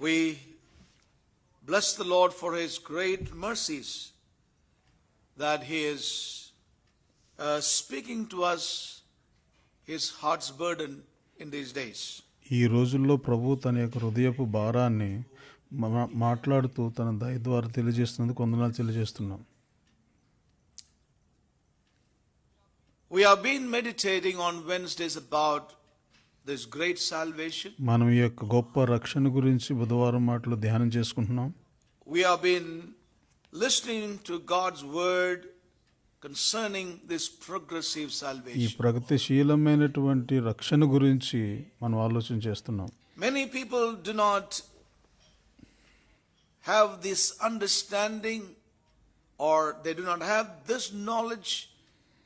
We bless the Lord for His great mercies that He is speaking to us His heart's burden in these days. ఈ రోజుల్లో ప్రభు తన యొక్క హృదయపు భారాన్ని మాట్లాడుతూ తన దయ ద్వారా తెలియజేస్తున్నందుకు వందనాలు తెలియజేస్తున్నాం. We have been meditating on Wednesdays about this great salvation. మనం ఈ యొక్క గొప్ప రక్షణ గురించి బుధవారం మాటలు ధ్యానం చేసుకుంటున్నాం. We have been listening to God's word concerning this progressive ఈ salvation. ప్రగతిశీలమైనటువంటి రక్షణ గురించి మనం ఆలోచన చేస్తున్నాం. Many people do not have this understanding, or they do not have this knowledge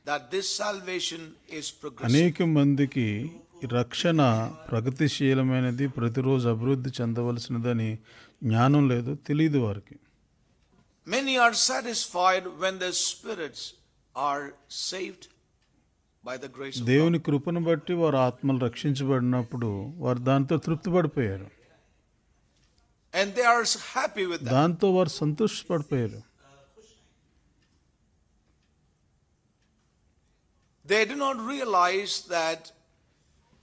that this salvation is progressive. అనేక మందికి రక్షణ ప్రగతిశీలమైనది, ప్రతిరోజు అభివృద్ధి చెందవలసినదని జ్ఞానం లేదు, తెలియదు వారికి. Many are satisfied when their spirits are saved by the grace of God. దేవుని కృపను బట్టి వారు ఆత్మలు రక్షించబడినప్పుడు వారు దాంతో తృప్తి పడిపోయారు, And they are happy with that. దాంతో వారు సంతోషపడిపోయారు. They do not realize that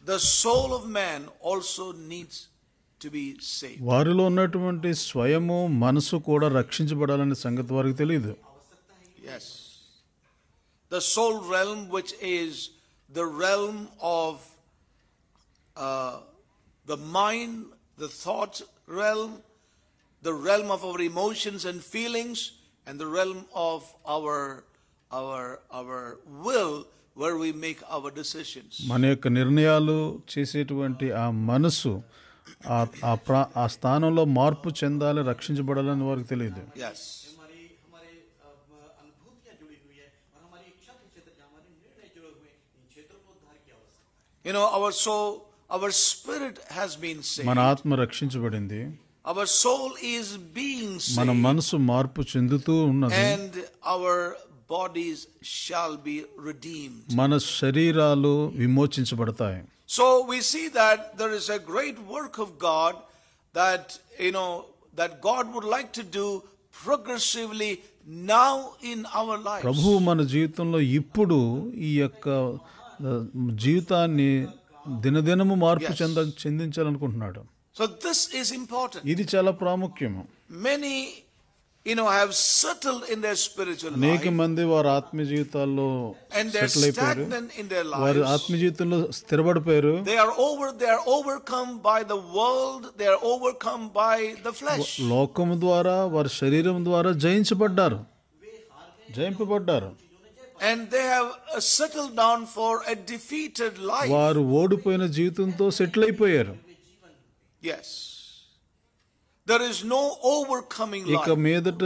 the soul of man also needs to be saved. వారిలో ఉన్నటువంటి స్వయము మనసు కూడా రక్షించబడాలనే సంగతి వారికి తెలియదు. Yes. The soul realm, which is the realm of the mind, the thought realm, the realm of our emotions and feelings, and the realm of our will, where we make our decisions. మన యొక్క నిర్ణయాలు చేసేటువంటి ఆ మనసు ఆ స్థానంలో మార్పు చెందాలి, రక్షించబడాలని వారికి తెలియదు. Yes. You know, our spirit has been saved. మన ఆత్మ రక్షించబడింది, Our soul is being మన saved, మనసు మార్పు చెందుతూ ఉన్నది, and our bodies shall be redeemed. మన శరీరాలు విమోచించబడతాయి. So we see that there is a great work of God that, that God would like to do progressively now in our lives. ప్రభువు మన జీవితంలో ఇప్పుడు ఈ యొక్క జీవితాన్ని దినదినము మార్పు చెందించాలనుకుంటున్నాడు. So this is important. ఇది చాలా ప్రాముఖ్యము. Many have settled in their spiritual అనేక life, మంది వారి ఆత్మీయ జీవితాల్లో and they're సెటిల్ అయిపోయారు, stagnant in their వారి lives. ఆత్మీయ జీవితంలో స్థిరపడిపోయారు. They are overcome by the world. They are overcome by the flesh. లోకము ద్వారా, వారి శరీరం ద్వారా జయింపబడ్డారు. And they have settled down for a defeated life. వారు ఓడిపోయిన జీవితంతో సెటిల్ అయిపోయారు. Yes. There is no overcoming ఇక life. మీదట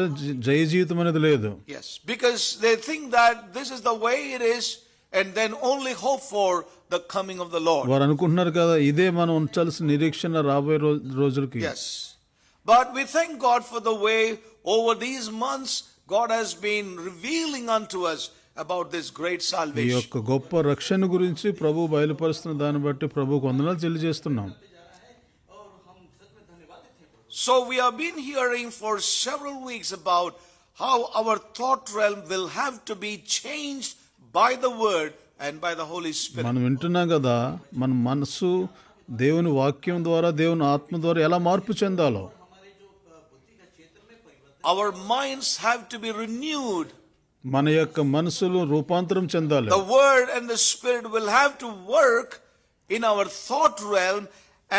జయ జీవితం అనేది లేదు. Yes. Because they think that this is the way it is, and then only hope for the coming of the Lord. వారు అనుకుంటున్నారు కదా, ఇదే మనం ఉంచాల్సిన నిరీక్షణ రాబోయే రోజులకి. Yes. But we thank God for the way over these months God has been revealing unto us about this great ఈ salvation. యొక్క గొప్ప రక్షణ గురించి ప్రభు బయలుపరుస్తున్న దాన్ని బట్టి ప్రభువుకు వందనాలు తెలియజేస్తున్నాం. So we have been hearing for several weeks about how our thought realm will have to be changed by the word and by the Holy Spirit. మనం వింటున్నాం కదా, మన మనసు దేవుని వాక్యం ద్వారా, దేవుని ఆత్మ ద్వారా ఎలా మార్పు చెందాలో. Our minds have to be renewed. మన యొక్క మనసులు రూపాంతరం చెందాలి. The word and the spirit will have to work in our thought realm,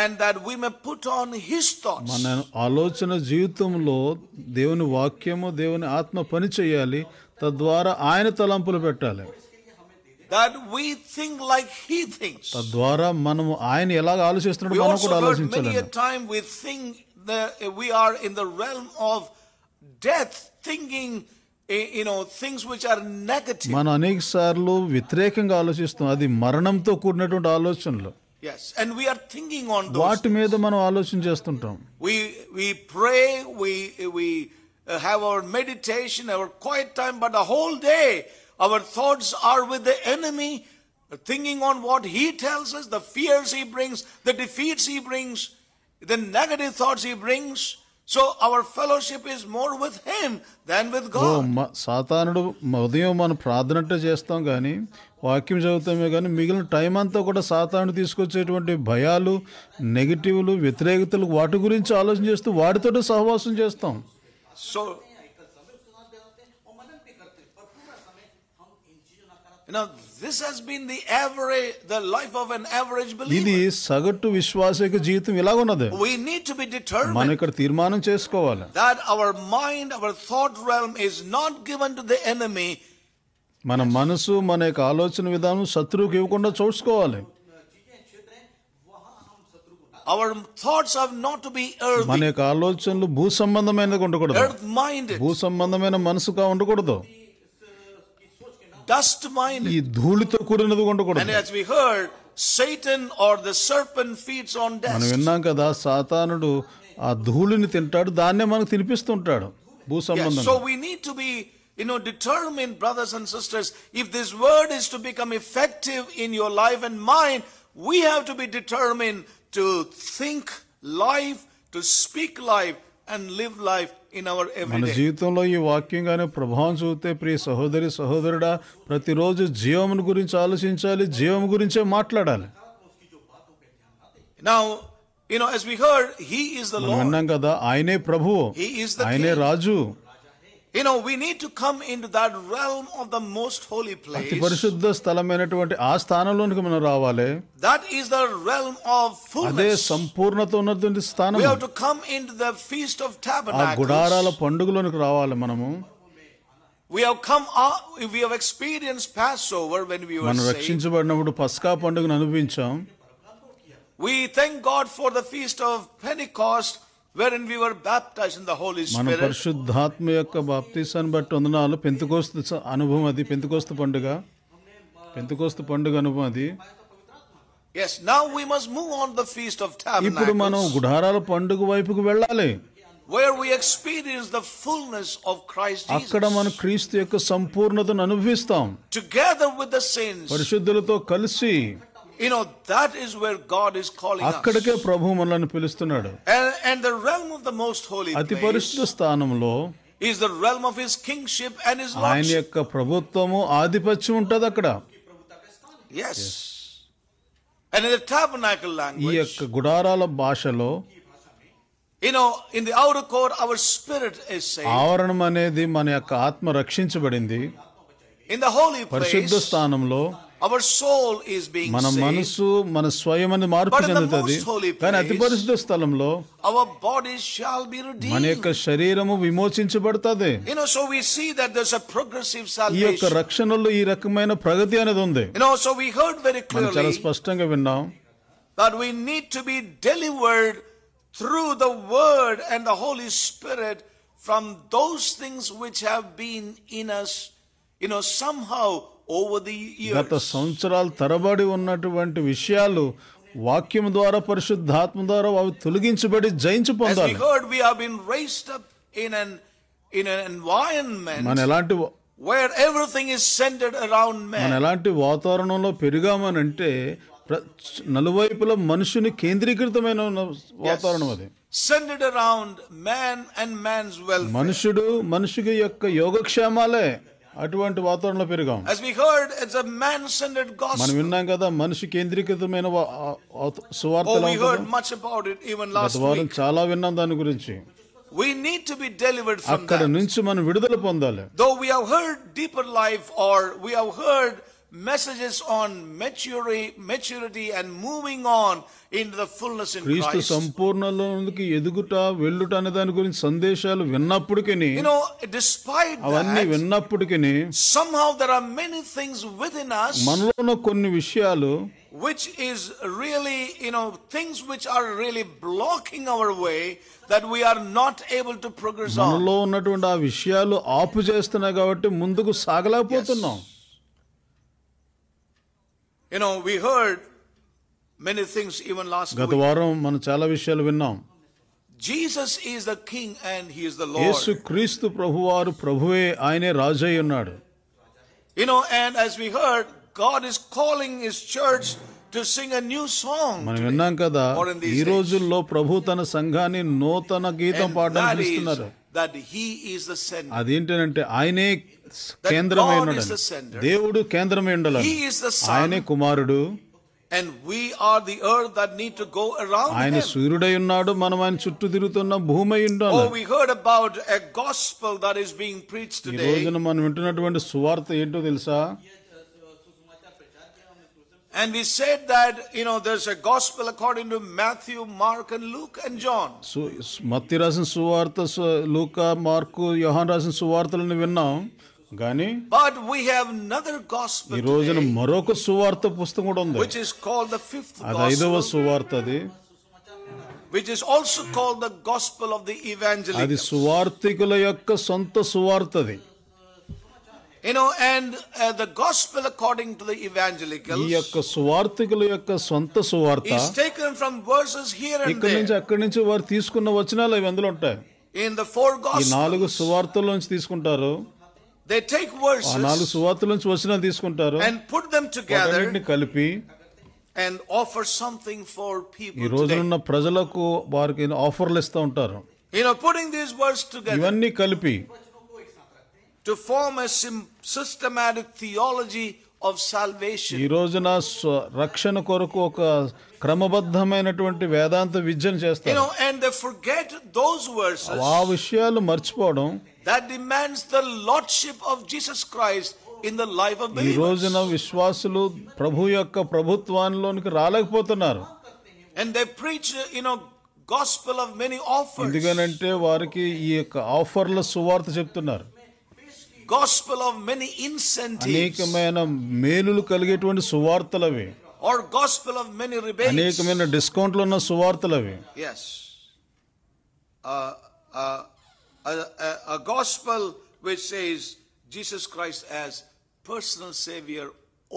and that we may put on his thoughts. మన ఆలోచన జీవితంలో దేవుని వాక్యము, దేవుని ఆత్మ పని చేయాలి, తద్వారా ఆయన తలంపులు పెట్టాలి. That we think like he thinks. తద్వారా మనము ఆయన ఎలా ఆలోచిస్తున్నాడో We మనం also కూడా heard ఆలోచించాలి. many a time we think that we are in the realm of death, thinking things which are negative. మనం అనేక సార్లు వ్యతిరేకంగా ఆలోచిస్తాం, అది మరణంతో కూడినటువంటి ఆలోచనలు. Yes, and we are thinking on those. వాటి మీద మనం ఆలోచన చేస్తుంటాం. We pray, we have our meditation, our quiet time, but the whole day our thoughts are with the enemy, thinking on what he tells us, the fears he brings, the defeats he brings. the negative thoughts he brings. So our fellowship is more with him than with God. సాతానుడు ఉదయం మనం ప్రార్థన చేస్తాం కానీ వాక్యం చదువుతామే కానీ మిగిలిన time అంతా కూడా సాతానుడు తీసుకొచ్చేటువంటి భయాలు, నెగిటివ్లు, వ్యతిరేకతలు వాటి గురించి ఆలోచన చేస్తూ వాటితోటి సహవాసం చేస్తాం. So this has been the life of an average believer. ఇది సగటు విశ్వాసిక జీవితం ఇలాగున్నది. We need to be determined. మనం ఇక్కడ తీర్మానం చేసుకోవాలి. That our mind, our thought realm is not given to the enemy. మన మనసు, మన యొక్క ఆలోచన విధానం శత్రువుకి ఇవ్వకుండా చూసుకోవాలి. Our thoughts have not to be earthly. మన యొక్క ఆలోచనలు భూ సంబంధమైనది ఉండకూడదు. Earth minded. భూ సంబంధమైన మనసుగా ఉండకూడదు. Dust minded. ఈ ధూళితో కూడినది ఉండకూడదు. And as we heard, Satan or the serpent feeds on dust. మనం విన్నాం కదా, సాతానుడు ఆ ధూళిని తింటాడు, దాన్నే మనకు తినిపిస్తుంటాడు భూ సంబంధం. So we need to be determined, brothers and sisters, if this word is to become effective in your life and mind, we have to be determined to think life, to speak life and live life in our మన everyday. జీవితంలో ఈ వాక్యం గానే ప్రభావం చూస్తే ప్రియ సహోదరి సహోదరుడా, ప్రతిరోజు జీవమును గురించి ఆలోచించాలి, జీవం గురించే మాట్లాడాలి. Now, as we heard, he is the Lord. విన్నాం కదా, ఆయనే ప్రభువు, He is the ఆయనే King. Raju. We need to come into that realm of the most holy అతి place. పరిశుద్ధ స్థలమైనటువంటి ఆ స్థానంలోనికి మనం రావాలి. That is the realm of అదే fullness. సంపూర్ణత ఉన్నటువంటి స్థానం. We have to come into the feast of ఆ tabernacles. గుడారాల పండుగలోనికి రావాలి. మనము We have experienced Passover when we were మనం saved. రక్షించబడినప్పుడు పస్కా పండుగను అనుభవించాం. We thank God for the feast of Pentecost, wherein we were baptized in the Holy మన Spirit. పరిశుద్ధాత్మ యొక్క బాప్తిసాన్ని బట్టి వందనాలు. పెంతెకోస్తు అనుభవం అది, పెంతెకోస్తు పండుగ అనుభవం అది. Yes, now we must move on to the feast of ఇప్పుడు మనం tabernacles, గుడారాల పండుగ వైపుకు వెళ్ళాలి. where we experience the fullness of Christ అక్కడ Jesus. మనం క్రీస్తు యొక్క సంపూర్ణతను అనుభవిస్తాం. Together with the saints, పరిశుద్ధులతో కలిసి that is where God is calling us. అక్కడికే ప్రభు మనల్ని పిలుస్తున్నాడు. And the realm of the most holy అతి place పరిశుద్ధ స్థానంలో is the realm of his kingship and his ఆయన lordship. యొక్క ప్రభుత్వము, ఆధిపత్యం ఉంటది అక్కడ. Yes. And in the tabernacle ఈ language, యొక్క గుడారాల భాషలో in the outer court, our spirit is saved. ఆవరణం అనేది మన యొక్క ఆత్మ రక్షించబడింది. In the holy పరిశుద్ధ place, స్థానంలో our soul is being మన saved. మనసు, మన స్వయం అని మార్పు But in the చెందుతుంది. most holy కానీ అతి place, పరిశుద్ధ స్థలంలో Our bodies shall be మన redeemed. యొక్క శరీరము విమోచించబడుతుంది. So we see that there's a progressive ఈ యొక్క salvation. రక్షణలో ఈ రకమైన ప్రగతి అనేది ఉంది. So we heard very మనం చాలా clearly స్పష్టంగా విన్నాం. that we need to be delivered through the word and the Holy Spirit from those things which have been in us, somehow over the గత years. సంవత్సరాల తరబడి ఉన్నటువంటి విషయాలు వాక్యం ద్వారా, పరిశుద్ధాత్మ ద్వారా అవి తొలగించబడి జయించి As we పొందాలి. heard, we have been raised up in an environment మన ఎలాంటి where everything is centered around మన man. ఎలాంటి వాతావరణంలో పెరిగామనంటే నలువైపుల మనుషుని కేంద్రీకృతమైన వాతావరణం అది. Centered around man and man's welfare. మనుషుకి యొక్క యోగక్షేమాలే అటువంటి వాతావరణంలో పెరిగాం. As we heard, it's a man-centered మనం gospel. విన్నాం కదా, మనిషి కేంద్రీకృతమైన సువార్త. We heard much about it even last గత వారం week. చాలా విన్నాం దాని గురించి. We need to be delivered from అక్కడ that. నుంచి మనం విడుదల పొందాలి. Though we have heard deeper life, or we have heard messages on maturity and moving on into the fullness in క్రీస్తు Christ. సంపూర్ణలోనికి ఎదుగుట వెళ్ళుట అనే దాని గురించి సందేశాలు విన్నప్పటికీ, Despite అవన్నీ that, విన్నప్పటికీ somehow there are many things within us మనలో ఉన్న కొన్ని విషయాలు which is really, things which are really blocking our way, that we are not able to progress on. మనలో ఉన్నటువంటి ఆ విషయాలు ఆపు చేస్తున్నాయి కాబట్టి ముందుకు సాగలేకపోతున్నాం. We heard many things even last గత week. వారం మనం చాలా విషయాలు విన్నాం. Jesus is the King and He is the Yesu Lord. క్రీస్తు ప్రభువారు ప్రభువే, ఆయనే రాజు అయి ఉన్నాడు. And as we heard, God is calling His church to sing a new song. మనం విన్నాం కదా, or in these ఈ రోజుల్లో ప్రభు తన సంఘాన్ని నూతన గీతం And పాడడానికి that is పిలుస్తున్నారు. that he is the sender. అదేంటంటే ఆయనే కేంద్రమై God ఉన్నాడు. is the sender. దేవుడు కేంద్రమై ఉండాలి. He is the ఆయనే son, కుమారుడు. and we are the earth that need to go around ఆయన him. సూర్యుడై ఉన్నాడు, మనం ఆయన చుట్టూ తిరుగుతున్న భూమి అయి ఉండాలి. Oh, we heard about a gospel that is being preached ఈ today. రోజున మనం వింటున్నటువంటి సువార్త ఏంటో తెలుసా? And we said that, there's a gospel according to Matthew, Mark, and Luke, and John. మత్తయి రాసిన సువార్త, లూకా, మార్కు, యోహాను రాసిన సువార్తలను విన్నాం గాని, But we have another gospel ఈ రోజున today, మరొక సువార్త పుస్తకం కూడా ఉంది. which is called the fifth అది 5వ gospel, సువార్త. అది which is also called the gospel of the అది evangelicals. సువార్తికుల యొక్క సొంత సువార్త. అది And the gospel according to the ఈ evangelicals యొక్క సువార్తికుల యొక్క సొంత సువార్త. is taken from verses here and ఇక్కడి నుంచి there. అక్కడి నుంచి వారు తీసుకున్న వచనాలు అవి అందులో ఉంటాయి. In the four ఈ 4 gospels, సువార్తల నుంచి తీసుకుంటారు. they take ఆ 4 verses సువార్తల నుంచి వచనాలు తీసుకుంటారు, and put them together వాటన్నిటిని కలిపి and offer something for ఈ people రోజున today. ఉన్న ప్రజలకు వారికి ఆఫర్లు ఇస్తూ ఉంటారు. Putting these words together ఇవన్నీ కలిపి to form a systematic theology of salvation. ఈ రోజున రక్షణ కొరకు ఒక క్రమబద్ధమైనటువంటి వేదాంత విద్యను చేస్తారు. And they forget those verses ఆ విషయాలు మర్చిపోవడం that demands the lordship of Jesus Christ in the life of ఈ believers. రోజున విశ్వాసులు ప్రభు యొక్క ప్రభుత్వానికి రాలేకపోతున్నారు. And they preach, gospel of many offers. ఎందుకనంటే వారికి ఈ యొక్క ఆఫర్ల సువార్త చెప్తున్నారు. Gospel of many incentives. అనేకమైన మేలులు కలిగేటువంటి సువార్తలు అవి. Or gospel of many rebates. అనేకమైన డిస్కౌంట్లు ఉన్న సువార్తలు అవి. Yes. A gospel which says Jesus Christ as personal savior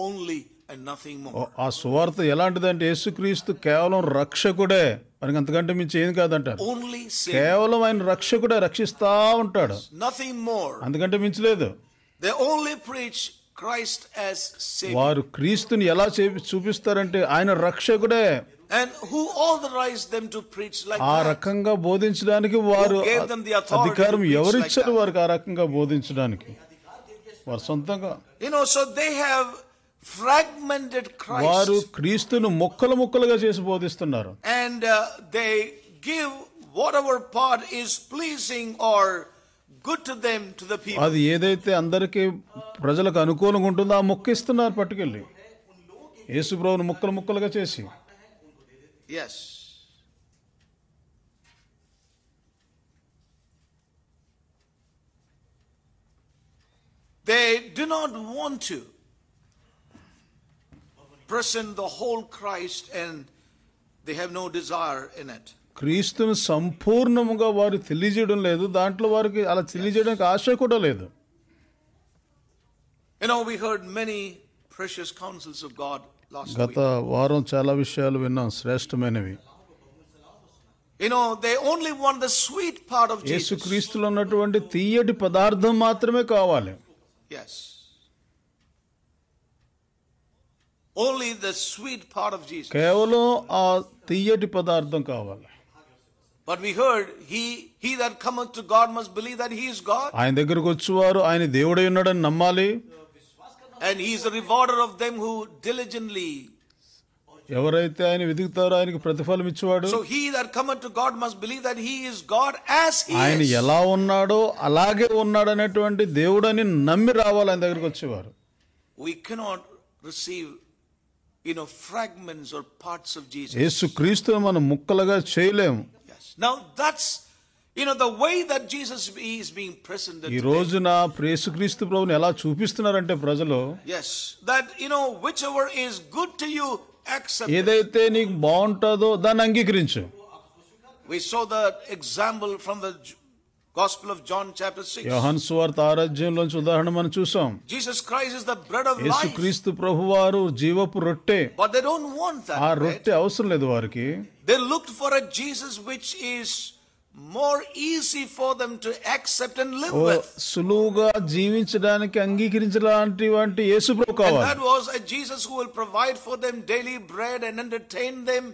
only and nothing more. ఆ సువార్త ఎలాంటిదంటే యేసుక్రీస్తు కేవలం రక్షకుడే, మనకి అంతకంటే మించి ఏం కాదంటారు. Only savior. కేవలం ఆయన రక్షకుడే, రక్షిస్తా ఉంటాడు, Nothing more. అంతకంటే మించలేదు. They only preach Christ as savior. వారు క్రీస్తుని ఎలా చూపిస్తారంటే ఆయన రక్షకుడే. And who authorized them to preach like ఆ that? రకంగా బోధించడానికి వారు Who gave them the authority అధికారం to preach ఎవరిచ్చారు like that? వారికి ఆ రకంగా బోధించడానికి? వారు సొంతంగా. So they have fragmented వారు Christ క్రీస్తును ముక్కలు ముక్కలుగా చేసి బోధిస్తున్నారు. and they give whatever part is pleasing or good to them to the people. అది ఏదైతే అందరికీ ప్రజలకు అనుకూలంగా ఉంటుందో ఆ ముక్క ఇస్తున్నారు పట్టుకెళ్ళి, యేసు ప్రభువును ముక్కలు ముక్కలుగా చేసి. Yes. They do not want to present the whole Christ and they have no desire in it. క్రీస్తును సంపూర్ణముగా వారు తెలియజేయడం లేదు, దాంట్లో వారికి అలా తెలియజేయడానికి ఆశ కూడా లేదు. We heard many precious counsels of God last గత week. వారం చాలా విషయాలు విన్నాం, శ్రేష్టమైనవి. They only want the sweet part of Jesus. యేసుక్రీస్తులో ఉన్నటువంటి తీయటి పదార్థం మాత్రమే కావాలి. Yes. Only the sweet part of Jesus. కేవలం ఆ తీయటి పదార్థం కావాలి. But we heard, he that cometh to God must believe that he is God. ఆయన దగ్గరకు వచ్చేవారు ఆయన దేవుడై ఉన్నాడని నమ్మాలి. And he is the rewarder of them who diligently. ఎవరైతే ఆయన వెతుకుతారో ఆయనకు ప్రతిఫలం ఇచ్చేవాడు. So he that cometh to God must believe that he is God as he ఆయన is. ఎలా ఉన్నాడో అలాగే ఉన్నాడు అనేటువంటి దేవుడని నమ్మి రావాలి ఆయన దగ్గరకు వచ్చేవారు. We cannot receive fragments or parts of Jesus. యేసుక్రీస్తును మనం ముక్కలుగా చేయలేము. Yes. Now that's the way that Jesus is being presented ఈ today. రోజున యేసుక్రీస్తు ప్రభువుని ఎలా చూపిస్తున్నారంటే ప్రజలు, Yes, that whichever is good to you, accept it. ఏదైతే నీకు బాగుంటుందో దాన్ని అంగీకరించు. We saw the example from the Gospel of John chapter 6. యోహాను సువార్త 6వ అధ్యాయంలోంచి ఉదాహరణ మనం చూసాం. Jesus Christ is the bread of life. యేసుక్రీస్తు ప్రభువారు జీవపు రొట్టె. But they don't want that ఆ bread. రొట్టె అవసరం లేదు వారికి. They looked for a Jesus which is more easy for them to accept and live oh with. సులువుగా జీవించడానికి అంగీకరించడానికి యేసుప్రభు And కావాలి. that was a Jesus who will provide for them daily bread and entertain them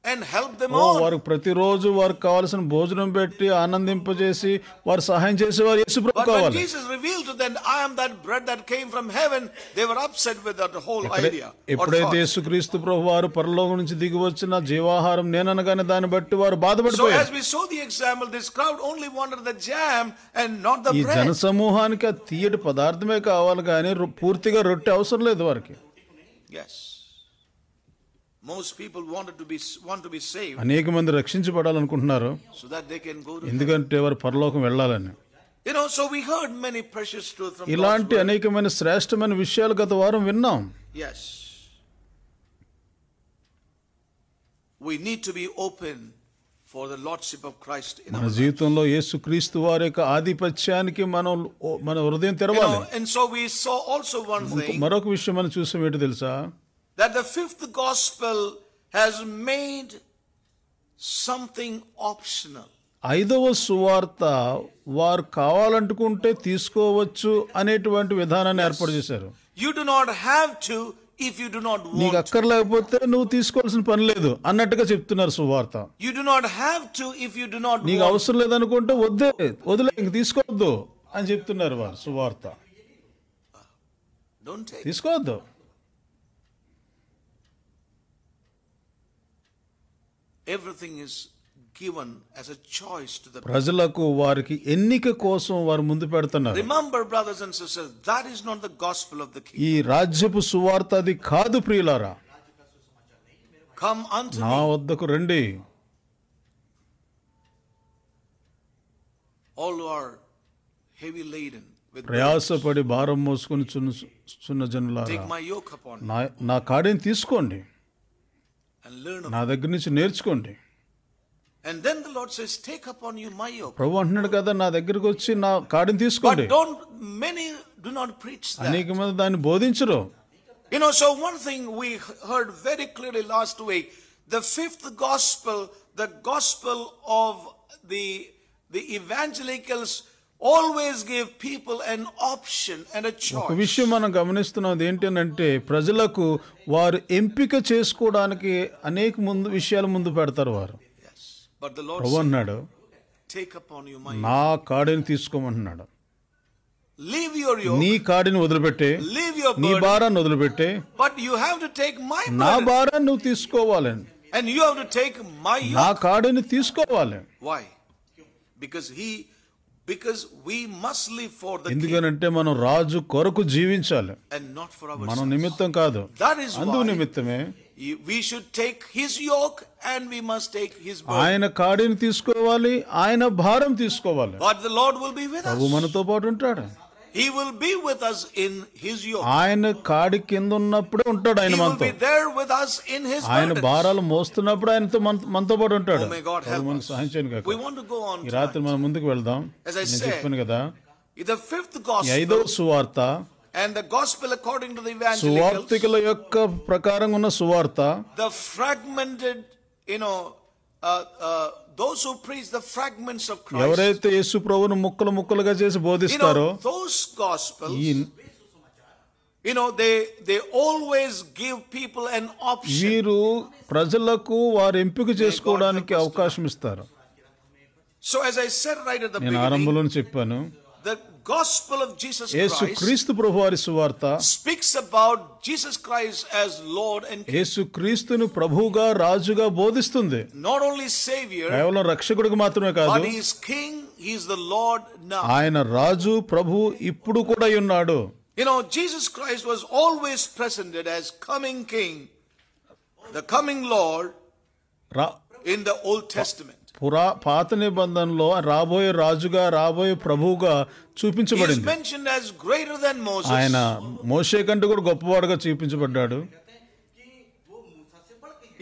and help them on. వారికి ప్రతిరోజు వారికి కావాల్సిన భోజనం పెట్టి ఆనందింపజేసి వారు సహాయం చేసేవారు యేసుప్రభు But when కావాలి. Jesus revealed to them, I am that bread that came from heaven, they were upset with that whole idea. or ఎప్పుడైతే thought. యేసుక్రీస్తు ప్రభు వారు పరలోకం నుంచి దిగి వచ్చిన జీవాహారం నేననగానే దాన్ని బట్టి వారు So బాధపడిపోయారు. as we saw the example, this crowd only wanted the jam and not the ఈ bread. జన సమూహానికి ఆ తీయటి పదార్థమే కావాలి కానీ పూర్తిగా రొట్టె అవసరం లేదు వారికి. Yes. Most people want to be saved అనేక మంది రక్షించబడాలనుకుంటున్నారు, so that they can go to heaven. ఎందుకంటే వారు పరలోకం వెళ్ళాలని. So we heard many precious truths from God's ఇలాంటి word. అనేకమైన శ్రేష్టమైన విషయాలు గత వారం విన్నాం. Yes. We need to be open for the lordship of Christ in మన our lives. జీవితంలో యేసుక్రీస్తు వారి యొక్క ఆధిపత్యానికి మన హృదయం తెరవాలి. And so we saw also one thing, మరొక విషయం మనం చూసాం ఏంటి తెలుసా? that the fifth gospel has made something optional. ఐదవ సువార్త వారు కావాలనుకుంటే తీసుకోవచ్చు అనేటువంటి విధానాన్ని ఏర్పాటు చేశారు. You do not have to if you do not నీకు want. అక్కర్లేకపోతే నువ్వు తీసుకోవాల్సిన పని లేదు అన్నట్టుగా చెప్తున్నారు సువార్త. You do not have to if you do not నీకు want. అవసరం లేదనుకుంటే వదిలే ఇంక తీసుకోవద్దు అని చెప్తున్నారు వారు సువార్త. Don't take. తీసుకోవద్దు. Everything is given as a choice to the people. ప్రజలకు వారికి ఎన్నిక కోసం వారు ముందు పెడుతున్నారు. Remember, brothers and sisters, that is not the gospel of the ఈ kingdom. రాజ్యపు సువార్త అది కాదు ప్రియులారా. Come unto నా me, వద్దకు రండి, all who are heavy laden with burdens. ప్రయాసపడి భారం మోసుకొని చున్న జనులారా, Take my yoke upon you నా కాడిని తీసుకోండి, and learn of నా దగ్గర నుంచి నేర్చుకోండి. And then the Lord says, take upon you my yoke. ప్రభు అంటున్నాడు కదా, నా దగ్గరకు వచ్చి నా కాడిని తీసుకోండి. But many do not preach that. అనేక మంది దాన్ని బోధించరు. So one thing we heard very clearly last week, the fifth gospel, the gospel of the evangelicals always give people an option and a ఒక choice. విషయం మనం గమనిస్తున్నది ఏంటంటే ప్రజలకు వారు ఎంపిక చేసుకోవడానికి అనేక విషయాలు ముందు పెడతారు వారు. Yes. But the Lord Prabhu said, అన్నాడు, take upon you my yoke. నా కాడిని తీసుకోమంటున్నాడు. Leave your yoke, నీ కాడిని వదిలిపెట్టే, leave your నీ burden, భారాన్ని వదిలిపెట్టే, but you have to take my నా burden. భారాన్ని నువ్వు తీసుకోవాలి, And you have to take my నా yoke. కాడిని తీసుకోవాలి. Why? Because we must live for the king ఎందుకనంటే మనం రాజు కొరకు జీవించాలి, and not for మన ourselves. నిమిత్తం కాదు. That is అందు why నిమిత్తమే we should take his yoke and we must take his burden. ఆయన కాడిని తీసుకోవాలి, ఆయన భారం తీసుకోవాలి. But the Lord will be with Prabhu us. మనతో పాటు ఉంటాడు. He will be with us in his yoke. ఆయన కాడి కింద ఉన్నప్పుడే ఉంటాడు ఆయన He will మనతో. be there with us in his ఆయన burdens. భారాలు మోస్తున్నప్పుడు ఆయనతో మనతో పాటు ఉంటాడు. Oh, may God help ప్రభు మనకు us. సహాయం చేయను కాక. We want to go on ఈ రాత్రి tonight. మనం ముందుకు వెళ్దాం. As I నేను said, చెప్పాను కదా, The fifth ఈ ఐదవ gospel సువార్త and the gospel according to the evangelicals, సువార్తికుల యొక్క ప్రకారం ఉన్న సువార్త, the fragmented, those who preach the fragments of Christ, ఎవరైతే యేసు ప్రభువును ముక్కలు ముక్కలుగా చేసి బోధిస్తారో, those gospels, ఈ they always give people an option. వీరు ప్రజలకు వారు ఎంపిక చేసుకోవడానికి అవకాశం ఇస్తారు. So as I said right at the నేను beginning, ఆరంభంలో చెప్పాను, the gospel of Jesus Yesu Christ క్రీస్తు ప్రభువారి సువార్త speaks about Jesus Christ as Lord and King. యేసు క్రీస్తును ప్రభువుగా రాజుగా బోధిస్తుంది. Not only Savior, కేవలం రక్షకుడికి మాత్రమే కాదు, but He is King, He is the Lord now. ఆయన రాజు ప్రభు ఇప్పుడు కూడా ఉన్నాడు. Jesus Christ was always presented as coming King, the coming Lord in the Old Testament. పాత నిబంధనలో రాబోయే రాజుగా, రాబోయే ప్రభువుగా He is చూపించబడింది. mentioned as greater than Moses. ఆయన మోషే కంటే కూడా గొప్పవాడుగా చూపించబడ్డాడు.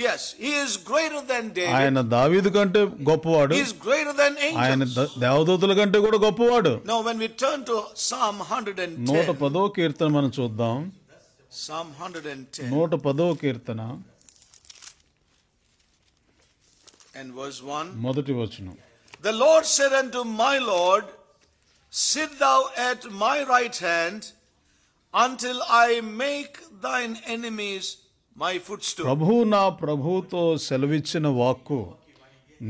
Yes, He is greater than David. ఆయన దావీదు కంటే గొప్పవాడు. He is greater than ఆయన angels. దేవదూతల కంటే కూడా గొప్పవాడు. Now when we turn to Psalm 110, 110వ కీర్తన మనం చూద్దాం. Psalm 110 110వ Keerthana and verse 1. మొదటి వచనం. The Lord said unto my Lord, sit thou at my right hand until I make thine enemies my footstool. ప్రభువు నా ప్రభువుతో సెలవిచ్చిన వాక్కు,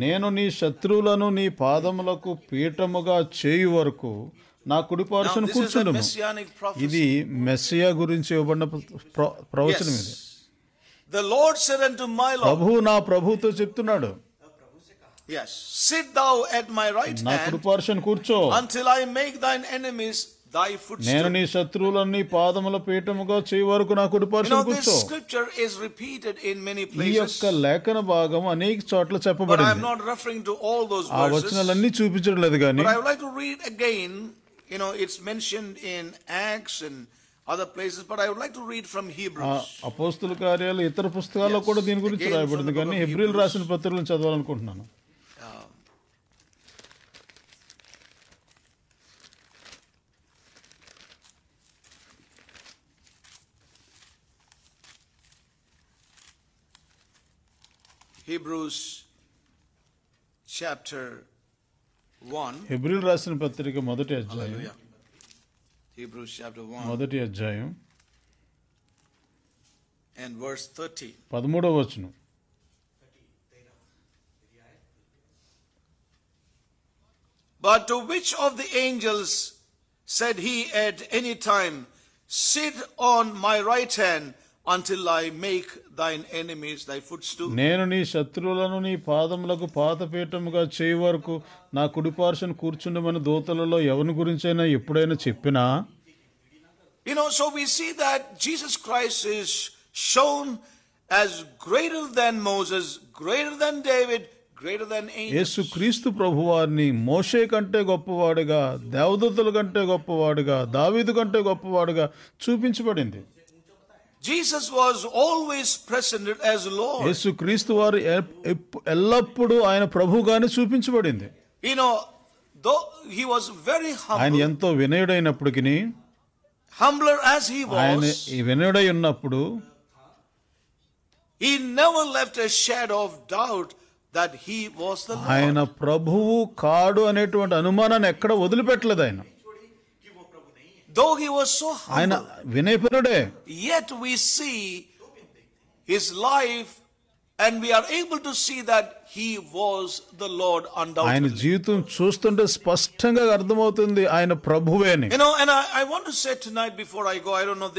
నేను నీ శత్రువులను నీ పాదములకు పీఠముగా చేయు వరకు నా కుడి Now, పార్శ్వన this is a కూర్చుండును. messianic prophecy. ఇది మెస్సియా గురించి ఇవ్వబడిన ప్రవచనం ఇది. Yes. The Lord said unto my Lord, ప్రభువు నా ప్రభువుతో చెప్తున్నాడు, yes, sit thou at my right నా కుడి hand పార్శ్వన కూర్చో, until I make thine enemies thy నేను footstool. నీ శత్రువులను నీ పాదముల పీఠముగా చేయి వరకు నా కుడి You పార్శ్వన know, this కూర్చో. scripture is repeated in many ఈ places, యొక్క లేఖన భాగం అనేక చోట్ల but I am చెప్పబడింది. not referring to all those ఆ verses. వచనాలన్నీ చూపించడం లేదు కానీ But I would like to read again. You know, it's mentioned in Acts and other places, but I would like to read from ఆ Hebrews. అపోస్తుల కార్యాలు ఇతర పుస్తకాల్లో కూడా దీని గురించి Again, రాయబడింది, from the కానీ book of హెబ్రీలు Hebrews. రాసిన పత్రికలను చదవాలనుకుంటున్నాను. Hebrews chapter 1. హెబ్రీలు రాసిన పత్రిక మొదటి అధ్యాయం, Hallelujah. Hebrews chapter 1 మొదటి అధ్యాయం and verse 30. 13వ వచనం. But to which of the angels said he at any time, sit on my right hand until I make thine enemies thy footstool? నేను నీ శత్రువులను నీ పాదములకు పాదపీఠముగా చేయి వరకు నా కుడి పార్శ్వన కూర్చుండమని దూతలలో ఎవరి గురించైనా ఎప్పుడైనా చెప్పినా, You know, so we see that Jesus Christ is shown as greater than Moses, greater than David, greater than angels. యేసు క్రీస్తు ప్రభువారిని మోషే కంటే గొప్పవాడుగా, దేవదూతల కంటే గొప్పవాడుగా, దావీదు కంటే గొప్పవాడుగా చూపించబడింది. Jesus was always presented as Lord. యేసు క్రీస్తు వారు ఎల్లప్పుడూ ఆయన ప్రభువుగానే చూపించబడింది. You know, though he was very ఆయన humble, ఎంతో వినయుడైనప్పటికీ, humbler as he ఆయన was, ఈ వినయుడై ఉన్నప్పుడు he never left a shadow of doubt that he was the Lord. ఆయన ప్రభువు కాడు అనేటువంటి అనుమానాన్ని ఎక్కడ వదిలిపెట్టలేదు. ఆయన Though he was so ఆయన humble, వినయపరుడే, yet we see his life and we are able to see that he was the Lord ఆయన undoubtedly. జీవితం చూస్తుంటే స్పష్టంగా అర్థమవుతుంది ఆయన ప్రభువే అని. You know, and I want to say tonight before I go, I don't know,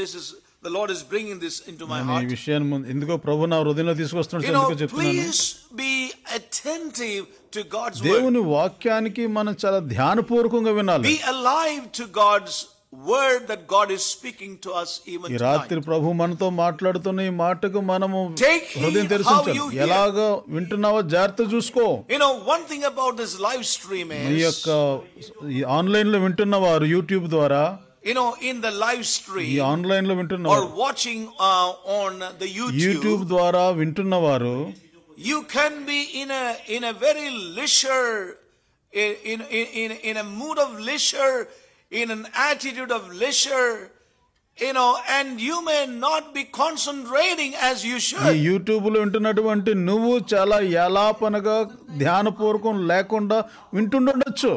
the Lord is bringing this into my నేను ఈ heart. విషయాన్ని ఎందుకో ప్రభు నా హృదయంలో తీసుకొస్తున్నాడు, You know, ఎందుకో చెప్తున్నాను. please be attentive to God's word. దేవుని వాక్యానికి మనం చాలా ధ్యానపూర్వకంగా వినాలి. Be alive to God's word that God is speaking to us even ఈ tonight. రాత్రి ప్రభు మనతో మాట్లాడుతున్న ఈ మాటకు మనము Take heed హృదయం how తెరిచించాలి. you hear. ఎలాగా వింటున్నావో జాగ్రత్త చూసుకో. You know, one thing about this live stream ఈ is, యొక్క ఆన్లైన్ లో వింటున్న వారు యూట్యూబ్ ద్వారా, you know, in the live ఈ stream ఆన్లైన్ లో వింటున్న or వారు, watching on the YouTube YouTube, ద్వారా వింటున్న వారు you can be in a very leisure, in a mood of leisure, in an attitude of leisure, you know, and you may not be concentrating as you ఈ should. YouTube లో వింటున్నటువంటి నువ్వు చాలా ఎలాపనగా ధ్యానపూర్వకం లేకుండా వింటుండొచ్చు.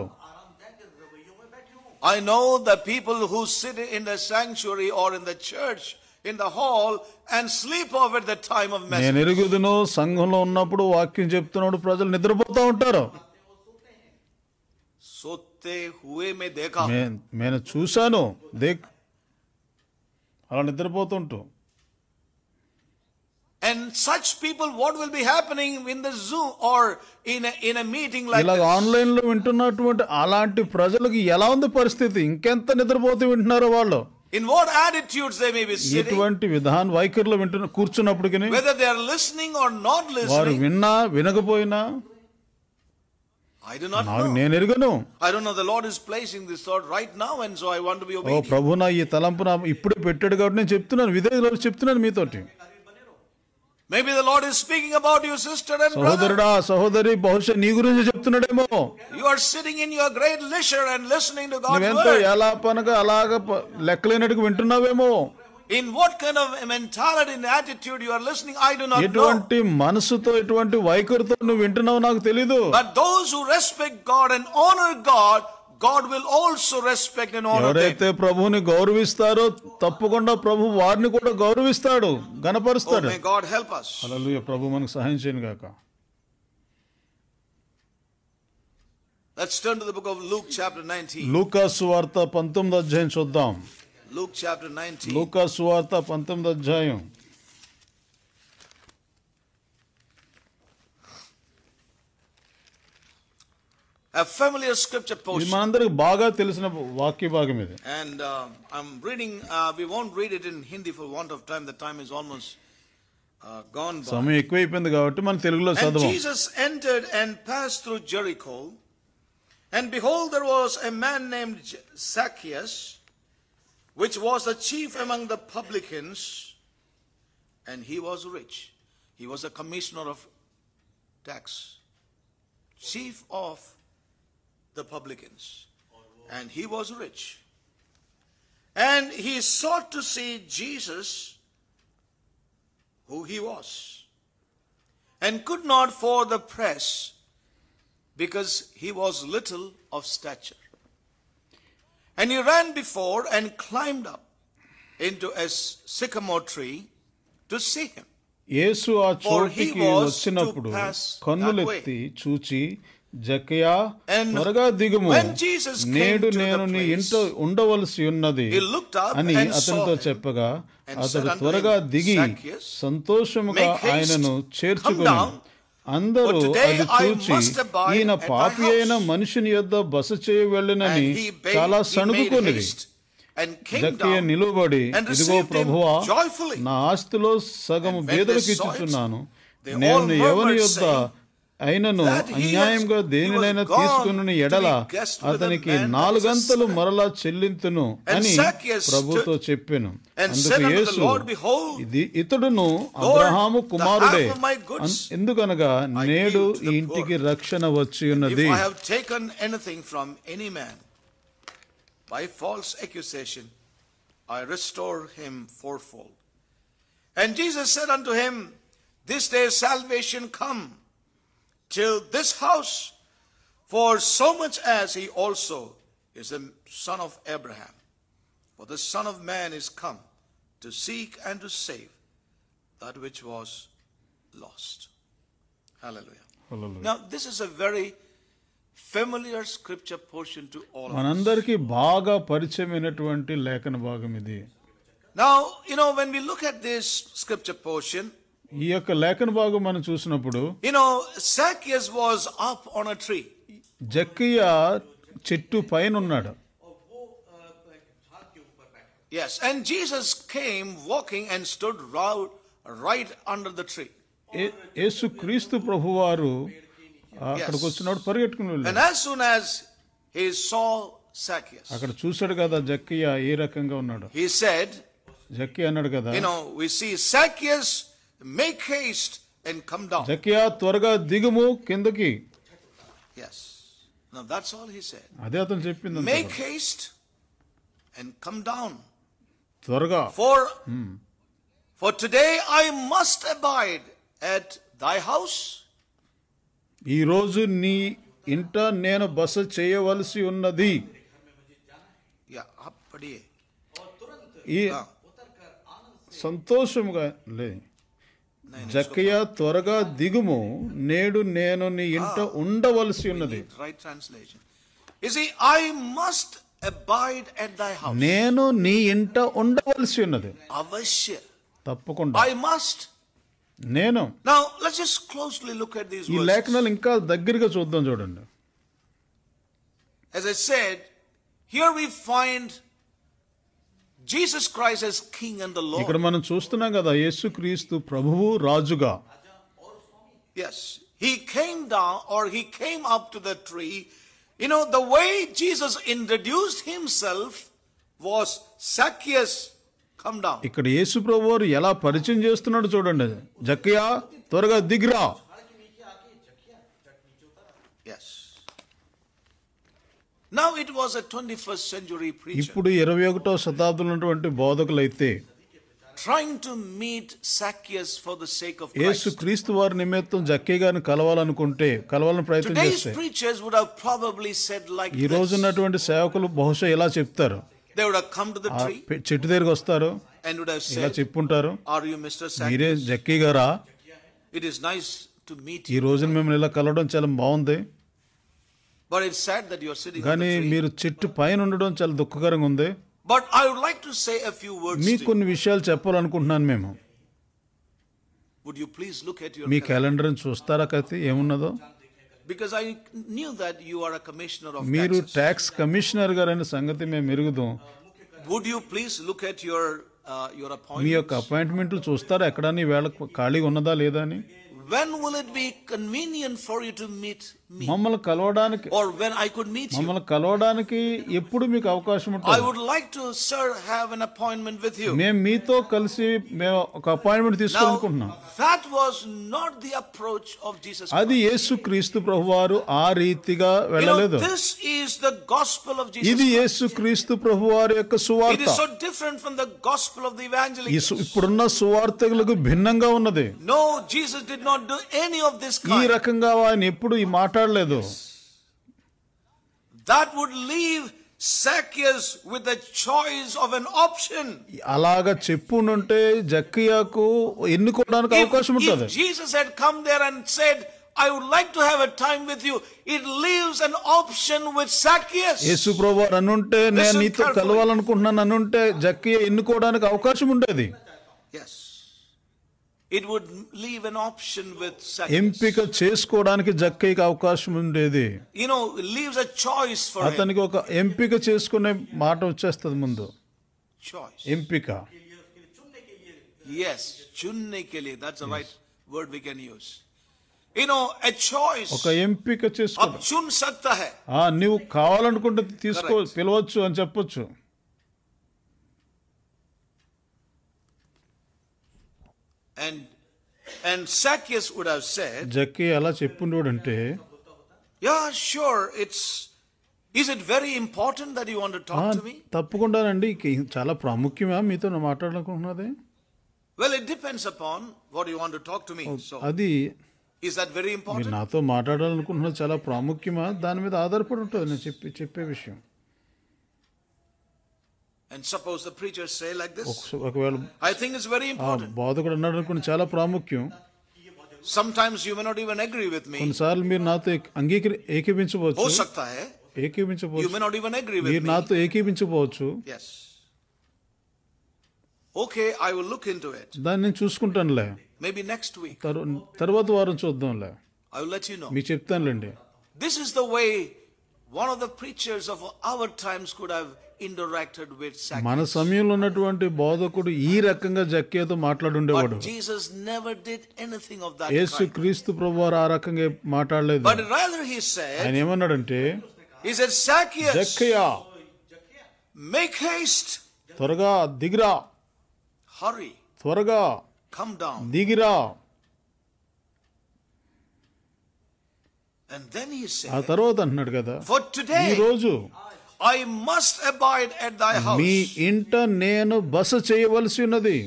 I know the people who sit in the sanctuary or in the church, in the hall, and sleep off at the time of message. నేను ఎరుగుదును, సంఘంలో ఉన్నప్పుడు వాక్యం చెప్తున్నప్పుడు ప్రజలు నిద్రపోతూ ఉంటారు. सोते हुए मैं देखा. నేను చూశాను, అలా నిద్రపోతుంటూ. And such people, what will be happening in the Zoom or in a meeting like ఇలా this? ఆన్లైన్ లో వింటున్నటువంటి అలాంటి ప్రజలకు ఎలా ఉంది పరిస్థితి? ఇంకెంత నిద్రపోతూ వింటున్నారో వాళ్ళు. In what attitudes they may be sitting, ఇటువంటి వైఖరిలో కూర్చున్నప్పటికీ, whether they are listening or not వారు listening, విన్నా వినకపోయినా I do not నాకు know. నేను ఎరుగను. I don't know. The Lord is placing this thought right now, and so I want to be oh obedient. ప్రభు, నా ఈ తలంపు నా ఇప్పుడే పెట్టాడు కాబట్టి నేను చెప్తున్నాను, విధేయులు చెప్తున్నాను మీతోటి. Maybe the Lord is speaking about you, sister and brother. సహోదరుడా, సహోదరి, బహుశా నీ గురించి చెప్తున్నాడేమో. You are sitting in your great leisure and listening to God's నువ్వెంతో word. ఎలాపనగా అలాగ లెక్కలేనట్టుగా వింటున్నావేమో. In what kind of a mentality and attitude you are listening, I do not know. ఎటువంటి మనసుతో ఎటువంటి వైఖరితో నువ్వు వింటున్నావు నాకు తెలీదు. But those who respect God and honor God, God will also respect and honor them. ఎవరైతే ప్రభువుని గౌరవిస్తారో తప్పకుండా ప్రభు వారిని కూడా గౌరవిస్తాడు, ఘనపరుస్తాడు. May God help us. హల్లెలూయా. ప్రభు మనకు సహాయం చేయను గాక. Let's turn to the book of Luke chapter 19. లూకా సువార్త 19వ అధ్యాయం చూద్దాం. Luke chapter 19. లూకా సువార్త 19వ అధ్యాయం. A familiar scripture ఇది portion. మనందరికి బాగా తెలిసిన వాక్య భాగం ఇది. And I'm reading, we won't read it in Hindi for want of time. The time is almost gone by. సమయం ఎక్కువైపోయింది కాబట్టి మనం తెలుగులో And చదవం. Jesus entered and passed through Jericho. And behold, there was a man named Zacchaeus, which was the chief among the publicans, and he was rich. He was a commissioner of tax, chief of the publicans, and he was rich. And he sought to see Jesus, who he was, and could not for the press, because he was little of stature. And he ran before and climbed up into a sycamore tree to see him. యేసు ఆ చోటికి వచ్చినప్పుడు కన్నులెత్తి చూచి, జక్కయ్యా త్వరగా దిగుము, నేడు నేను నీ ఇంట ఉండవలసి ఉన్నది అని అతనితో చెప్పగా, అతడు త్వరగా దిగి సంతోషముగా ఆయనను చేర్చుకుని, అందరూ అది చూచి ఈయన పాపి అయిన మనుషుని యొద్ద బస చేయ వెళ్ళనని చాలా సణుగుకొనిది. జక్కయ్య నిలువబడి, ఇదిగో ప్రభువా, నా ఆస్తిలో సగము బీదలకు ఇచ్చుచున్నాను. నేను ఎవరి యొద్ద అయినను అన్యాయంగా దేనినైనా తీసుకుని ఎడల అతనికి 4 గంతలు మరలా చెల్లింతును అని ప్రభుతో చెప్పెను. అందుకు యేసు, ఇతడును అబ్రహాము కుమారుడే, ఎందుకనగా నేడు ఈ ఇంటికి రక్షణ వచ్చి ఉన్నది. By false accusation, I restore him fourfold. And Jesus said unto him, This day salvation come till this house, for so much as he also is a son of Abraham. For the Son of Man is come to seek and to save that which was lost. Hallelujah. Hallelujah. Now, this is a very familiar scripture portion to all of us. మనందరికీ బాగా పరిచయమైనటువంటి లేఖన భాగం ఇది. Now, when we look at this scripture portion, ఈ యొక్క లేఖన భాగం మనం చూసినప్పుడు, Zacchaeus was up on a tree. జక్కయ్య చెట్టు పైన ఉన్నాడు. Yes, and Jesus came walking and stood right under the tree. యేసు క్రీస్తు ప్రభువారు అక్కడికి వచ్చినాడు, పరిగెట్టుకుని వెళ్ళాడు. And as soon as he saw Zacchaeus, అక్కడ చూశాడు కదా జక్కయ్య ఏ రకంగా ఉన్నాడు. he said, జక్కయ్య అన్నాడు కదా, we see Zacchaeus, make haste and come down. జక్కయ్య త్వరగా దిగుము కిందకి. Yes. Now that's all he said. అదే అతను చెప్పింది. Make haste and come down. త్వరగా. For today I must abide at thy house. ఈ రోజు నీ ఇంట నేను బస చేయవలసి ఉన్నది. ఈ సంతోషముగా లే, జక్కయ్య త్వరగా దిగుము, నేడు నేను నీ ఇంట ఉండవలసి ఉన్నది. Right translation. You see, I must abide at thy house. నేను నీ ఇంట ఉండవలసి ఉన్నది. అవశ్య. తప్పకుండా. I must. నేను. Now let's just closely look at these ఈ verses. లేఖనాలు ఇంకా దగ్గరగా చూద్దాం చూడండి. As I said, here we find Jesus Christ as King and the Lord. ఇక్కడ మనం చూస్తున్నాం కదా యేసుక్రీస్తు ప్రభువు రాజుగా. Yes, he came down, or he came up to the tree. The way Jesus introduced himself was, Zacchaeus, come down. ఇక్కడ యేసు ప్రభువారు ఎలా పరిచయం చేస్తున్నాడు చూడండి. జక్కయ్య త్వరగా దిగిరా. Yes. Now it was a 21st century preacher. ఇప్పుడు 21వ శతాబ్దంలో ఉన్నటువంటి బోధకులైతే, trying to meet Zacchaeus for the sake of Yesu Christ. క్రీస్తు వారి నిమిత్తం జక్కయ్య గారిని కలవాలని ప్రయత్నం Today's చేస్తే preachers would have probably said like ఈ రోజు this. ఉన్నటువంటి సేవకులు బహుశా ఇలా చెప్తారు. They would have come to the ఆ tree చెట్టు దగ్గరికి వస్తారు, and would have ఇలా said, చెప్పుంటారు, "Are you Mr. మీరే Zacchaeus? జక్కయ్య గారా, It is nice to meet ఈ you, రోజున మిమ్మల్ని ఇలా కలవడం చాలా బాగుంది, but it's sad that you are sitting on కానీ the tree." మీరు చెట్టు పైన ఉండడం చాలా దుఃఖకరంగా ఉంది. But I would like to say a few words మీకు to you. కొన్ని విషయాలు చెప్పాలనుకుంటున్నాను. మేము Would you please look at your me calendar? క్యాలెండర్ని చూస్తారా కత్తి ఏమున్నదో? Because I knew that you are a commissioner of మీరు taxes. ట్యాక్స్ కమిషనర్ గారైన సంగతి మేము ఎరుగుదాం. Would you please look at your me appointment? యొక్క అపాయింట్మెంట్లు చూస్తారా ఎక్కడా నీ వేళ ఖాళీగా ఉన్నదా లేదా అని? When will it be convenient for you to meet me? మమ్మల్ని కలవడానికి Or when I could meet you? మమ్మల్ని కలవడానికి ఎప్పుడు మీకు అవకాశం I ఉంటుంది? would like to, sir, have an appointment with you. మేము మీతో కలిసి మేము ఒక appointment తీసుకోవాలనుకుంటున్నాం. Now, that was not the approach of Jesus అది Christ. యేసు క్రీస్తు ప్రభువారు ఆ రీతిగా వెళ్ళలేదు. This is the gospel of Jesus ఇది Christ. యేసు క్రీస్తు ప్రభువారి యొక్క It సువార్త. is so different from the gospel of the evangelists. ఇప్పుడున్న సువార్తలకు భిన్నంగా ఉన్నది. No, Jesus did not do any of this ఈ kind. రకంగా ఆయన ఎప్పుడు ఈ మాట్లాడలేదు. That would leave Zacchaeus with the choice of an option. అలాగా చెప్పుంటే జక్కయ్యకు ఎన్నుకోవడానికి అవకాశం ఉంటుంది. If Jesus had come there and said, I would like to have a time with you, it leaves an option with Zacchaeus. యేసు ప్రభువారు అనుంటే నేను నీతో కలవాలనుకుంటున్నాను అనుంటే జక్కయ్య ఎన్నుకోవడానికి అవకాశం ఉండేది. Yes. It would leave an option with Zacchaeus. ఎంపిక చేసుకోవడానికి జక్కయ్యకి అవకాశం ఉండేది. You know, it leaves a choice for him. అతనికి ఒక ఎంపిక చేసుకునే మాట వచ్చేస్తుంది ముందు. Choice. ఎంపిక. Yes. Chunne ke liye. That's the right word we can use. You know, a choice. ఒక ఎంపిక చేసుకో. Ab chun sakta hai. నువ్వు కావాలనుకుంటే తీసుకో, Correct. పిలవచ్చు అని చెప్పొచ్చు. And Zacchaeus would have said, జక్కయ్య అలా చెప్పుండోడంటే, yeah, sure, is it very important that you want to talk to me? తప్పకుండానండి, చాలా ప్రాముఖ్యమా మీతో మాట్లాడాలనుకుంటున్నది? Well, it depends upon what you want to talk to me. So, అది is that very మీరు important? నాతో మాట్లాడాలనుకుంటున్నది చాలా ప్రాముఖ్యమా, దాని మీద ఆధారపడి ఉంటుంది నేను చెప్పే విషయం. And suppose the preachers say like this, ఒకవేళ I think it's very important. బోధకుడు అన్నాడు అనుకుని చాలా ప్రాముఖ్యం. Sometimes you may not even agree with me. కొన్నిసార్లు మీరు నాతో Ho ఏకీపించవచ్చు, sakta hai. You ఏకీపించవచ్చు, may not even agree with మీరు me. నాతో ఏకీపించవచ్చు. Yes. Okay, I will look into it. దాన్ని నేను చూసుకుంటానులే, Maybe next week. తర్వాత వారం చూద్దాంలే, I will let you know. మీకు చెప్తానులేండి. This is the way one of the preachers of our times could have interacted with Zacchaeus. మన సమయంలో ఉన్నటువంటి బోధకుడు ఈ రకంగా జక్కయ్యతో మాట్లాడుండేవాడు. But Jesus never did anything of that Yesu kind. క్రీస్తు ప్రభువారు ఆ రకంగా మాట్లాడలేదు. But rather he said, ఆయన ఏమన్నాడంటే, Zacchaeus, జక్కయ్య make haste, త్వరగా దిగిరా, hurry, త్వరగా come down. దిగిరా. And then he ఆ said, తర్వాత అంటున్నాడు కదా, for ఈ today రోజు I must abide at thy house. మీ ఇంట నేను బస చేయవలసి ఉన్నది.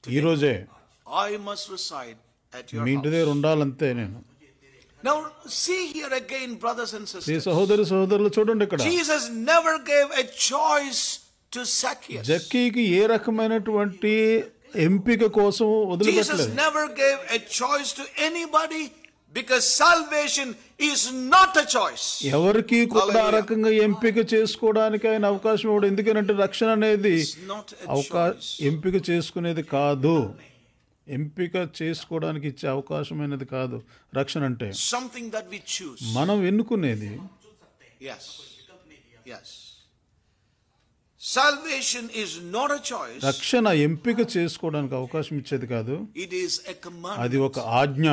ఈ రోజే I must reside at your మీ ఇంటి house. దగ్గర ఉండాలంతే నేను. Now see here again, brothers and ఈ sisters. సహోదరులు చూడండి ఇక్కడ, Jesus never gave a choice to Zacchaeus. జక్కీకి ఏ రకమైనటువంటి ఎంపిక కోసం Jesus వదిలిపెట్టలేదు. never gave a choice to anybody because salvation is not a choice. ఎవరికి కూడా ఆ Hallelujah. రకంగా ఎంపిక చేసుకోవడానికి ఆయన అవకాశం ఇవ్వడు. ఎందుకంటే రక్షణ అనేది It's not a choice. ఎంపిక చేసుకునేది కాదు, ఎంపిక చేసుకోవడానికి ఇచ్చే అవకాశమైనది కాదు రక్షణ అంటే. Something that we choose. మనం ఎన్నుకునేది. Yes. Yes. Salvation is not a choice. రక్షణ ఎంపిక చేసుకోవడానికి అవకాశం ఇచ్చేది కాదు, It is a commandment. అది ఒక ఆజ్ఞ.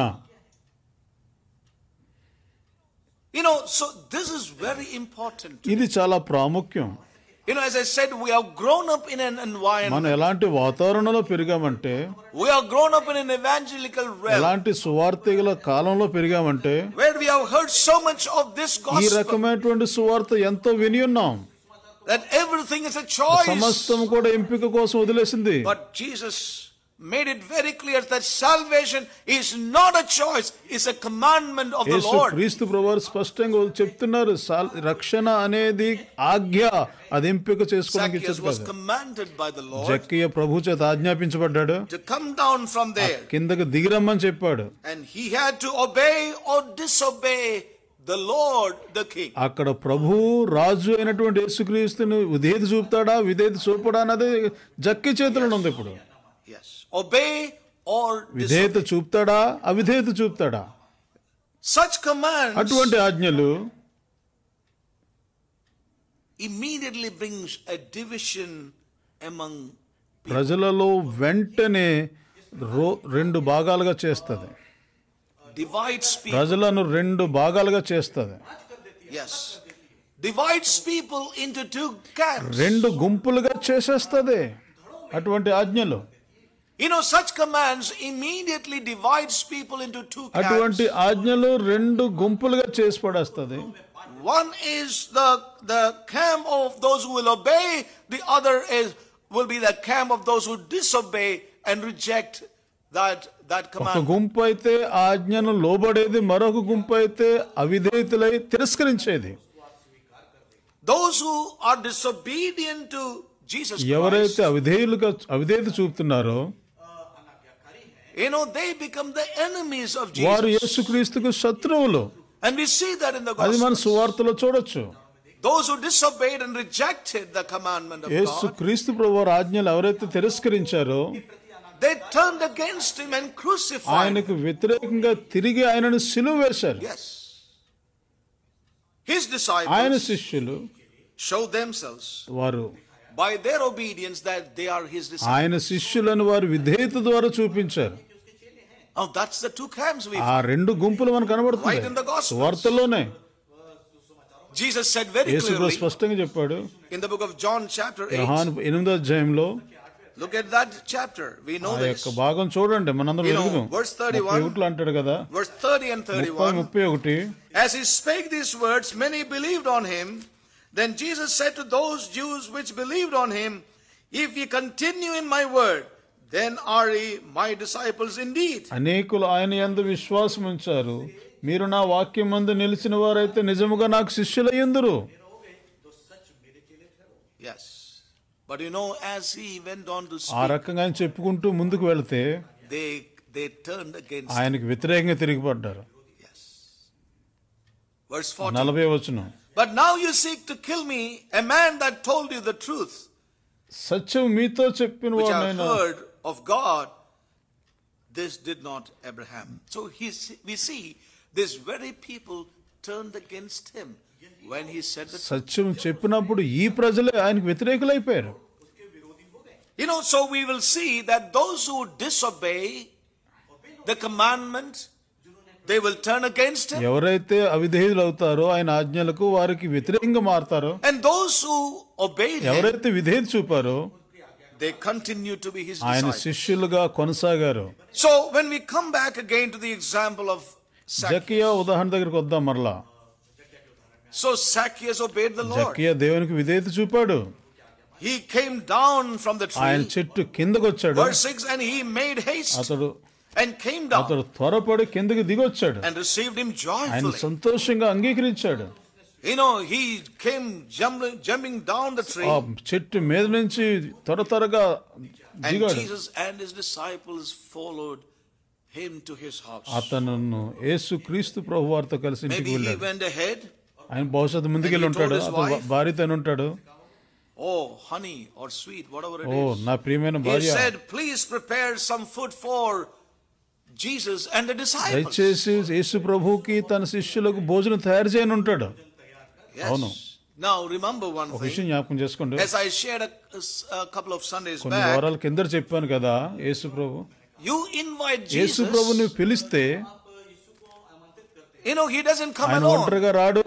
You know, so this is very important. ఇది చాలా ప్రాముఖ్యం. You know, as I said, we have grown up in an environment. మనం ఎలాంటి వాతావరణంలో పెరిగామంటే, We have grown up in an evangelical realm ఎలాంటి సువార్తికుల కాలంలో పెరిగామంటే, where we have heard so much of this ఈ gospel. రకమైనటువంటి సువార్త ఎంతో విని ఉన్నాం. that everything is a choice. సమస్తం కూడా ఎంపిక కోసం వదిలేసింది. But Jesus made it very clear that salvation is not a choice, it's a commandment of the Lord. క్రీస్తు ప్రభువారు స్పష్టంగా చెప్తున్నారు, రక్షణ అనేది ఆజ్ఞ, అది ఎంపిక చేసుకోవడానికి Zacchaeus was commanded by the Lord జక్కయ్య ప్రభు చేత ఆజ్ఞాపించబడ్డాడు, to come down from there, కిందకి దిగిరమ్మని చెప్పాడు. and he had to obey or disobey the Lord the King. అక్కడ ప్రభు రాజు అయినటువంటి యేసుక్రీస్తుని విధేయత చూపుతాడా విధేయత చూపడా అన్నది జక్కి చేతిలో ఉంది. ఇప్పుడు Yes, obey or విధేయత disobey. చూపుతాడా అవిధేయత చూపుతాడా? Such commands అటువంటి ఆజ్ఞలు immediately brings a division among ప్రజలలో వెంటనే రెండు భాగాలుగా చేస్తుంది, divides people. ప్రజలను రెండు భాగాలుగా చేస్తుంది. Yes, divides people into two camps. రెండు గుంపులుగా చేసేస్తుంది అటువంటి ఆజ్ఞలు. You know, such commands immediately divides people into two camps. అటువంటి ఆజ్ఞలు రెండు గుంపులుగా చేసి పడేస్తుంది. One is the camp of those who will obey, the other will be the camp of those who disobey and reject that ఒక command. గుంపు అయితే ఆజ్ఞను లోబడేది, మరొక గుంపు అయితే అవిధేయతలై తిరస్కరించేది. Those who are disobedient to Jesus ఎవరైతే Christ, అవిధేయత చూపుతున్నారో you know, they become the enemies of వారు Jesus. యేసుక్రీస్తుకు శత్రువులు. And we see that in the అది మన Gospels. సువార్తలో చూడొచ్చు. Those who disobeyed and rejected the commandment of God, యేసుక్రీస్తు ప్రభువారి ఆజ్ఞలు ఎవరైతే తిరస్కరించారో they turned against him and crucified him. ఆయనకు వ్యతిరేకంగా తిరిగి ఆయనను సిలువ వేశారు. Yes. His ఆయన disciples శిష్యులు show themselves వారు by their obedience that they are his disciples. ఆయన శిష్యులను వారు విధేయత ద్వారా చూపించారు. Oh, that's the two camps we ఆ రెండు గుంపులు మనకు Right in the కనబడుతుంది Gospels. సువార్తలోనే. Jesus said very యేసు ప్రభు clearly స్పష్టంగా చెప్పాడు in the book of John chapter 8. యోహాను 8వ అధ్యాయంలో. Look at that chapter. We know ఆ this. యొక్క భాగం చూడండి, మనందరం You know, ఎరుగుదాం. verse 31. 31 అంటాడు కదా, Verse 30 and 31. 31. As he spake these words, many believed on him. Then Jesus said to those Jews which believed on him, if ye continue in my word, then are ye my disciples indeed. అనేకులు ఆయన యందు విశ్వాసం ఉంచారు, మీరు నా వాక్యం మందు నిలిచిన వారైతే నిజముగా నాకు శిష్యులయ్యుందురు. Yes. But you know, as he went on to ఆ speak, రకంగా ఆయన చెప్పుకుంటూ ముందుకు వెళితే they turned against him. ఆయనకు వ్యతిరేకంగా తిరిగిపడ్డారు. Yes. Verse 40. 40వ వచనం. But now you seek to kill me, a man that told you the truth, సత్యం మీతో చెప్పిన which I వాడైనా heard of God. This did not Abraham. So we see these very people turned against him when he said the truth. సత్యం చెప్పినప్పుడు ఈ ప్రజలే ఆయనకు వ్యతిరేకులైపోయారు. You know, so we will see that those who disobey the commandment, they will turn against him. ఎవరైతే అవిధేయులు అవుతారో ఆయన ఆజ్ఞలకు వారికి వ్యతిరేకంగా మారతారో, And those who obeyed him, ఎవరైతే విధేయత చూపారో they continue to be his ఆయన disciples. శిష్యులుగా కొనసాగారు. So when we come back again to the example of Zacchaeus. జక్కయ్య ఉదాహరణ దగ్గరికి వద్దాం మరలా. So Zacchaeus obeyed the Lord. జక్కయ్య దేవునికి విధేయత చూపాడు. He came down from the ఆయన tree. చెట్టు కిందకు వచ్చాడు. Verse 6, and he made haste అతడు and came down త్వరపడి కిందకి దిగొచ్చాడు. and received him ఆయన joyfully. సంతోషంగా అంగీకరించాడు. You know, he came jumping down the tree, ఆ చెట్టు మీద నుంచి త్వరగా and దిగాడు. Jesus and his disciples followed him to his house. అతను యేసు క్రీస్తు ప్రభు వారితో కలిసి ఇంటికి Maybe he వెళ్ళాడు. went ahead. ఆయన భవిష్యత్తు ముందుకెళ్ళి ఉంటాడు. And he told his అతను wife, భార్యతో ఉంటాడు, Oh, honey or sweet, whatever it oh is. నా ప్రియమైన He భార్య, said, please prepare some food for Jesus and the disciples. దయచేసి యేసు ప్రభువుకి తన శిష్యులకు భోజనం తయారు చేయని ఉంటాడు. అవును. Yes. Now remember one ఒక thing. విషయం జ్ఞాపకం చేసుకోండి. As I shared a couple of Sundays కొన్ని back, వారాల కింద చెప్పాను కదా, యేసు ప్రభు you invite యేసు Jesus. ప్రభు నువ్వు పిలిస్తే You know, he doesn't come ఆయన alone. ఒంటరిగా రాడు.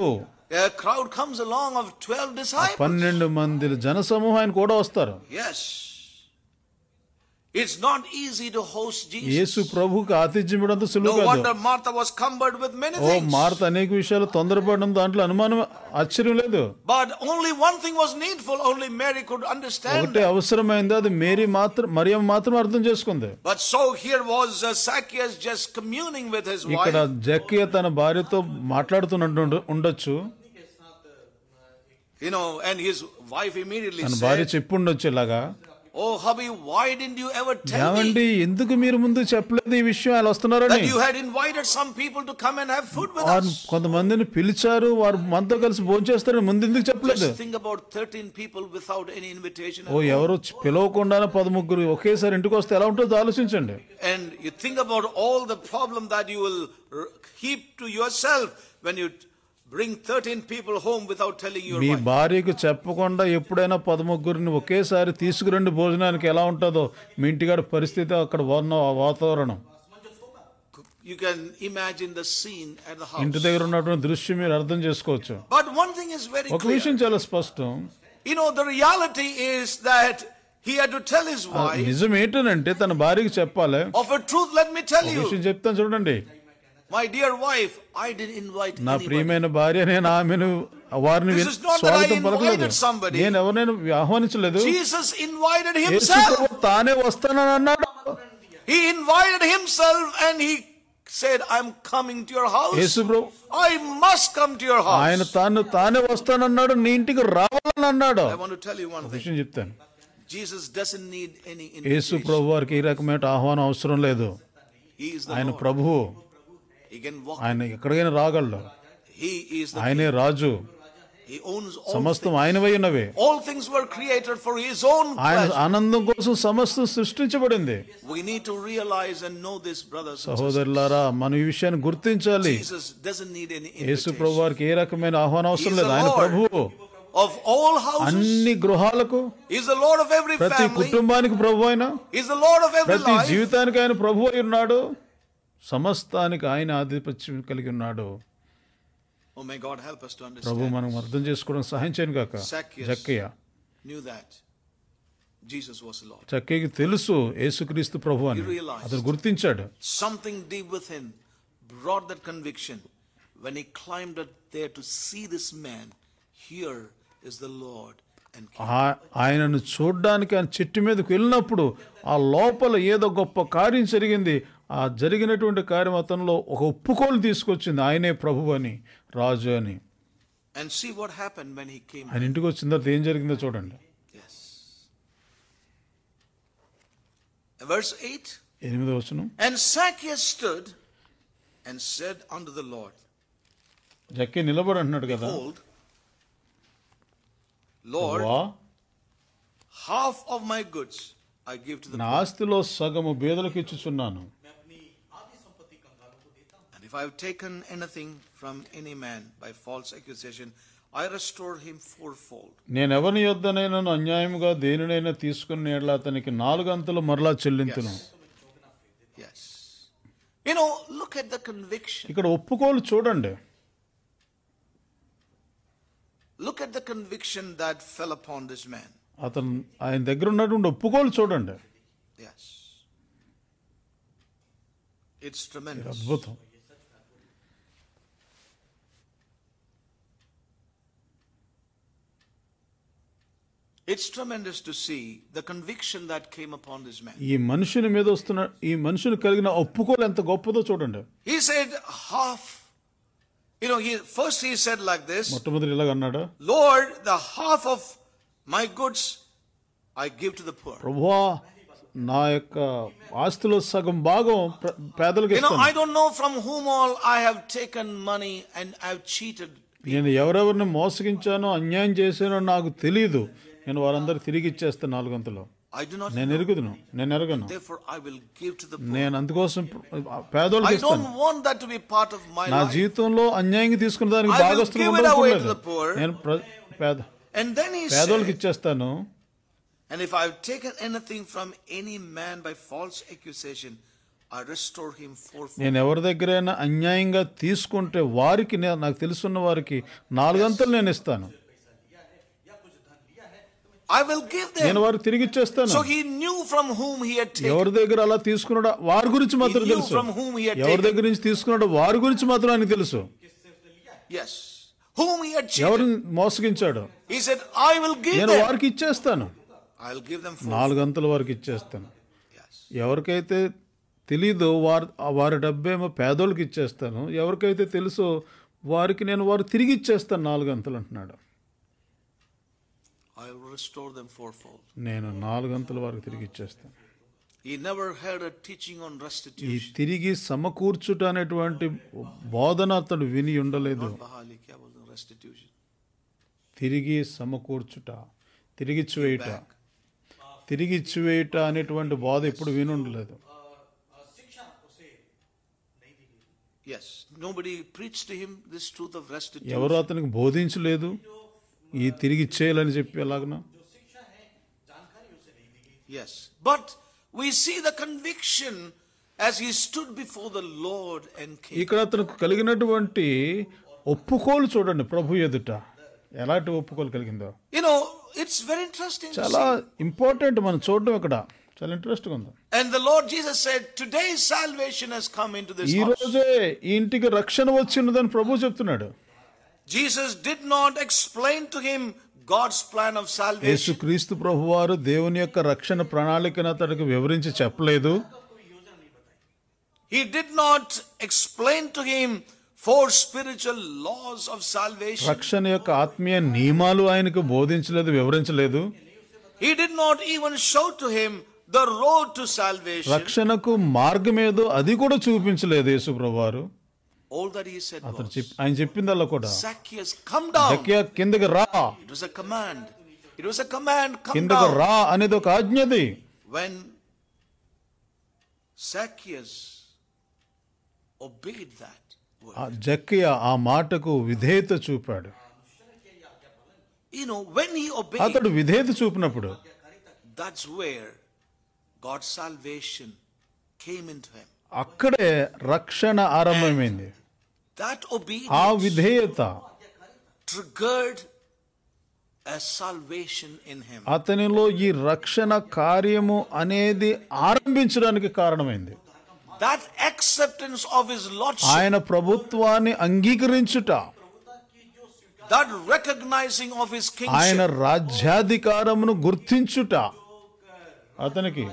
A crowd comes along of 12 disciples. 12 మంది జన సమూహం ఆయన కూడా వస్తారు. Yes. It's not easy to host Jesus. యేసు ప్రభువుకి ఆతిథ్యం ఇవ్వడం అంత సులువు No కాదు. wonder Martha was cumbered with many things. Martha అనేక విషయాలు తొందరపడడం దాంట్లో అనుమానం ఆశ్చర్యం లేదు. But only one thing was needful. Only Mary could understand. ఒకటే అవసరమైంది, అది మరియమ్మ మాత్రం అర్థం చేసుకుంది. But so here was Zacchaeus just communing with his ఇక్కడ wife. జక్కయ్య తన భార్యతో మాట్లాడుతున్నట్టు ఉండొచ్చు. And his wife immediately తన భార్య said, చెప్పుండొచ్చు ఇలాగా, "Oh hubby, why didn't you ever tell me ఏమండి ఎందుకు మీరు ముందు చెప్పలేదు ఈ విషయం, అలా వస్తున్నారని. that you had invited some people to come and have food with us?" కొంతమందిని పిలిచారు, వారు మనతో కలిసి భోజనం చేస్తారని ముందు ఎందుకు చెప్పలేదు. Just think about 13 people without any invitation. ఎవరు పిలవకుండానే 13 ఒకేసారి ఇంటికి వస్తే ఎలా ఉంటుందో ఆలోచించండి. And you think about all the problem that you will heap to yourself when you bring 13 people home without telling your me wife. భార్యకు చెప్పకుండా ఎప్పుడైనా 13 ఒకేసారి తీసుకురండి భోజనానికి, ఎలా ఉంటుందో మీ ఇంటికాడ పరిస్థితి, అక్కడ ఉన్న వాతావరణం. You can imagine the scene at the house. ఇంటి దగ్గర ఉన్నటువంటి దృశ్యం మీరు అర్థం చేసుకోవచ్చు. But one thing is very ఒక clear. విషయం చాలా స్పష్టం. The reality is that he had to tell his wife. నిజం ఏంటనంటే తన భార్యకి చెప్పాలి. Of a truth, let me tell you. విషయం చెప్తాను చూడండి. My dear wife, I didn't invite నా anybody. ప్రియమైన భార్య, నేను ఆమెను వారిని This is not that I స్వాగతం పలకలేదు. invited somebody. నేను ఎవరినైనా ఆహ్వానించలేదు. Jesus invited యేసు himself. ప్రభువు తానే వస్తానని అన్నాడు. He invited himself and he said, "I'm coming to your house. Yesu Prabhu I must come to your house." ఆయన తానే వస్తానన్నాడు, నీ ఇంటికి రావాలని అన్నాడు. I want to tell you one thing. విషయం చెప్తాను. Jesus doesn't need any Yesu invitation. ప్రభు వారికి ఈ రకమైన ఆహ్వానం అవసరం లేదు. He is the ఆయన Lord. ప్రభువు, He can walk. ఆయన ఎక్కడికైనా రాగలడు. He is the ఆయనే రాజు, He owns all సమస్తం things. ఆయనవై ఉన్నవే. All things were created for his own ఆయన pleasure. ఆనందం కోసం సమస్తం సృష్టించబడింది. We need to realize and know this, brothers and sisters. సహోదరులారా, మనం ఈ విషయాన్ని గుర్తించాలి. Jesus doesn't need any Yesu invitation. ప్రభు వారికి ఏ రకమైన ఆహ్వానం అవసరం He is లేదు. the ఆయన Lord ప్రభువు, of all houses. అన్ని గృహాలకు, He is the Lord of every ప్రతి family. కుటుంబానికి ప్రభు అయిన, He is the Lord of every ప్రతి life. జీవితానికి ఆయన ప్రభు అయి ఉన్నాడు. సమస్తానికి ఆయన ఆధిపత్యం కలిగి ఉన్నాడు. Oh, may God help us to Prabhu understand. మనం అర్థం చేసుకోవడం సహాయం చేయను కాక. Zacchaeus Jakkayya knew that Jesus was the Lord. జక్కయ్యకి తెలుసు యేసుక్రీస్తు ప్రభు అని. He realized. అతను గుర్తించాడు. Something deep within brought that conviction when he climbed up there to see this man. Here is the Lord and King. ఆయనను చూడ్డానికి ఆయన చెట్టు మీదకి వెళ్ళినప్పుడు ఆ లోపల ఏదో గొప్ప కార్యం జరిగింది. ఆ జరిగినటువంటి కార్యం అతనిలో ఒక ఒప్పుకోలు తీసుకొచ్చింది, ఆయనే ప్రభు అని, రాజు అని. And see what happened when he came. ఆయన ఇంటికి వచ్చిన తర్వాత ఏం జరిగిందో చూడండి. Yes. Verse 8. 8వ వచనం. And Zacchaeus stood and said unto the Lord, జక్కయ్య నిలబడి అంటున్నాడు కదా, Behold, Lord, ప్రభువా, half of my goods I give to the నా poor. ఆస్తిలో సగము బీదలకు ఇచ్చుచున్నాను. And if I have taken anything from any man by false accusation, I restore him fourfold. నేను ఎవరి యొద్దనైనా అన్యాయముగా దేనినైనా తీసుకుని ఎడల అతనికి 4 అంతలు మరలా చెల్లింతును. Yes. Look at the conviction. ఇక్కడ ఒప్పుకోలు చూడండి. Look at the conviction that fell upon this man. అతను ఆయన దగ్గర ఉన్నటువంటి ఒప్పుకోలు చూడండి. Yes. It's tremendous. అద్భుతం. It's tremendous to see the conviction that came upon this man. ఈ మనుషుని మీద వస్తున్న, ఈ మనుషుని కలిగిన ఒప్పుకోలు ఎంత గొప్పదో చూడండి. He said half. First he said like this, మొట్టమొదటి ఇలాగ అన్నాడు, Lord, the half of my goods I give to the poor. ప్రభువా, నా యొక్క ఆస్తిలో సగం భాగం పేదలకు ఇస్తాను. I don't know from whom all I have taken money and I have cheated. నేను ఎవరెవరిని మోసగించానో అన్యాయం చేశానో నాకు తెలియదు. నేను వారందరూ తిరిగి ఇచ్చేస్తాను 4 అంతలు. I do not నేను ఎరగను. Therefore I will give to the poor. నేను అందుకోసం పేదోళ్ళకి I ఇస్తాను. don't want that to be part of my నా life. జీవితంలో అన్యాయంగా తీసుకున్న దానికి I will భాగస్తులు give it away to ఉండకూడదు. the poor. నేను And then he పేదోళ్ళకి said, ఇచ్చేస్తాను. and if I have taken anything from any man by false accusation, I restore him fourfold. నేను ఎవరి దగ్గరైనా అన్యాయంగా తీసుకుంటే వారికి, నాకు తెలుసున్న వారికి 4 అంతలు నేను ఇస్తాను. I will give నేను them. వారికి తిరిగి ఇచ్చేస్తాను. So he knew from whom he had taken. ఎవరి దగ్గర అలా తీసుకున్నాడో వారి గురించి మాత్రం He knew తెలుసు. from whom he had ఎవరి taken. దగ్గర నుంచి తీసుకున్నాడో వారి గురించి మాత్రం ఆయనకు తెలుసు. Yes. Whom he had cheated. ఎవరిని మోసగించాడు. He said, I will give నేను them. వారికి ఇచ్చేస్తాను. I will give them 4 గంటల వారికి ఇచ్చేస్తాను. Yes. ఎవరికైతే తెలీదో వారి డబ్బేమో పేదోళ్ళకి ఇచ్చేస్తాను. ఎవరికైతే తెలుసో వారికి నేను వారు తిరిగి ఇచ్చేస్తాను 4 గంటలు అంటున్నాడు. I will restore them fourfold. నేను 4 గంటల వారికి తిరిగి ఇచ్చేస్తాను. He never heard a teaching on ఈ restitution. తిరిగి సమకూర్చుట అనేటువంటి బోధన అతడు విని ఉండలేదు. Bahali kya bolte hain? Restitution. తిరిగి సమకూర్చుట, తిరిగిచ్చివేయుట, తిరిగిచ్చివేయుట అనేటువంటి బోధ ఇప్పుడు విని ఉండలేదు. Yes. Nobody preached to him this truth of restitution. ఎవరు అతనికి బోధించలేదు ఈ తిరిగి ఇచ్చేయాలని చెప్పి ఎలాగన. Yes. But we see the conviction as he stood before the Lord and came. ఇక్కడ అతనికి కలిగినటువంటి ఒప్పుకోలు చూడండి ప్రభు ఎదుట ఎలాంటి ఒప్పుకోలు కలిగిందో. You know, it's very interesting. చాలా ఇంపార్టెంట్ మనం చూడడం ఇక్కడ చాలా ఇంట్రెస్ట్గా ఉంది. And the Lord Jesus said, today salvation has come into this ఈ house. రోజే ఈ ఇంటికి రక్షణ వచ్చినదని ప్రభు చెప్తున్నాడు. Jesus did not explain to him God's plan of salvation. యేసుక్రీస్తు ప్రభువారు దేవుని యొక్క రక్షణ ప్రణాళికను అతడికి వివరించి చెప్పలేదు. He did not explain to him 4 spiritual laws of salvation. రక్షణ యొక్క ఆత్మీయ నియమాలు ఆయనకు బోధించలేదు, వివరించలేదు. He did not even show to him the road to salvation. రక్షణకు మార్గం ఏదో అది కూడా చూపించలేదు యేసు ప్రభువారు. All that he said was, ఆయన చెప్పిందల్లా కూడా Zacchaeus, come down. జక్కయ్య కిందకి రా, It was a command. It was a command, come కిందకి down. రా అనేది ఒక ఆజ్ఞది. When Zacchaeus obeyed that word. ఆ జక్కయ్య ఆ మాటకు విధేయత చూపాడు. You know, when he obeyed, అతడు విధేయత చూపినప్పుడు that's where God's salvation came into him. అక్కడే రక్షణ ఆరంభమైంది. That ఆ obedience విధేయత triggered a salvation in him. అతనిలో ఈ రక్షణ కార్యము అనేది ఆరంభించడానికి కారణమైంది. That acceptance of his lordship, ఆయన ప్రభుత్వాన్ని అంగీకరించుట, that recognizing of his ఆయన kingship, రాజ్యాధికారమును గుర్తించుట అతనికి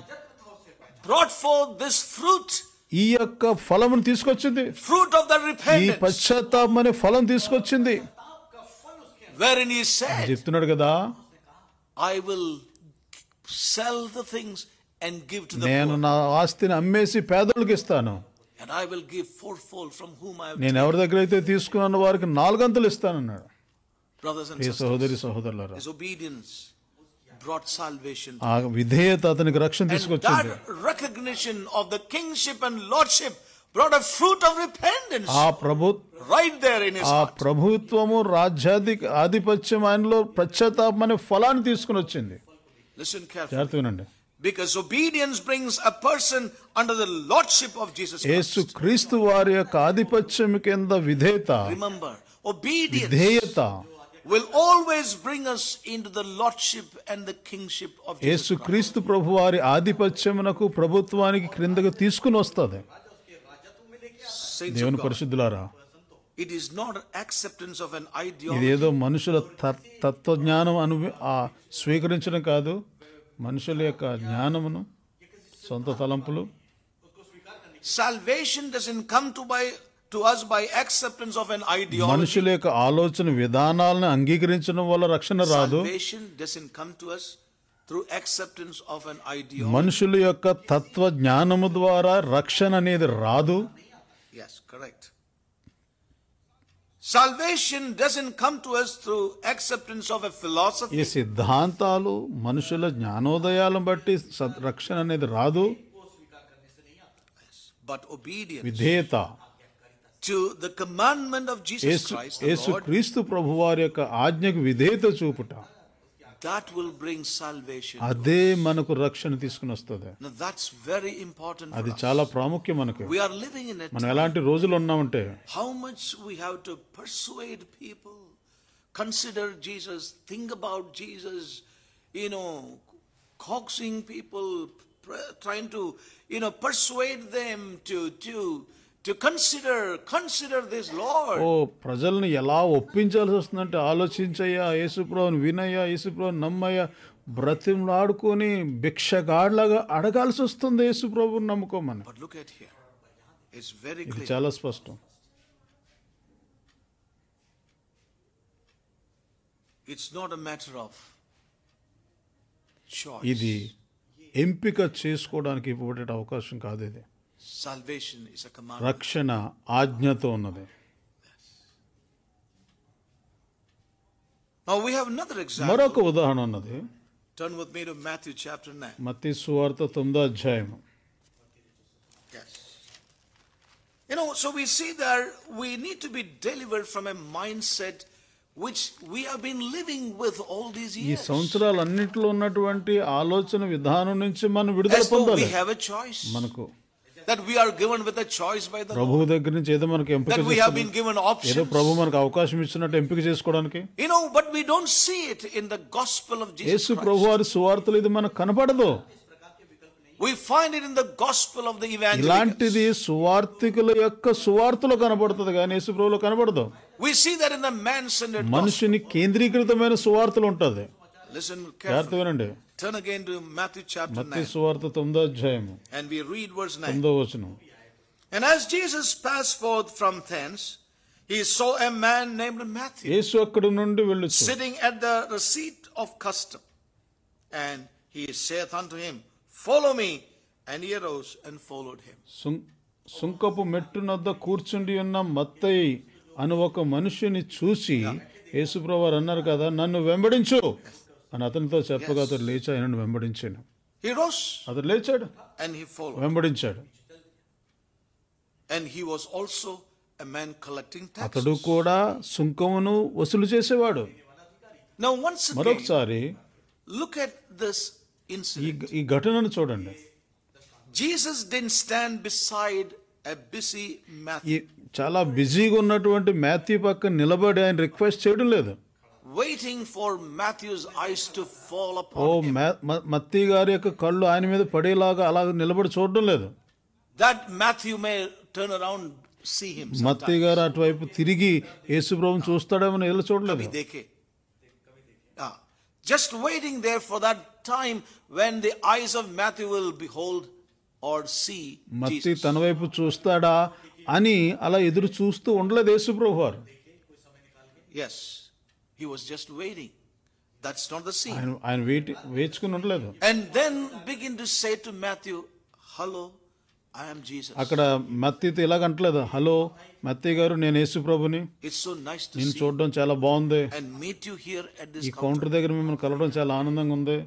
brought forth this fruit, ఈ యొక్క ఫలమును తీసుకొచ్చింది. fruit of the ఈ repentance, పశ్చాత్తాపం అనే ఫలం తీసుకొచ్చింది. wherein he said, చెప్తున్నాడు కదా, I will sell the things and give to the నేను poor, నా ఆస్తిని అమ్మేసి పేదలకు ఇస్తాను. and I will give fourfold from whom I have. నేను ఎవరి దగ్గర అయితే తీసుకున్నాను వారికి 4 గంటలు ఇస్తానన్నాడు. Brothers and ఈ sisters, సహోదరి సహోదరులారా, his obedience brought salvation. ఆ విధేయత అతనికి రక్షణ And తీసుకొచ్చింది. that recognition of the kingship and lordship brought a fruit of repentance ఆ right there in his ఆ heart. ప్రభుత్వము ఆధిపత్యం ఆయనలో పశ్చాత్తాపం అనే ఫలాన్ని తీసుకుని వచ్చింది. Listen carefully. జాగ్రత్తగా వినండి. Because obedience brings a person under the lordship of Jesus Yesu Christ. క్రీస్తు వారి యొక్క ఆధిపత్యం కింద విధేయత, Remember, obedience విధేయత will always bring us into the lordship and the kingship of Jesus Yesu Christ. క్రీస్తు ప్రభు వారి ఆధిపత్యమునకు ప్రభుత్వానికి క్రిందకు తీసుకుని వస్తుంది. Saints of దేవుని God, పరిశుద్ధులారా, it is not an acceptance of an ఇది ideology. ఏదో మనుషుల తత్వజ్ఞానం స్వీకరించడం కాదు. మనుషుల యొక్క జ్ఞానమును, సొంత తలంపులు. Salvation doesn't come to us by acceptance of an ideology. మనుషుల యొక్క ఆలోచన విధానాలను అంగీకరించడం వల్ల రక్షణ రాదు. Salvation doesn't come to us through acceptance of an ideology. మనుషుల యొక్క తత్వ జ్ఞానము ద్వారా రక్షణ అనేది రాదు. Yes, correct. Salvation doesn't come to us through acceptance of a ఈ philosophy. సిద్ధాంతాలు మనుషుల జ్ఞానోదయాలను బట్టి రక్షణ అనేది రాదు. But obedience విధేయత, to the commandment of Jesus Christ, the Yesu Lord, క్రీస్తు ప్రభువారి యొక్క ఆజ్ఞకు విధేయత చూపుట, that will bring salvation. అదే మనకు రక్షణ తీసుకుని వస్తుంది. Now that's very important for అది us. చాలా ప్రాముఖ్యం మనకు. We are living in it. మనం ఎలాంటి రోజులు ఉన్నామంటే How much we have to persuade people, consider Jesus, think about Jesus, coaxing people, trying to, persuade them to consider this Lord. ఓ ప్రజల్ని ఎలా ఒప్పించాల్సి వస్తుందంటే ఆలోచించయ్యా, యేసుప్రభుని వినయ్యా, యేసుప్రభుని నమ్మయ్యా, బ్రతిమలాడుకొని భిక్షగాడ్లాగా అడగాల్సి వస్తుంది యేసుప్రభుని నమ్ముకోమని. But look at here. It's very ఇది clear. చాలా స్పష్టం. It's not a matter of choice. ఇది ఎంపిక చేసుకోవడానికి ఇవ్వబడే అవకాశం కాదు. ఇది Salvation is a command. రక్షణ ఆజ్ఞతో ఉన్నది. Now we have another example. మరొక ఉదాహరణ ఉన్నది. Turn with me to Matthew chapter 9. మత్తయి సువార్త 9వ అధ్యాయం. Yes. So we see that we need to be delivered from a mindset which we have been living with all these ఈ years. సంవత్సరాలన్నిటిలో ఉన్నటువంటి ఆలోచన విధానం నుంచి మనం విడుదల As though పొందాలి. we have a choice. మనకు That we are given with a choice by the Lord. ప్రభువు దగ్గర నుంచి ఏదో మనకు ఎంపిక That we have చేస్తున్నారు. been given ఏదో options. ప్రభు మనకు అవకాశం ఇచ్చినట్టు ఎంపిక చేసుకోవడానికి. But we don't see it in the gospel of Jesus Yesu Christ. ప్రభు వారి సువార్తలు ఇది మనకు కనపడదు. We find it in the gospel of the evangelicals. ఇలాంటిది సువార్తికుల యొక్క సువార్తలో కనబడుతుంది కానీ యేసు ప్రభువులో కనబడదు. We see that in the man-centered gospel. మనిషిని కేంద్రీకృతమైన సువార్తలు ఉంటది. Listen జాగ్రత్త carefully. వినండి. Turn again to Matthew chapter మత్తయి 9. సువార్త 9వ అధ్యాయము And we read verse 9. 9వ వచనం. And as Jesus passed forth from thence, he saw a man named Matthew యేసు అక్కడి నుండి వెళ్ళొచ్చు. sitting at the receipt of custom. And he saith unto him, Follow me. And he arose and followed him. సుంకపు మెట్టునద్ద కూర్చుండి ఉన్న మత్తయి అని ఒక మనిషిని చూసి యేసుప్రభు వారు అన్నారు కదా, నన్ను వెంబడించు అని అతనితో చెప్పగా అతడు లేచి ఆయనను వెంబడించాను. He rose అతడు లేచాడు, and he followed. వెంబడించాడు. And he was also a man collecting అతడు taxes. కూడా సుంకమును వసూలు చేసేవాడు. Now once again, మరొకసారి look at this incident. ఈ ఘటనను చూడండి. Jesus didn't stand beside a busy ఈ Matthew, చాలా బిజీగా ఉన్నటువంటి మాథ్యూ పక్కన నిలబడి ఆయన రిక్వెస్ట్ చేయడం లేదు. waiting for Matthew's eyes to fall oh upon him. మత్తయి గారి యొక్క కళ్ళు ఆయన మీద పడేలాగా అలా నిలబడి చూడడం లేదు. That Matthew may turn around, see him మత్తయి గారు అటువైపు తిరిగి యేసుప్రభుని చూస్తాడేమో ఇలా చూడలేదు. sometime. Dekhe. Just waiting there for that time when the eyes of Matthew will behold or see Mattayi Jesus. తన వైపు చూస్తాడా అని అలా ఎదురు చూస్తూ ఉండలేదు యేసుప్రభు వారు. Yes, he was just waiting. That's not the scene. ఆయన వేచుకుని ఉండలేదు. And then begin to say to Matthew, Hello, I am Jesus. అక్కడ మత్తయితో ఇలాగంటలేదు, హలో మత్తయి గారు నేను యేసుప్రభుని, It's so nice to నేను see చూడడం చాలా బాగుంది, and meet you here at this ఈ counter. కౌంటర్ దగ్గర మిమ్మల్ని కలవడం చాలా ఆనందంగా ఉంది.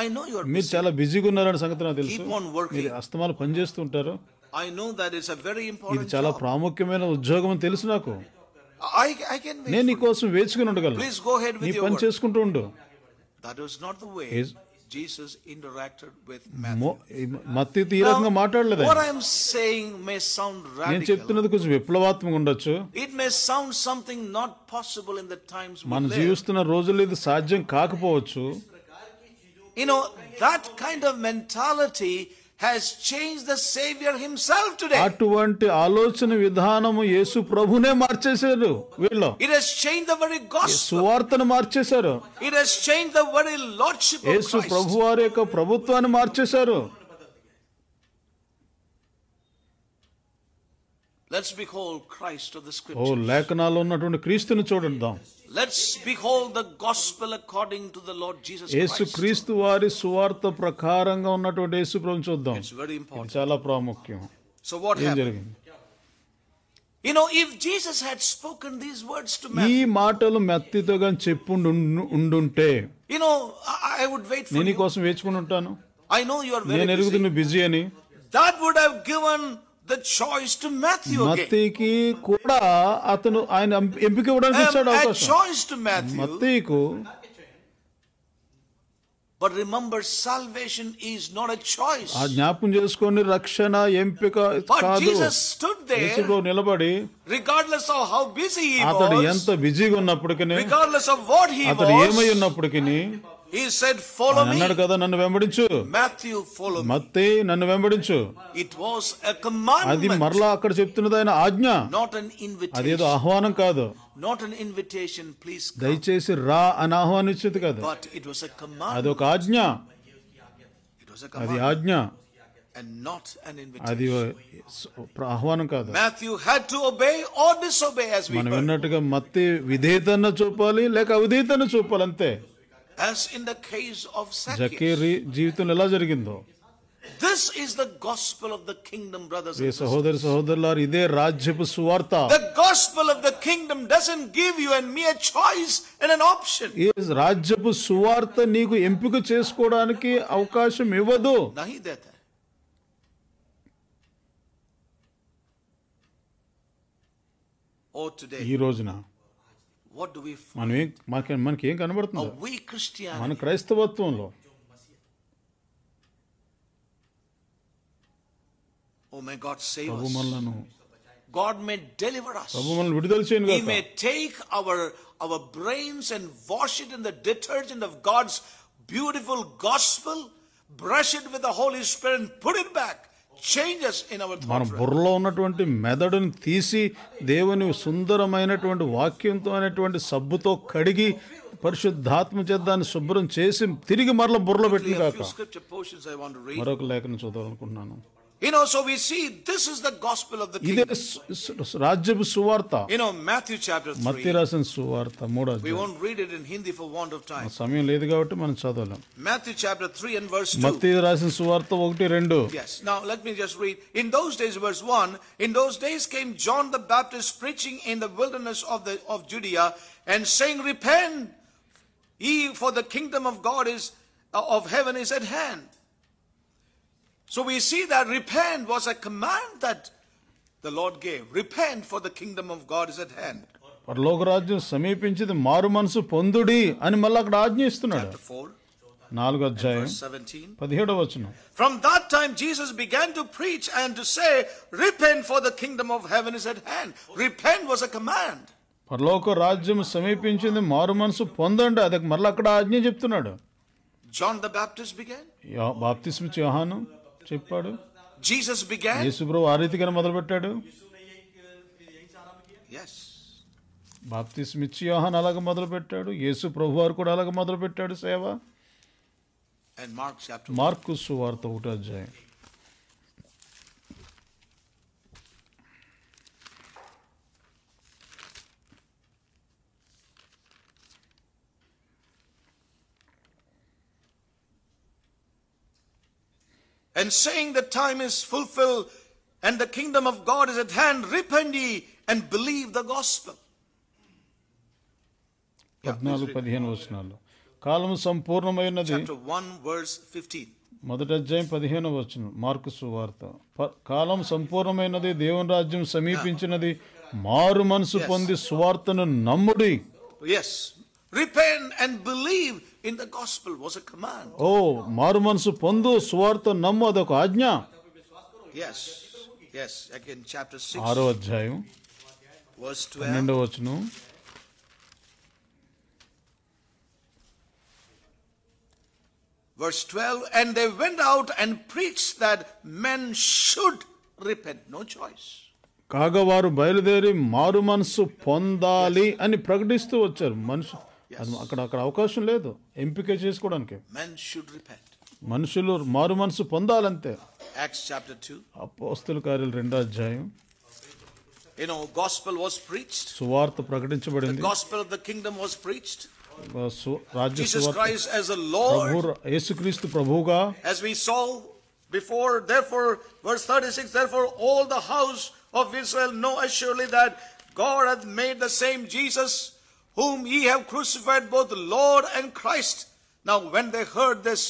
I know you are మీరు busy. చాలా బిజీగా ఉన్నారని సంగతి నాకు తెలుసు. Keep on working. మీరు అస్తమాలు పనిచేస్తుంటారు. I know that it's a very ఇది important చాలా job. ప్రాముఖ్యమైన ఉద్యోగం అని తెలుసు నాకు. I can wait నేను నీ for you. కోసం వేచుకుని ఉండగలను. Please go ahead నీ with your పని work. చేసుకుంటూ ఉండు. That was not the way Is- Jesus interacted with Matthew. మత్తయితో ఈ రకంగా మాట్లాడలేదు. What I am saying may sound నేను radical. చెప్తున్నది కొంచెం విప్లవాత్మకంగా ఉండొచ్చు. It may sound something not possible in the times we మనం live. జీవిస్తున్న రోజుల్లో ఇది సాధ్యం కాకపోవచ్చు. That kind of mentality has changed the Savior himself today. అటువంటి ఆలోచన విధానము యేసు ప్రభునే మార్చేశారు. వీళ్ళు It has changed the very gospel. సువార్తను మార్చేశారు. It has changed the very lordship of Yesu Christ. ప్రభు వారి యొక్క ప్రభుత్వాన్ని మార్చేశారు. Let's behold Christ of the oh scripture. లేఖనాల్లో ఉన్నటువంటి క్రీస్తుని చూడందాం. Let's behold the gospel according to the Lord Jesus Yesu Christ. క్రీస్తు వారి సువార్త ప్రకారంగా ఉన్నటువంటి యేసు ప్రభుని చూద్దాం. It's very important. ఇది చాలా ప్రాముఖ్యం. So what ఏం happened? జరిగింది? If Jesus had spoken these words to ఈ Matthew, మాటలు మెత్తితో గాని ఉండుంటే I would wait for నేను నీ you. కోసం వేచుకుని ఉంటాను. I know you are very నేను ఎరుగుతు busy. నువ్వు బిజీ అని. That would have given the choice to Matthew again. మత్తయికి కూడా ఆయన ఎంపిక ఇవ్వడానికి ఇచ్చాడు A అవకాశం. choice to Matthew. మత్తయికు. But remember, salvation is not a choice. ఆ జ్ఞాపకం చేసుకొని రక్షణ ఎంపిక But కాదు. Jesus stood there, యేసుప్రభు నిలబడి regardless of how busy he అతడు was, ఎంత బిజీగా ఉన్నప్పటికీ, regardless of what he అతడు ఏమై was, ఉన్నప్పటికీ, He said, follow me. అన్నాడు కదా, నన్ను వెంబడించు. Matthew, follow me. మత్తయి, నన్ను వెంబడించు. It was a commandment. అది మరలా అక్కడ చెప్తున్నది ఆయన ఆజ్ఞ. Not an invitation. అదేదో ఆహ్వానం కాదు. Not an invitation, please come. దయచేసి రా అని ఆహ్వానించేది కాదు. But it was a commandment. అదొక ఆజ్ఞ. It was a అది commandment. ఆజ్ఞ. And not an అది invitation. ఆహ్వానం కాదు. Matthew had to obey or disobey, as we మనం heard. విన్నట్టుగా మత్తయి విధేయతను చూపాలి లేక అవిధేయతను చూపాలి అంతే. As in the case of Zacchaeus. జక్కయి జీవితంలో ఎలా జరిగిందో. This is the gospel of the kingdom, brothers and sisters. సహోదరి సహోదరులారు, ఇదే రాజ్యపు సువార్త. The gospel of the kingdom doesn't give you and me a choice and an option. ఈ రాజ్యపు సువార్త నీకు ఎంపిక చేసుకోవడానికి అవకాశం ఇవ్వదు. Nahi deta. Oh, today, ఈ రోజున what do we find? మనకి ఏం A కనబడుతుంది weak Christianity. మన క్రైస్తవత్వంలో? Oh, may God save ప్రభు us. మనలను God may deliver us. ప్రభు మనల్ని విడుదల చేయను He గాక. may take our brains and wash it in the detergent of God's beautiful gospel, brush it with the Holy Spirit and put it back. Change us in our మన thought. బుర్రలో ఉన్నటువంటి మెదడును తీసి దేవుని సుందరమైనటువంటి వాక్యంతో అనేటువంటి సబ్బుతో కడిగి పరిశుద్ధాత్మ చేత దాన్ని శుభ్రం చేసి తిరిగి మరల బుర్రలో పెట్టిన A కాక. few scripture portions I want to read. మరొక లేఖను చదవాలనుకుంటున్నాను. So we see this is the gospel of the ఇదే kingdom. రాజ్యపు సువార్త. Matthew chapter 3. మత్తయి రాసిన సువార్త 3వ We అధ్యాయం. won't read it in Hindi for want of time. సమయం లేదు కాబట్టి మనం చదవలేం. Matthew chapter 3 and verse 2. మత్తయి రాసిన సువార్త 1-2. Yes. Now let me just read. In those days, verse 1, in those days came John the Baptist preaching in the wilderness of Judea and saying, repent ye, for the kingdom of God of heaven is at hand. So we see that repent was a command that the Lord gave. Repent, for the kingdom of God is at hand. పరలోక రాజ్యం సమీపించింది, మారు మనసు పొందుడి అని మళ్ళీ అక్కడ ఆజ్ఞ ఇస్తున్నాడు. Chapter 4, 4వ అధ్యాయం verse 17. 17వ వచనం. From that time Jesus began to preach and to say, repent, for the kingdom of heaven is at hand. Repent was a command. పరలోక రాజ్యం సమీపించింది, మారు మనసు పొందండి, అది మళ్ళీ అక్కడ ఆజ్ఞ చెప్తున్నాడు. John the Baptist began. బాప్తిస్మిచ్చి యోహాను చెప్పాడు. Jesus began. యేసు ప్రభు ఆ రీతిగానే మొదలుపెట్టాడు. Yes. బాప్తిస్మిచ్చి యోహాను అలాగే మొదలుపెట్టాడు. యేసు ప్రభు వారు కూడా అలాగే మొదలుపెట్టాడు సేవ. And Mark chapter 1. మార్కు సువార్త 1వ అధ్యాయం. And saying the time is fulfilled and the kingdom of God is at hand, repent ye and believe the gospel. 14-15 వచనాలు. కాలము సంపూర్ణమైనది. Chapter 1 verse 15. మొదటి అధ్యాయం 15వ వచనం మార్కు సువార్త. కాలం సంపూర్ణమైనది, దేవుని రాజ్యం సమీపించినది, మారు మనసు పొంది సువార్తను నమ్ముడి. Yes. Repent and believe in the gospel was a command. మారు మనసు పొందు, సువార్త నమ్ము, అదొక ఆజ్ఞ. Yes. Yes. Again, chapter 6. 6వ అధ్యాయం verse 12. 12వ వచనం. Verse 12. And they went out and preached that men should repent. No choice. కాగా వారు బయలుదేరి మారు మనసు పొందాలి అని ప్రకటిస్తూ వచ్చారు. అక్కడ అవకాశం లేదు ఎంపిక చేసుకోవడానికి. Men should repent. మనుషులు మారు మనసు పొందాలంతే. Acts chapter 2. అపోస్తలుల కార్యాలు 2వ అధ్యాయం. Gospel was preached. సువార్త ప్రకటించబడింది. The gospel of the kingdom was preached. రాజ్య Jesus సువార్త. Christ as the Lord. యేసుక్రీస్తు ప్రభువుగా. As we saw before, therefore, verse 36, therefore all the house of Israel know assuredly that God hath made the same Jesus whom ye have crucified, both Lord and Christ. Now when they heard this,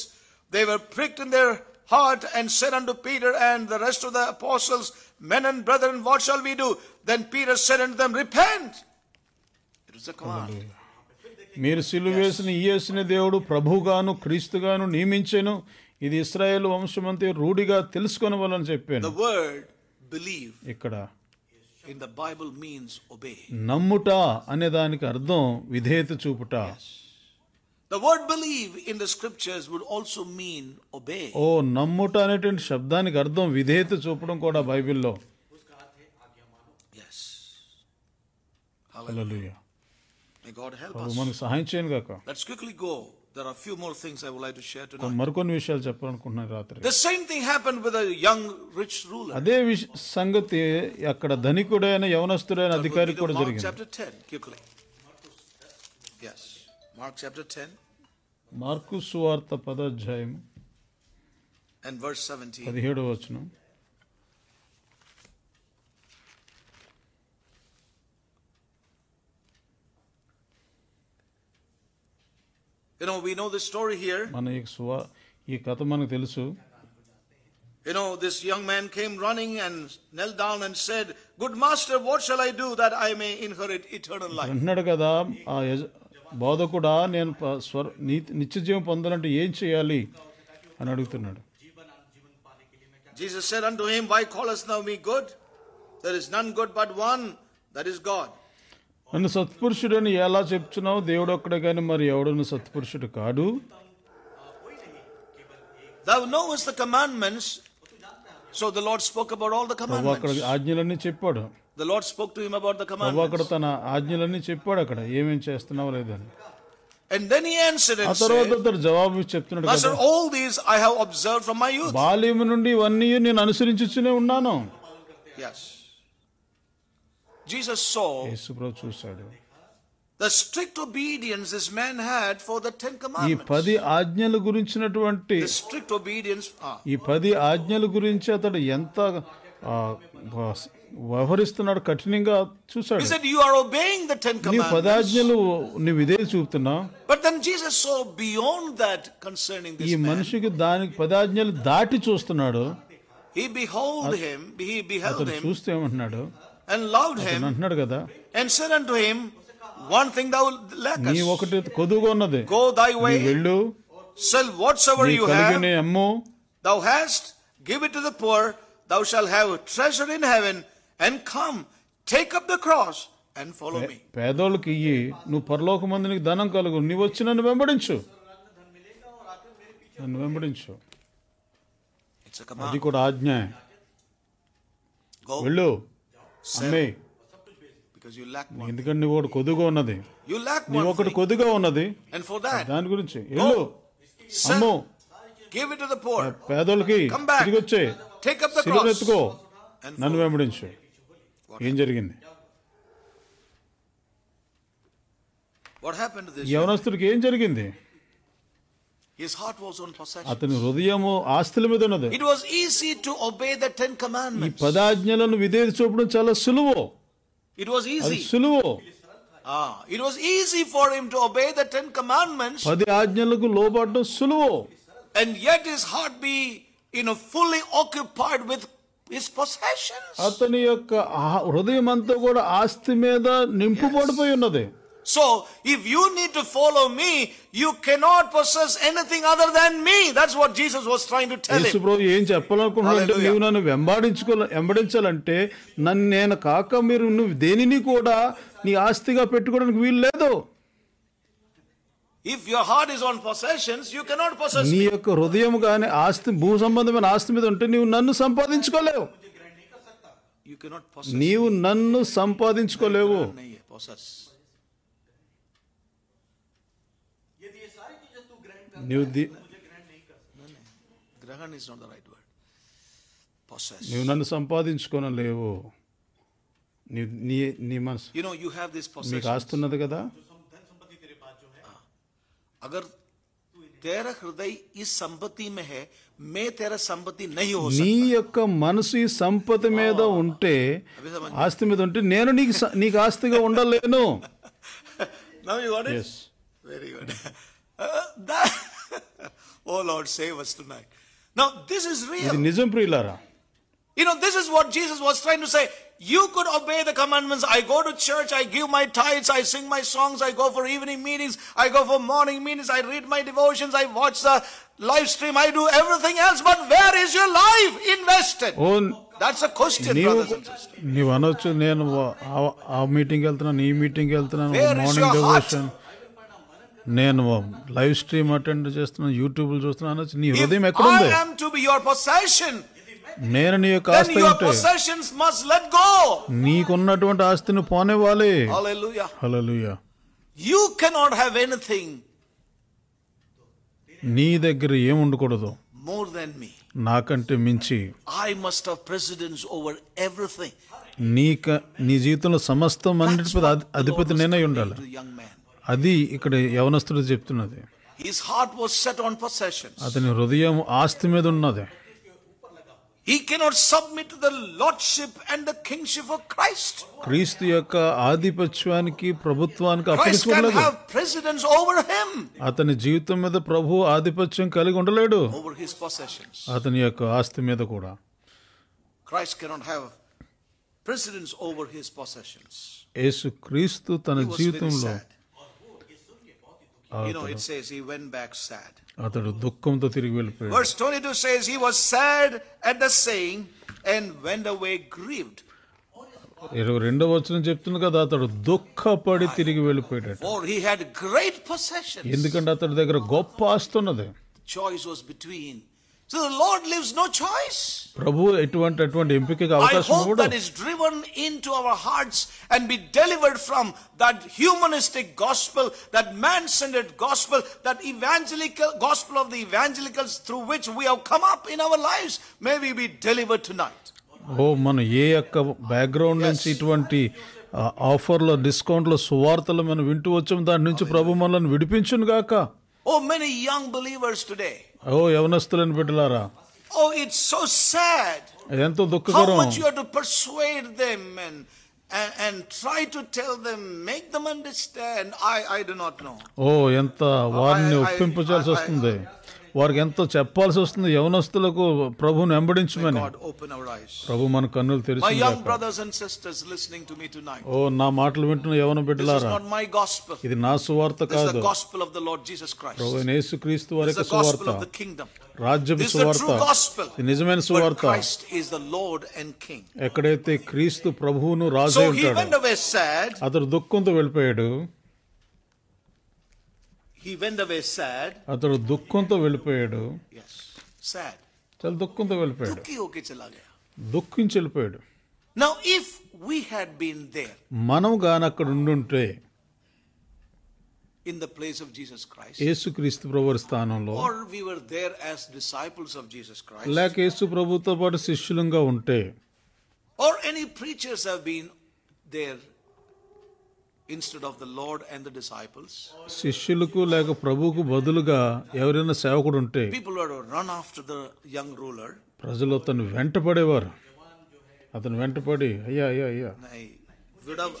they were pricked in their heart and said unto Peter and the rest of the apostles, men and brethren, what shall we do? Then Peter said unto them, repent. It was a command. మీరు సిలువ వేసిన ఈ యేసుని దేవుడు ప్రభుగాను క్రీస్తుగాను నియమించెను, ఇది ఇశ్రాయేలు వంశమంతే రూఢిగా తెలుసుకొనవలని చెప్పాను. The word believe ఇక్కడ in the Bible means obey. నమ్ముట అనే దానికి అర్థం విధేయత చూపుట. The word believe in the scriptures would also mean obey. ఓ నమ్ముట అనేటువంటి శబ్దానికి అర్థం విధేయత చూపడం కూడా బైబిల్లో. Yes. హల్లెలూయా. May God help us. మనకు సహాయం చేయను గాక. Let's quickly go. There are a few more things I would like to share tonight. మరికొన్ని విషయాలు చెప్పాలనుకుంటున్నాను రాత్రి. The same thing happened with a young rich ruler. అదే సంగతి అక్కడ ధనికుడైన యవనస్తుడైన అధికారి కూడా Mark జరిగింది. chapter 10 quickly. Yes. Mark chapter 10 mark సువార్త 10వ అధ్యాయం and verse 17. 17వ వచనం. You know, we know the story here. మన ఈ కథ మనకు తెలుసు. You know, this young man came running and knelt down and said, "Good master, what shall I do that I may inherit eternal life?" అంటున్నాడు కదా, ఆ బోధకుడా నేను నిత్య జీవం పొందాలంటే ఏం చేయాలి అని అడుగుతున్నాడు. Jesus said unto him, "Why callest thou me good? There is none good but one, that is God." నన్ను సత్పురుషుడని ఎలా చెప్తున్నావు? దేవుడు ఒక్కడే కానీ మరి ఎవడును సత్పురుషుడు కాడు. Thou knowest the commandments. So the Lord spoke about all the commandments. అక్కడ ఆజ్ఞలన్నీ చెప్పాడు. The Lord spoke to him about the అక్కడ commandments. తన ఆజ్ఞలన్నీ చెప్పాడు అక్కడ ఏమేం చేస్తున్నావు లేదని. And then he answered ఆ and తర్వాత said, అతడు జవాబు చెప్తున్నాడు కదా, "Master, all these I have observed from my youth." బాల్యము నుండి ఇవన్నీ నేను అనుసరించునే ఉన్నాను. Yes. Jesus saw యేసుప్రభు చూశాడు the strict obedience this man had for the 10 ఈ commandments. 10 ఆజ్ఞల గురించినటువంటి The strict obedience. ఈ 10 ఆజ్ఞల గురించి అతడు ఎంత వ్యవహరిస్తున్నాడు, కఠినంగా చూశాడు. He said, "You are obeying the 10 నీ 10 commandments." ఆజ్ఞలు నువ్వు ఇదే చూపుతున్నావు. But then Jesus saw beyond that concerning ఈ this man. మనిషికి దానికి 10 ఆజ్ఞలు దాటి చూస్తున్నాడు. He beheld అతడు him చూస్తే ఏమంటున్నాడు and loved him అంటున్నాడు కదా, and said unto him, "One thing thou నీ lackest. ఒకటి కొదువుగా ఉన్నది, Go thy నీ way, వెళ్ళు, sell whatsoever నీ you have, కలిగిన అమ్ము, thou hast, give it to the poor, thou shalt have treasure in heaven, and come, take up the cross and follow me." పేదోళ్ళకి ఇయ్యి, నువ్వు పరలోకమందు నీకు ధనం కలుగు, నీవు వచ్చి నన్ను వెంబడించు. నన్ను వెంబడించు. It's a అది command. కూడా ఆజ్ఞ. Go, వెళ్ళు, sell, అమ్మే, because you lack one. ఎందుకంటే నువ్వు ఒకటి కొద్దుగా ఉన్నది, You lack నీవు one ఒకటి thing. కొద్దుగా ఉన్నది. And for that, దాని గురించి వెళ్ళు, sell, Ammu, give it to the poor, పేదోళ్ళకి Come back. తిరిగి వచ్చే, take up the సిలువ cross, ఎత్తుకో, and నన్ను follow. వెంబడించు. ఏం జరిగింది? What happened to this? యవనస్తుడికి ఏం జరిగింది? His heart was on possession. అతని హృదయము ఆస్తుల మీద ఉన్నది. It was easy to obey the 10 ఈ commandments. 10 ఆజ్ఞలను విధేయత చూపడం చాలా సులువు. It was అది easy. సులువు. It was easy for him to obey the 10 commandments, 10 ఆజ్ఞలకు లోబడడం సులువు. and yet his heart be, fully occupied with his possessions. అతని యొక్క హృదయం అంతా కూడా ఆస్తి మీద నింపుబడిపోయి ఉన్నది. So, if you need to follow me, you cannot possess anything other than me. That's what Jesus was trying to tell him. యేసుప్రభు ఏం చెప్పాలనుకుంటున్నాడంటే, Hallelujah. నీవు నన్ను వెంబడించాలంటే నేను కాక నువ్వు దేనిని కూడా నీ ఆస్తిగా పెట్టుకోవడానికి వీలు లేదు. If your heart is on possessions, you cannot possess నీ me. యొక్క హృదయం కానీ భూ సంబంధమైన ఆస్తి మీద ఉంటే నీవు నన్ను సంపాదించుకోలేవు. You cannot possess. నీవు నన్ను సంపాదించుకోలేవు. नहीं है, possess. Grahan is not the right word. Possess. నీవు నన్ను సంపాదించుకోనలేవు. నీ మనసు, You have this నీకు possession. ఆస్తి ఉన్నది కదా, अगर तेरा हृदय इस संपत्ति में है, मैं तेरा संपत्ति नहीं हो నీ सकता. యొక్క మనసు ఈ సంపద మీద ఉంటే, ఆస్తి మీద ఉంటే నేను నీకు ఆస్తిగా ఉండలేను. Now you got it? Yes. Very good. Oh Lord, save us tonight. Now this is ఇది real. నిజం ప్రియులారా. This is what Jesus was trying to say. You could obey the commandments. I go to church, I give my tithes, I sing my songs, I go for evening meetings, I go for morning meetings, I read my devotions, I watch the live stream, I do everything else. But where is your life invested? That's a question, brothers and sisters. నీవు అనొచ్చు, నేను ఆ మీటింగ్కి వెళ్తున్నాను, ఈ మీటింగ్కి వెళ్తున్నాను, Where is morning your heart? Devotion. నేను లైవ్ స్ట్రీమ్ అటెండ్ చేస్తున్నాను, యూట్యూబ్ చూస్తున్నాను, నీ If హృదయం ఎక్కడుంది? I am to be your possession, నేను నీ యొక్క then ఆస్తి your అంటే possessions must let go. నీకున్నటువంటి ఆస్తిని పోనివ్వాలి. Hallelujah. Hallelujah. You cannot have anything నీ దగ్గర ఏముండకూడదు more than me. నాకంటే మించి. I must have precedence over everything. నీ జీవితంలో సమస్తం అన్నిటిపై అధిపతి నేనై ఉండాలి. The young man. అది ఇక్కడ యవనస్తుడు చెప్తున్నది. His heart was set on possessions. అతని హృదయం ఆస్తి మీద ఉన్నది. He cannot submit to the lordship and the kingship of Christ. క్రీస్తు యొక్క ఆధిపత్యానికి ప్రభుత్వానికి Christ can అప్పగించుకోలేదు. have precedence over him, అతని జీవితం మీద ప్రభు ఆధిపత్యం కలిగి ఉండలేడు, over his possessions. అతని యొక్క ఆస్తి మీద కూడా. Christ cannot have precedence over his possessions. యేసు క్రీస్తు తన He was very జీవితంలో sad. It says he went back sad. అతడు దుఃఖంతో తిరిగి వెళ్ళిపోయాడు. Verse 22 says he was sad at the saying and went away grieved. 22వ వచనం చెప్తుంది కదా, అతడు దుఃఖపడి తిరిగి వెళ్ళిపోయాడు. For he had great possessions. ఎందుకంటే అతడి దగ్గర గొప్ప ఆస్తి ఉన్నది. Choice was between. So the Lord leaves no choice. ప్రభు అటువంటి ఎంపికకి I అవకాశం hope కూడా. that is driven into our hearts and be delivered from that humanistic gospel, that man-centered gospel, that evangelical gospel of the evangelicals through which we have come up in our lives. May we be delivered tonight. మనం ఏ యొక్క background నుంచి ఇటువంటి ఆఫర్లో, డిస్కౌంట్లో, సువార్తలు మనం వింటూ వచ్చాం, దాని నుంచి ప్రభు మనల్ని విడిపించును గాక. Oh, many young believers today. యవనస్తులని బిడ్డలారా, Oh, it's so sad. ఎంతో How దుఃఖకరం. much you have to persuade them and try to tell them, make them understand. I do not know. ఎంత వారిని ఒప్పించాల్సి వస్తుంది, వారికి ఎంతో చెప్పాల్సి వస్తుంది యవనస్తులకు ప్రభువుని వెంబడించమని. God open our eyes. ప్రభు మన కన్నులు My తెరిచి. young brothers and sisters listening to me tonight. నా మాటలు వింటున్న యవన This is బిడ్డలారా, not my gospel. ఇది నా సువార్త This is కాదు, the gospel of the Lord Jesus Christ. ప్రభు యేసుక్రీస్తు వారి This is యొక్క the gospel సువార్త, of the kingdom. రాజ్యపు This is the సువార్త, true gospel. ఇది నిజమైన But సువార్త. Christ is the Lord and King. ఎక్కడైతే క్రీస్తు ప్రభువును రాజు So he ఉంటాడు, went away sad. అతడు దుఃఖంతో వెళ్ళిపోయాడు. He went away sad. అతడు దుఃఖంతో వెళ్ళిపోయాడు. Yes, sad. చాలా దుఃఖంతో వెళ్ళిపోయాడు, दुखी होके चला गया. దుఃఖించి వెళ్ళిపోయాడు. Now, if we had been there మనం గాని అక్కడ ఉండుంటే, in the place of Jesus Christ, యేసుక్రీస్తు ప్రభువు స్థానంలో, or we were there as disciples of Jesus Christ, లేక యేసు ప్రభువుతో పాటు శిష్యులంగా ఉంటే, or any preachers have been there instead of the Lord and the disciples, శిష్యులకు లేక ప్రభువుకు బదులుగా ఎవరైనా సేవకుడు ఉంటే, people were to run after the young ruler. ప్రజలు అతను వెంటపడేవారు. అతను వెంటపడి అయ్యా అయ్యా అయ్యా Nahi, would have,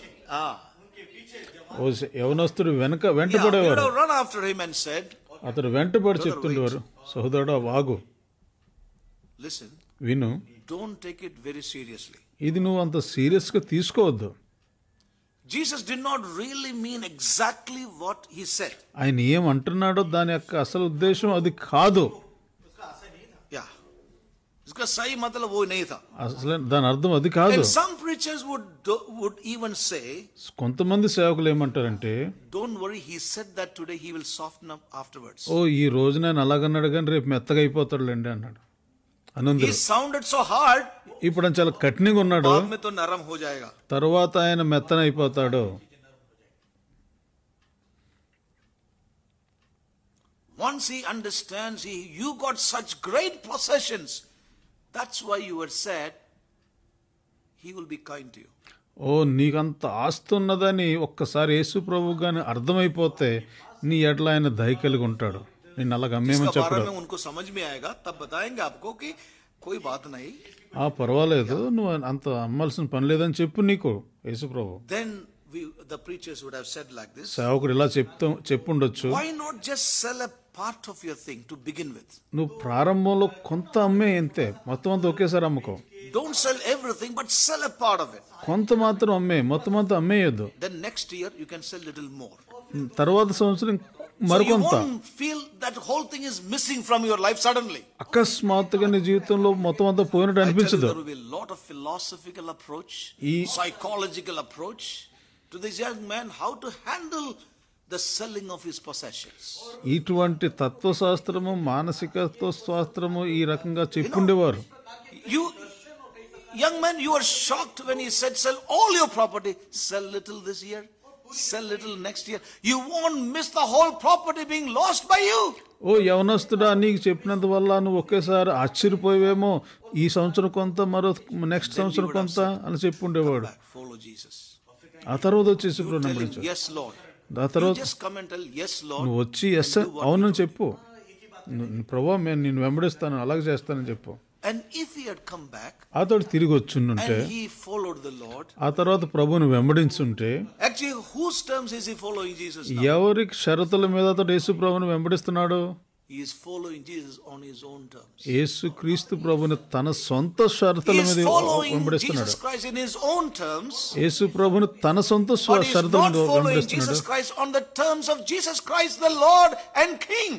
యవనస్తుడు yeah, would వెంటపడేవారు. have run after him and said, అతను వెంటపడి చెప్తుండేవారు, సహోదరుడా వాగు, listen, విను, don't take it very seriously. ఇది నువ్వు అంత సీరియస్గా తీసుకోవద్దు. Jesus did not really mean exactly what he said. ఆయన ఏమంటున్నాడో దాని యొక్క అసలు ఉద్దేశం అది కాదు. Yeah. इसका सही मतलब वो नहीं था. అసలు దాని అర్థం అది కాదు. And some preachers would even say, కొంతమంది సేవకులు ఏమంటారంటే, don't worry, he said that today, he will soften up afterwards. ఈ రోజు నేను అలాగన్నాడు కానీ రేపు మెత్తగా అయిపోతాడులేండి అన్నాడు. He sounded so hard, ఇప్పుడు ఆయన చాలా కఠినంగా ఉన్నాడు, बाद में तो नरम हो जाएगा. తర్వాత ఆయన మెత్తన అయిపోతాడు. Once he understands, you got such great possessions, that's why you were sad, he will be kind to you. నీకంత ఆస్తి ఉన్నదని ఒక్కసారి యేసు ప్రభు గాని అర్థమైపోతే నీ ఎట్లా ఆయన దయ కలిగి ఉంటాడు, నిన్ను అలాగ అమ్మేమని చెప్పడు. उनको समझ में आएगा, तब बताएंगे आपको कि कोई बात नहीं. పర్వాలేదు, నువ్వు అంత అమ్మాల్సిన పని లేదని చెప్పు నీకు యేసు ప్రభు. Then the preachers would have said like this, సేవకుడు ఇలా చెప్పుండొచ్చు, why not just sell a part of your thing to begin with? నువ్వు ప్రారంభంలో కొంత అమ్మే, అంతే, మొత్తం అంతా ఒకేసారి అమ్ముకో. Don't sell everything, but sell a part of it. కొంత మాత్రం అమ్మే, మొత్తం అంతా అమ్మేయొద్దు. Then next year you can sell little more. తర్వాత సంవత్సరం So you మరికొంత. won't feel that whole thing is missing from your life suddenly. అకస్మాత్తుగా నీ జీవితంలో మొత్తం అంతా పోయినట్టు I tell you, అనిపించదు. there will be a lot of philosophical approach, ఈ- psychological approach to this young man, how to handle the selling of his possessions. ఇటువంటి తత్వశాస్త్రము మానసిక శాస్త్రము ఈ రకంగా చెప్పుండేవారు. You young man, you were shocked when he said sell all your property, sell little this year, sell little next year. You won't miss the whole property being lost by you. ఓ యవనస్తుడా, నీకు చెప్పినంత వల్ల నువ్వు ఒకేసారి ఆశ్చర్యపోయేవేమో, ఈ సంవత్సరం కొంత, మరో next సంవత్సరం కొంత అని చెప్పుండేవాడు. Follow Jesus. ఆ తర్వాత వచ్చేసి ఇప్పుడు నమ్మించు. Yes Lord. ఆ తర్వాత Just come and tell yes Lord. నువ్వు వచ్చి ఎస్ అవునని చెప్పు, ప్రభా నేను నిన్ను వెంబడిస్తాను, అలాగే చేస్తానని చెప్పు. And if he had come back అతడు తిరిగి వచ్చుంటే, and he followed the Lord, ఆ తర్వాత ప్రభువుని వెంబడించుంటే, actually whose terms is he following Jesus now? ఎవరి షరతుల మీద అతడు యేసు ప్రభువుని వెంబడిస్తున్నాడు? He is following Jesus on his own terms. యేసు క్రీస్తు ప్రభువుని తన సొంత షరతుల He is మీద following వెంబడిస్తున్నాడు. Jesus Christ in his own terms. యేసు ప్రభువుని తన సొంత But he is షరతుల not మీద following వెంబడిస్తున్నాడు. Jesus Christ on the terms of Jesus Christ the Lord and King.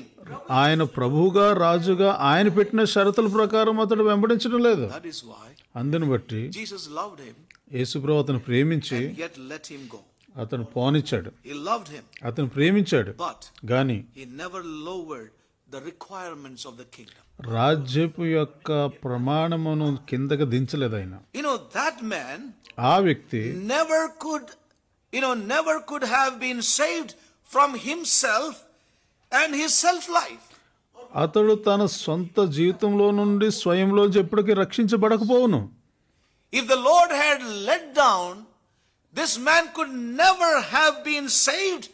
ఆయన ప్రభువుగా, రాజుగా ఆయన పెట్టిన షరతుల ప్రకారం అతడు వెంబడించడం లేదు. That is why అందుని బట్టి Jesus loved him యేసు ప్రభు అతను ప్రేమించి and yet let him go. అతను పోనిచ్చాడు. He loved him, అతను ప్రేమించాడు, but గాని he never lowered the requirements of the kingdom. రాజ్యపు యొక్క ప్రమాణమును కిందకి దించలేదు ఆయన. That man ఆ వ్యక్తి never could have been saved from himself and his self life. అతడు తన సొంత జీవితంలో నుండి స్వయంలో ఎప్పటికీ రక్షించబడకపోవును. If the Lord had let down, this man could never have been saved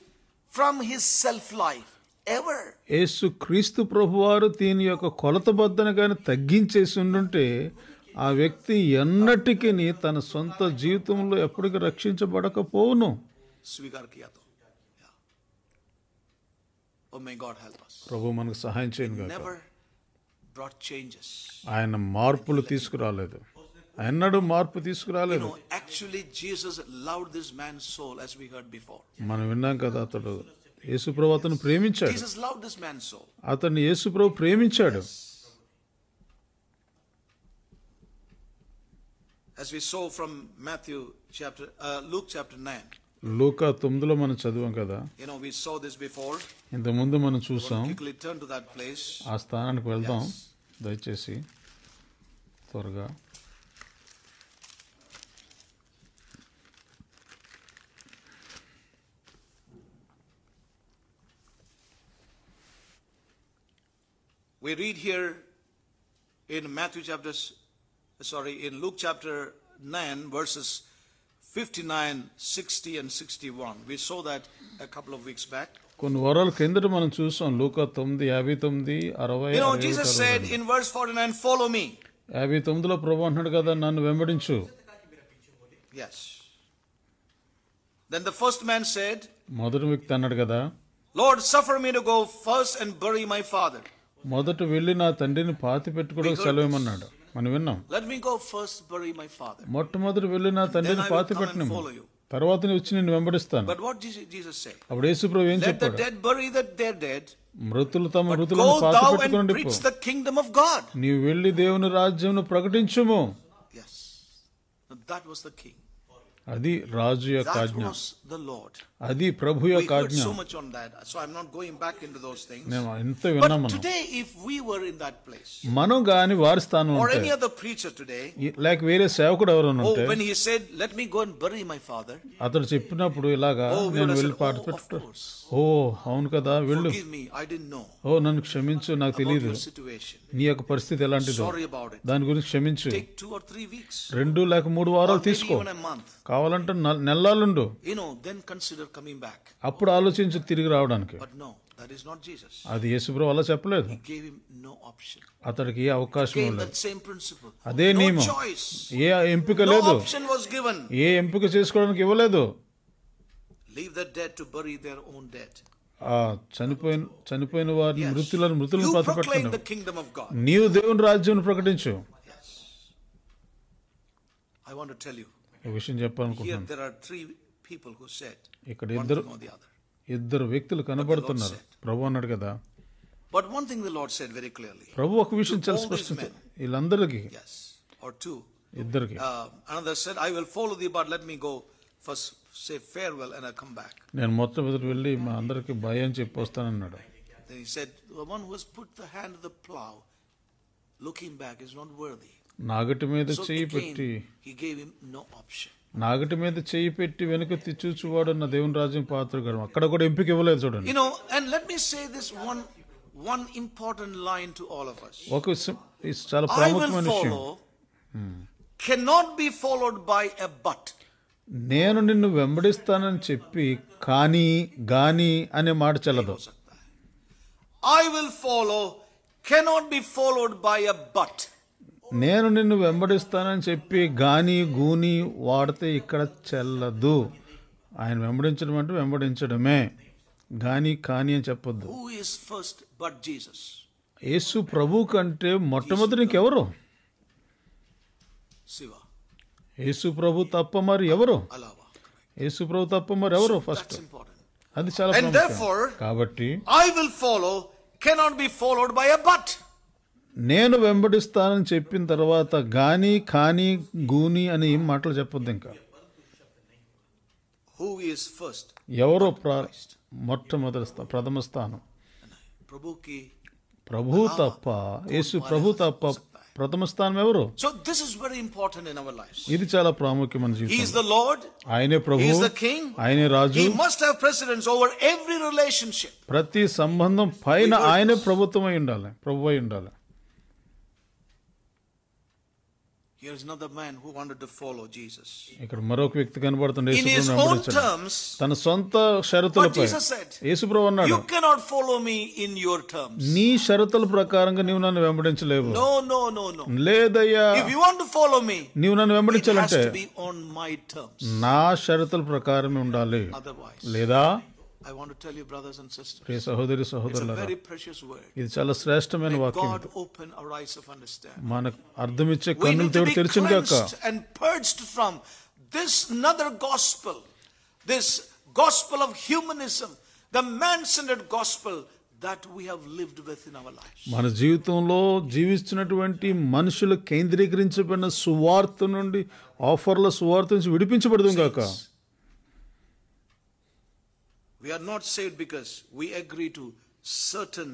from his self life ever. యేసు క్రీస్తు ప్రభువారు దీని యొక్క కొలతబద్దను గాని తగ్గించేసి ఉండుంటే ఆ వ్యక్తి ఎన్నటికీ తన సొంత జీవితంలో ఎప్పటికీ రక్షించబడకపోవును. స్వీకార్ కియా తో. Oh, may God help us. ప్రభు మనకు సహాయం చేయను గాక. Never brought changes. ఆయన మార్పులు తీసుకురాలేదు, ఎన్నడూ మార్పు తీసుకురాలేదు. Actually Jesus loved this man's soul, as we heard before. మనం విన్నాం కదా, అతడు యేసు ప్రభు అతను ప్రేమించాడు. Jesus loved this man's soul. అతన్ని యేసు ప్రభు ప్రేమించాడు. As we saw from Luke chapter 9. లూకా 9లో మనం చదివాం కదా. We saw this before. ఇంతకుముందు మనం చూసాం. Quickly turn to that place. ఆ స్థానానికి వెళ్దాం దయచేసి త్వరగా. We read here in Luke chapter 9 verses 59, 60 and 61. We saw that a couple of weeks back. కొన్ని వారాల కిందట మనం చూసాం లూకా 9, 59, 60. Jesus said in verse 49, follow me. 59లో ప్రభువు అంటున్నాడు కదా, నన్ను వెంబడించు. Yes. Then the first man said, మొదటి వ్యక్తి అన్నాడు కదా, Lord, suffer me to go first and bury my father. మొదట వెళ్ళి నా తండ్రిని పాతి పెట్టుకోవడం సెలవేమన్నాడు. మనం విన్నాం. Let me go first, bury my father. మొట్టమొదటి వెళ్ళి నా తండ్రిని పాతి పెట్టిన తర్వాత వచ్చి నేను వెంబడిస్తాను. But what did Jesus say? అప్పుడు యేసు ప్రభు ఏం చెప్పాడు? Let the dead bury their dead. మృతులు తమ మృతులను పాతి పెట్టుకొని preach the kingdom of God. నీవు వెళ్ళి దేవుని రాజ్యమును ప్రకటించుము. Yes. That was the king. అది రాజు యొక్క ఆజ్ఞ. That was the Lord. అది ప్రభు యొక్క ఆజ్ఞ. So much on that. So I'm not going back into those things. But today if we were in that place, మనం గాని వారి స్థానంలో or ఉంటే, any other preacher today, లేక వేరే సేవకుడు ఎవరైనా ఉంటే, when he said let me go and bury my father, అతడు చెప్పినప్పుడు ఇలాగా నేను వెళ్ళి పాతి పెట్టు. ఓ అవును కదా, వెళ్ళు. Forgive me, I didn't know. ఓ నన్ను క్షమించు, నాకు తెలియదు నీ యొక్క పరిస్థితి ఎలాంటిదో, దాని గురించి క్షమించు. Take 2 or 3 weeks. 2 లేక 3 వారాలు తీసుకో, కావాలంటే నెలలుండు. Then consider coming back. అప్పుడు ఆలోచించి తిరిగి రావడానికి. But no, that is not Jesus. అది యేసు ప్రభు అలా చెప్పలేదు. He gave him no option. అతడికి ఏ అవకాశం లేదు. That same principle. అదే నియమం. No choice. ఏ ఎంపిక లేదు. No option was given. ఏ ఎంపిక చేసుకోవడానికి ఇవ్వలేదు. Leave the dead to bury their own dead. చనిపోయిన వారిని మృతులను పాతి పెట్టండి. The kingdom of God. నీవు దేవుని రాజ్యాన్ని ప్రకటించు. Yes. I want to tell you. ఒక విషయం చెప్పాలనుకుంటున్నాను. Here there are 3 people who said. ఇక్కడ ఇద్దరు వ్యక్తులు కనబడుతున్నారు. ప్రభు అన్నాడు కదా. But one thing the Lord said very clearly. ప్రభు ఒక విషయం చాలా స్పష్టంగా వీళ్ళందరికీ. Yes. Or 2. ఇద్దరికి. Another said, I will follow thee, but let me go first say farewell and I come back. నేను మొత్తం ఎదురు వెళ్ళి మా అందరికి బై అని చెప్పి వస్తానన్నాడు. Then he said, the one who has put the hand to the plow, looking back, is not worthy. నాగటి మీద So చెయ్యి again, పెట్టి he gave him no option. నాగటి మీద చెయ్యి పెట్టి వెనుక చూచువాడు అన్న దేవుని రాజ్యం పాత్రగాడు. అక్కడ కూడా ఎంపిక ఇవ్వలేదు చూడండి. You know, and let me say this one important line to all of us. ఒక ఇది చాలా I will ప్రాముఖ్యమైన విషయం. follow cannot be followed by a but. నేను నిన్ను వెంబడిస్తానని చెప్పి కానీ గాని అనే మాట చెల్లదు. I will follow cannot be followed by a but. నేను నిన్ను వెంబడిస్తానని చెప్పి గాని గూని వాడితే ఇక్కడ చెల్లదు. ఆయన వెంబడించడం అంటే వెంబడించడమే, గాని కాని అని చెప్పొద్దు. Who is first but Jesus? యేసు ప్రభు కంటే మొట్టమొదటి ఇంకెవరు? Shiva. యేసు ప్రభు తప్ప మరి ఎవరు? Alava. యేసు ప్రభు తప్ప మరి ఎవరు ఫస్ట్? That's important. అది చాలా And ప్రాముఖ్యం. therefore, కాబట్టి I will follow cannot be followed by a but. నేను వెంబడిస్తానని చెప్పిన తర్వాత గాని కాని గూని అని ఏం మాటలు చెప్పొద్దు. ఇంకా Who is first? ఎవరో మొట్టమొదటి ప్రథమ స్థానం Prabhu ki. ప్రభు తప్ప, యేసు ప్రభు తప్ప ప్రథమ స్థానం ఎవరు? So this is very important in our lives. ఇది చాలా ప్రాముఖ్యమైన He is జీవితం. the Lord. ఆయనే ప్రభు, He is the King. ఆయనే రాజు. He must have precedence over every relationship. ప్రతి సంబంధం పైన ఆయనే ప్రభుత్వమై ఉండాలి, ప్రభు అయి ఉండాలి. Here is another man who wanted to follow Jesus. ఇక్కడ మరొక వ్యక్తి కనబడుతుండే In his own terms, తన సొంత but షరతులపై. Jesus said, యేసు ప్రభు అన్నాడు, you cannot follow me in your terms. నీ షరతుల ప్రకారంగా నీవు నన్ను వెంబడించలేవు. No. లేదయ్యా, If you want to follow me, నీవు నన్ను it has వెంబడించాలంటే to be on my terms. నా షరతుల ప్రకారమే ఉండాలి. Otherwise, లేదా I want to tell you, brothers and sisters, ప్రియ సహోదరి it's a సహోదరులారా, very precious word. ఇది చాలా శ్రేష్టమైన May వాక్యం. God open our eyes of understanding. మనకు అర్థమిచ్చే We కన్నులు need to దేవుడు be తెరిచిన గాక. cleansed and purged from this another gospel, this gospel of humanism, the man-centered gospel that we have lived with in our lives. మన జీవితంలో జీవిస్తున్నటువంటి మనుషులు కేంద్రీకరించబడిన సువార్త నుండి, ఆఫర్ల సువార్త నుంచి విడిపించబడదు గాక. We are not saved because we agree to certain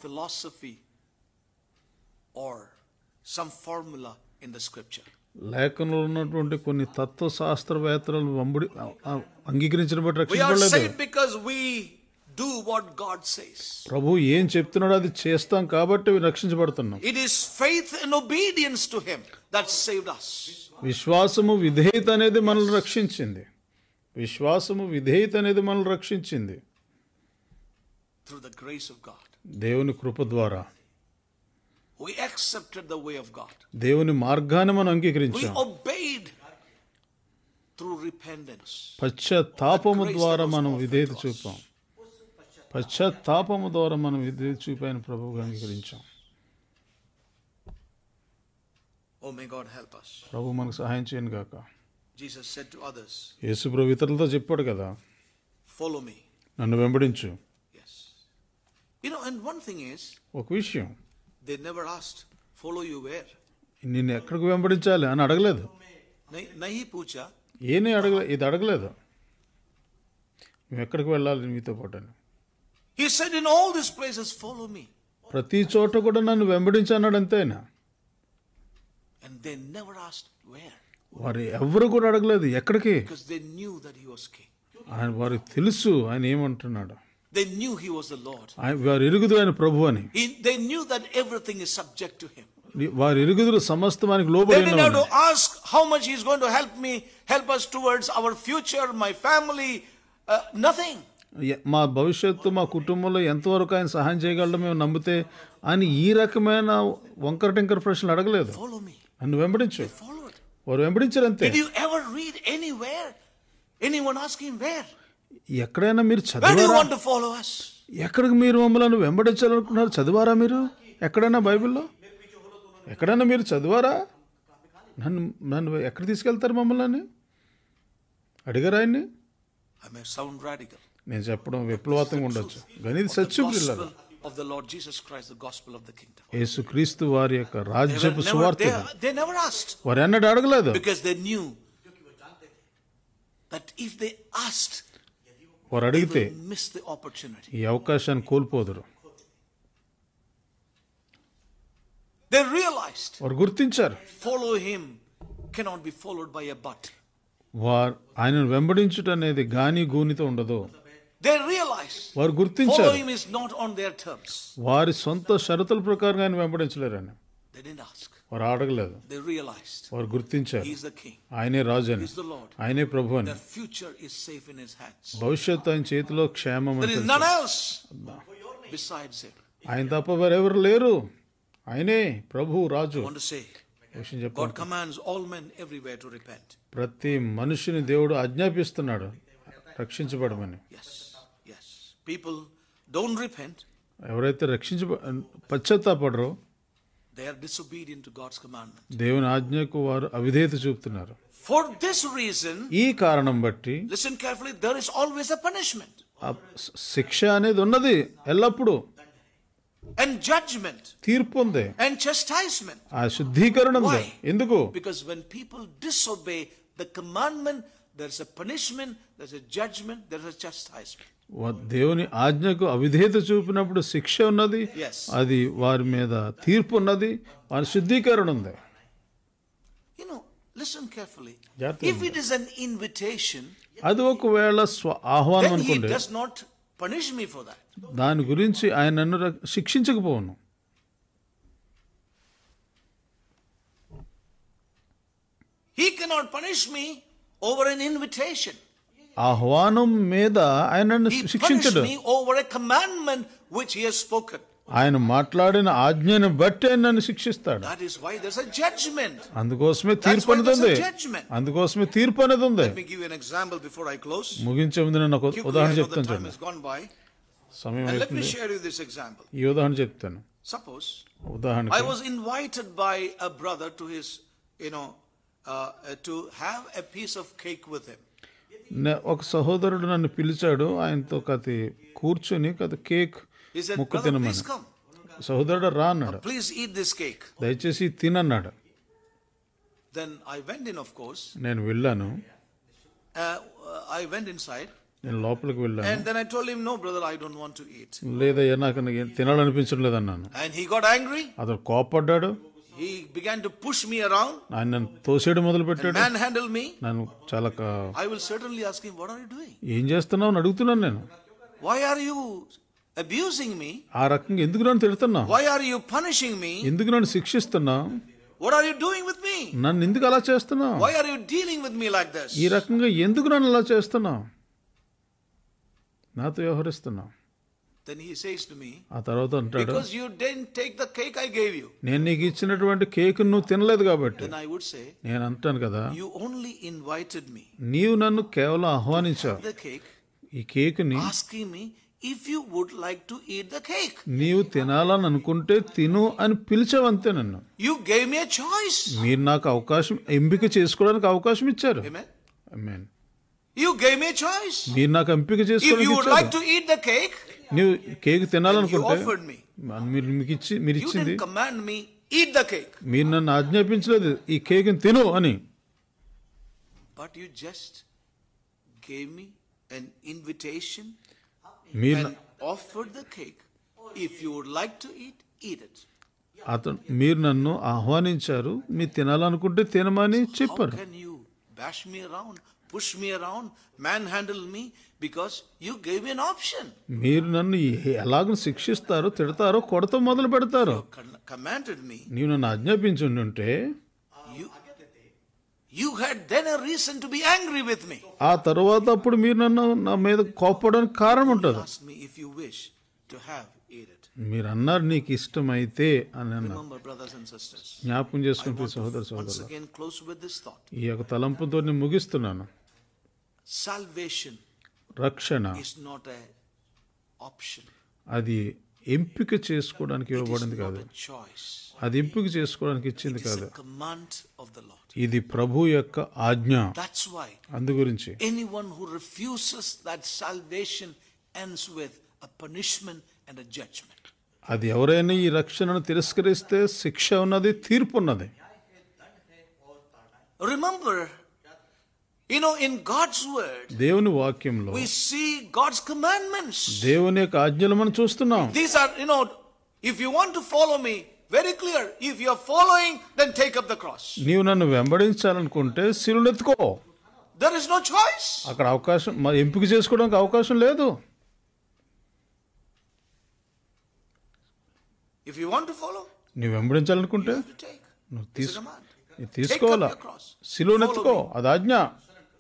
philosophy or some formula in the scripture. లేఖనంలో ఉన్నటువంటి కొన్ని తత్వశాస్త్రవేత్తలను అంగీకరించిన బట్టి We are రక్షించబడలేదు. saved because we do what God says. ప్రభు ఏం చెప్తున్నాడో అది చేస్తాం కాబట్టి రక్షించబడుతున్నాం. It is faith and obedience to Him that saved us. విశ్వాసము విధేయత అనేది మనల్ని రక్షించింది. విశ్వాసము విధేయత అనేది మనల్ని రక్షించింది. Through the grace of God. దేవుని కృప ద్వారా We accepted the way of God. దేవుని మార్గాన్ని మనం We అంగీకరించాం. obeyed through repentance. పశ్చాత్తాపము ద్వారా మనం విధేయత చూపాం. పశ్చాత్తాపము ద్వారా మనం విధేయత చూపాయని ప్రభువుగా అంగీకరించాం. Oh, may God help us. ప్రభు మనకు సహాయం చేయను గాక. Jesus said to others, యేసు ప్రభు ఇతరులతో చెప్పాడు కదా, follow me. నన్ను వెంబడించు. Yes. You know, and one thing is, ఒక విషయం, they never asked, follow you where? నిన్ను ఎక్కడికి వెంబడించాలి అని అడగలేదు. Nahi pucha. ఇది అడగలేదు, నువ్వు ఎక్కడికి వెళ్ళాలి మీతో పాటు అని. He said, in all these places, follow me. ప్రతి చోట కూడా నన్ను వెంబడించన్నాడు అంతేనా. And they never asked where. వారు ఎవరు కూడా అడగలేదు ఎక్కడికి. Because they knew that he was king. ఆయన వారికి తెలుసు ఆయన ఏమంటున్నాడు. They knew he was the Lord. వారు ఎరుగుదు ఆయన ప్రభు అని. They knew that everything is subject to him. వారు ఎరుగుదురు సమస్తమానికి They లోబడి didn't have to ask how much he is going to help us towards our future, my family, nothing. మా భవిష్యత్తు, మా కుటుంబంలో ఎంతవరకు ఆయన సహాయం చేయగలడో మేము నమ్మితే అని ఈ రకమైన వంకర టింకర ప్రశ్నలు అడగలేదు. Follow me. నన్ను వెంబడించు. They followed. వారు వెంబడించారు అంతే. Did you ever read anywhere anyone asking where? ఎక్కడైనా మీరు Where do you చదివారా? want to follow us? ఎక్కడికి మీరు మమ్మల్ని వెంబడించాలనుకున్నారు? చదివారా మీరు ఎక్కడైనా బైబిల్లో? ఎక్కడైనా మీరు చదివారా? నన్ను ఎక్కడ తీసుకెళ్తారు మమ్మల్ని అడిగారా ఆయన్ని? I may sound radical. నేను చెప్పడం విప్లవాత్మకంగా ఉండొచ్చు కానీ ఇది సత్యం. పిల్లలు, Of the Lord Jesus Christ, the gospel of the kingdom. యేసుక్రీస్తు వారి యొక్క రాజ్యపు సువార్త. They never asked. వారు ఎన్నడూ అడగలేదు. Because they knew But if they asked, వారు they అడిగితే will miss the opportunity. ఈ అవకాశాన్ని కోల్పోదురు. They realized వారు గుర్తించారు, follow him cannot be followed by a but. వారు ఆయనను వెంబడించుట అనేది గాని గూనితో ఉండదు. They realized వారు follow గుర్తించారు, him is not on their terms. వారి సొంత షరతుల ప్రకారం ఆయన వెంబడించలేరని. They didn't ask. వారు అడగలేదు, They realized వారు గుర్తించారు he is the king, ఆయనే రాజు అని, he is the Lord. ఆయనే ప్రభు అని, Their future is safe in his hands. భవిష్యత్తు ఆయన చేతిలో క్షేమం There అని is తెలుసు. none else besides him. ఆయన తప్ప వేరెవరు లేరు, ఆయనే ప్రభు రాజు. I want to say, విషయం God చెప్పండి, commands all men everywhere to repent. ప్రతి మనుషుని దేవుడు ఆజ్ఞాపిస్తున్నాడు రక్షించబడమని. Yes, yes. People don't repent. ఎవరైతే పశ్చాత్తాపడరో They are disobedient to God's commandment. దేవుని ఆజ్ఞకు వారు అవిధేయత చూపుతున్నారు. For this reason, ఈ కారణం బట్టి listen carefully, there is always a punishment ఆ శిక్ష అనేది ఉన్నది ఎల్లప్పుడూ, and judgment తీర్పు ఉంది, and chastisement. ఆ శుద్ధీకరణ ఉంది. Why? ఎందుకు? Because when people disobey the commandment, there's a punishment, there's a judgment, there's a chastisement. దేవుని ఆజ్ఞకు అవిధేయత చూపినప్పుడు శిక్ష ఉన్నది, Yes. అది వారి మీద తీర్పు ఉన్నది, వారి శుద్ధీకరణ ఉంది. You know, listen carefully. జాగ్రత్తగా If it is an invitation, అది ఒకవేళ ఆహ్వానం then he అనుకోండి, does not punish me for that. దాని గురించి ఆయన నన్ను శిక్షించకపోను. He cannot punish me over an invitation. ఆహ్వానం మీద ఆయన నన్ను He punished శిక్షించడు. me over a commandment which he has spoken. ఆయన మాట్లాడిన ఆజ్ఞను బట్టి ఆయన నన్ను శిక్షిస్తాడు. That is why there's a judgment. అందుకోసమే That's తీర్పు why అనేది there's ఉంది. a judgment. అందుకోసమే తీర్పు అనేది ఉంది. Let me give you an example before I close. ముగించే ముందు నేను ఒక Quickly, I ఉదాహరణ know the చెప్తాను time చూడండి, has gone by. సమయం And let me అయిపోయింది. share you this example. ఈ ఉదాహరణ చెప్తాను. Suppose I ఉదాహరణకి was invited by a brother to his, to have a piece of cake with him. ఒక సహోదరుడు నన్ను పిలిచాడు, ఆయనతో కతి కూర్చొని కేక్ He said, ముక్క brother, తినమని. please come. సహోదరుడు రా అన్నాడు, Please eat this cake. దయచేసి తినన్నాడు. Then I went in, of course. నేను వెళ్ళాను, I went inside. నేను లోపలికి వెళ్ళాను. And then I told him, no, brother, I don't want to eat. లేదయ్యా నాకు తినాలనిపించడం లేదన్నాను. And he got angry. అతను కోపడ్డాడు, He began to push me around ఆయన నన్ను తోసేయడం మొదలు and పెట్టాడు. manhandle me. నన్ను చాలా I will certainly ask him, what are you doing? ఏం చేస్తున్నావు అని అడుగుతున్నాను నేను. Why are you abusing me? ఆ రకంగా ఎందుకు నన్ను తిడుతున్నావు, Why are you punishing me? ఎందుకు నన్ను శిక్షిస్తున్నావు, What are you doing with me? నన్ను ఎందుకు అలా చేస్తున్నావు, Why are you dealing with me like this? ఈ రకంగా ఎందుకు నన్ను అలా చేస్తున్నావు, నాతో వ్యవహరిస్తున్నావు. Then he says to me, ఆ తర్వాత అంటాడు, because you didn't take the cake I gave you. నేను నీకు ఇచ్చినటువంటి కేక్ నువ్వు తినలేదు కాబట్టి. Then I would say, నేను అంటాను కదా, you only invited me నీవు నన్ను కేవలం ఆహ్వానించావు, the cake, ఈ కేకుని asking me if you would like to eat the cake. నీవు తినాలని అనుకుంటే తిను అని పిలిచావంతే నన్ను. You gave me a choice. మీరు నాకు అవకాశం, ఎంపిక చేసుకోవడానికి అవకాశం ఇచ్చారు. Amen. Amen. You gave me a choice. మీరు నాకు ఎంపిక If you చేసుకోవడానికి would like ఇచ్చారు. to eat the cake, నీవు cake then you తినాలనుకుంటే offered me. మీరు You ఇచ్చింది, didn't command me, eat the cake. మీరు నన్ను ఆజ్ఞాపించలేదు ఈ కేక్ని తిను అని. But you just gave me an invitation మీరు and offered the cake. If you would like to eat, eat it. మీరు నన్ను ఆహ్వానించారు, మీరు తినాలనుకుంటే తినమని How చెప్పారు. can you bash me around, push me around, manhandle me because you gave me an option? మీరు నన్ను ఎలాగ శిక్షిస్తారో, తిడతారో, కొడతా మొదలు పెడతారు. Commanded me. నీవు నన్ను ఆజ్ఞాపించుంటే You had then a reason to be angry with me. ఆ తర్వాత అప్పుడు మీరు నన్ను నా మీద కోపడడానికి కారణం ఉంటుంది. Ask me if you wish to have, eat it. మీరు అన్నారు నీకు ఇష్టమైతే అని అన్నారు. Remember, brothers and sisters, జ్ఞాపకం I చేసుకుంటే want to సహోదర once సహోదరులు, again close with this thought. ఈ యొక్క తలంపుతో నేను ముగిస్తున్నాను. Salvation రక్షణ is not a option. అది ఎంపిక చేసుకోవడానికి It is ఇవ్వబడింది not కాదు, a choice. అది ఎంపిక చేసుకోవడానికి ఇచ్చింది It is కాదు, a command of the Lord. ఇది ప్రభు యొక్క ఆజ్ఞ. That's why అందు గురించి anyone who refuses that salvation ends with a punishment and a judgment. అది ఎవరైనా ఈ రక్షణను తిరస్కరిస్తే శిక్ష ఉన్నది, తీర్పు ఉన్నది. Remember, You know, in God's word, దేవుని వాక్యంలో we see God's commandments. దేవుని యొక్క ఆజ్ఞలు మనం చూస్తున్నాం. These are, you know, if you want to follow me, very clear. If you are following, then take up the cross. నీవు నన్ను వెంబడించాలనుకుంటే సిలువెత్తుకో. There is no choice. అక్కడ అవకాశం మరి ఎంపిక చేసుకోవడానికి అవకాశం లేదు. If you want to follow, నీవు వెంబడించాలనుకుంటే you have to take. నువ్వు It's a command. తీసుకోవాలా, Take up your cross. సిలువనెత్తుకో, అది ఆజ్ఞ.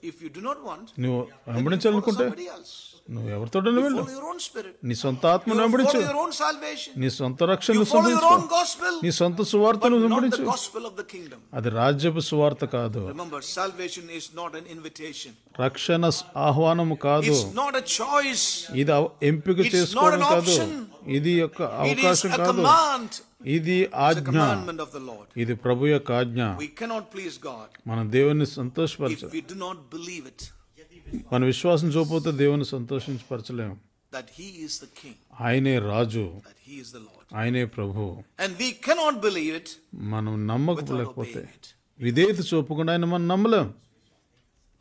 If you do not want, నువ్వు then you follow వెంబడించాలనుకుంటే somebody else. నువ్వు ఎవరితోనైనా You వెళ్ళు. follow your own spirit. నీ సొంత You ఆత్మను follow వెంబడించు. your own salvation. నీ సొంత రక్షణను You follow your సంపాదించుకో. own gospel, నీ సొంత సువార్తను but not the వెంబడించు. gospel of the kingdom. అది రాజ్యపు సువార్త కాదు. Remember, salvation is not an invitation. రక్షణ ఆహ్వానము కాదు. It's not a choice. ఇది ఎంపిక It's చేసుకోవడం not an కాదు. option. ఇది యొక్క It is అవకాశం a కాదు. command. ఇది It's a ఆజ్ఞ. commandment of the Lord. ఇది ప్రభు యొక్క ఆజ్ఞ. We cannot please God మన దేవుని if సంతోషపరచ we do not believe it, మన విశ్వాసం చూపకపోతే దేవుని సంతోషించపరచలేము. that He is the King, ఆయనే రాజు, that He is the Lord. ఆయనే ప్రభు. And we cannot believe it మనం without నమ్మకపోతే obeying it. విధేయత చూపకుండా ఆయన మనం నమ్మలేం.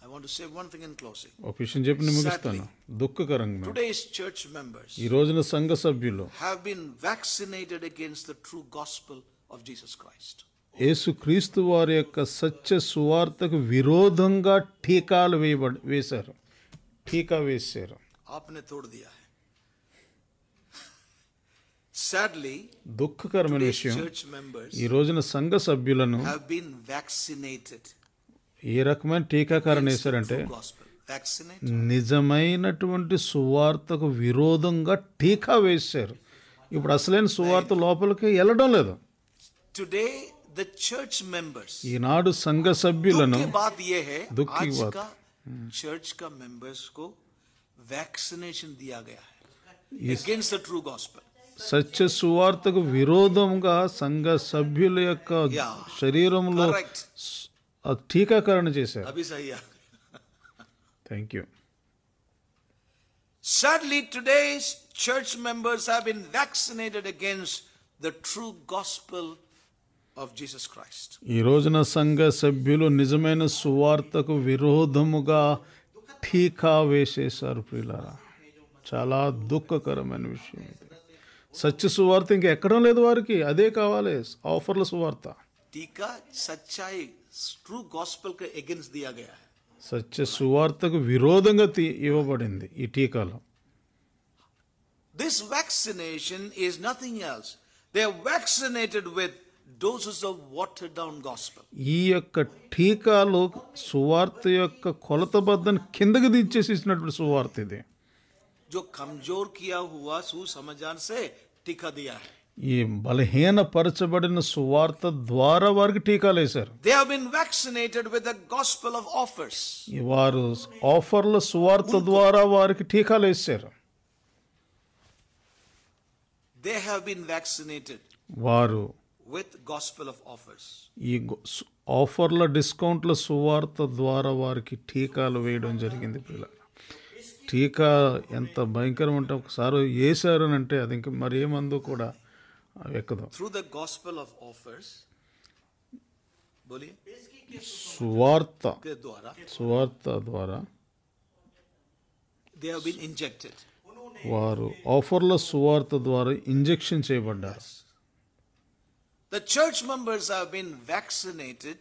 I want to say one thing in closing. ఒక విషయం చెప్పి నేను ముగిస్తాను. దుఃఖకరంగా Today's church members ఈ రోజున సంఘ సభ్యులు have been vaccinated against the true gospel of Jesus Christ. యేసుక్రీస్తు వారి యొక్క సత్య సువార్తకు విరోధంగా టీకాలు వేశారు. టీకా వేశారు. आपने तोड़ दिया है. Sadly, దుఃఖకరమైన today's విషయం, church members ఈ రోజున సంఘ సభ్యులను have been vaccinated ఏ రకమైన టీకాకారణ against the వేశారంటే true gospel. Vaccinated. నిజమైనటువంటి సువార్తకు విరోధంగా టీకా వేశారు. ఇప్పుడు అసలైన సువార్త లోపలికి వెళ్ళడం లేదు. Today the church members, ఈనాడు సంఘ సభ్యులను दुख की बात ये है, दुख की आज बात। का चर्च का members को वैक्सीनेशन दिया गया है against the true gospel. సత్య సువార్తకు విరోధంగా సంఘ సభ్యుల యొక్క Yeah. శరీరంలో Correct. టీకాకరణ చేశారు. अभी सही है. Thank you. Sadly, today's church members have been vaccinated against the true gospel of Jesus Christ. ఈ రోజున సంఘ సభ్యులు నిజమైన సువార్తకు విరోధముగా టీకా వేసేశారు. ప్రియులారా, చాలా దుఃఖకరమైన విషయం ఇది. సత్య సువార్త ఇంకా ఎక్కడం లేదు వారికి, అదే కావాలి, ఆఫర్ల సువార్త. टीका सच्चाई ट्रू गॉस्पेल के अगेंस्ट दिया गया है. సత్య సువార్తకు విరోధంగా ఇవ్వబడింది ఈ టీకాలో. This vaccination is nothing else. They are vaccinated with doses of watered down gospel. ఈ యొక్క టీకాలో సువార్త యొక్క కొలతబద్ధని కిందకి దించేసేసినటువంటి సువార్త ఇది. जो कमजोर किया हुआ सुसमाचार से टीका दिया है. ఈ బలహీనపరచబడిన సువార్త ద్వారా వారికి టీకాలు వేశారు. They have been vaccinated with the gospel of offers. వారు ఆఫర్ల సువార్త ద్వారా వారికి టీకాలు వేశారు. They have been vaccinated వారు with gospel of offers. ఈ ఆఫర్ల డిస్కౌంట్ల సువార్త ద్వారా వారికి టీకాలు వేయడం జరిగింది. పిల్లలు, టీకా ఎంత భయంకరం అంటే ఒకసారి వేశారు అని అంటే అది ఇంకా మరి ఏమందో కూడా ఎక్కదు. Through the gospel of offers, बोलिए, సువార్త के द्वारा ద్వారా they have been injected. వారు ఆఫర్ల సువార్త ద్వారా injection చేయబడ్డారు. The church members have been vaccinated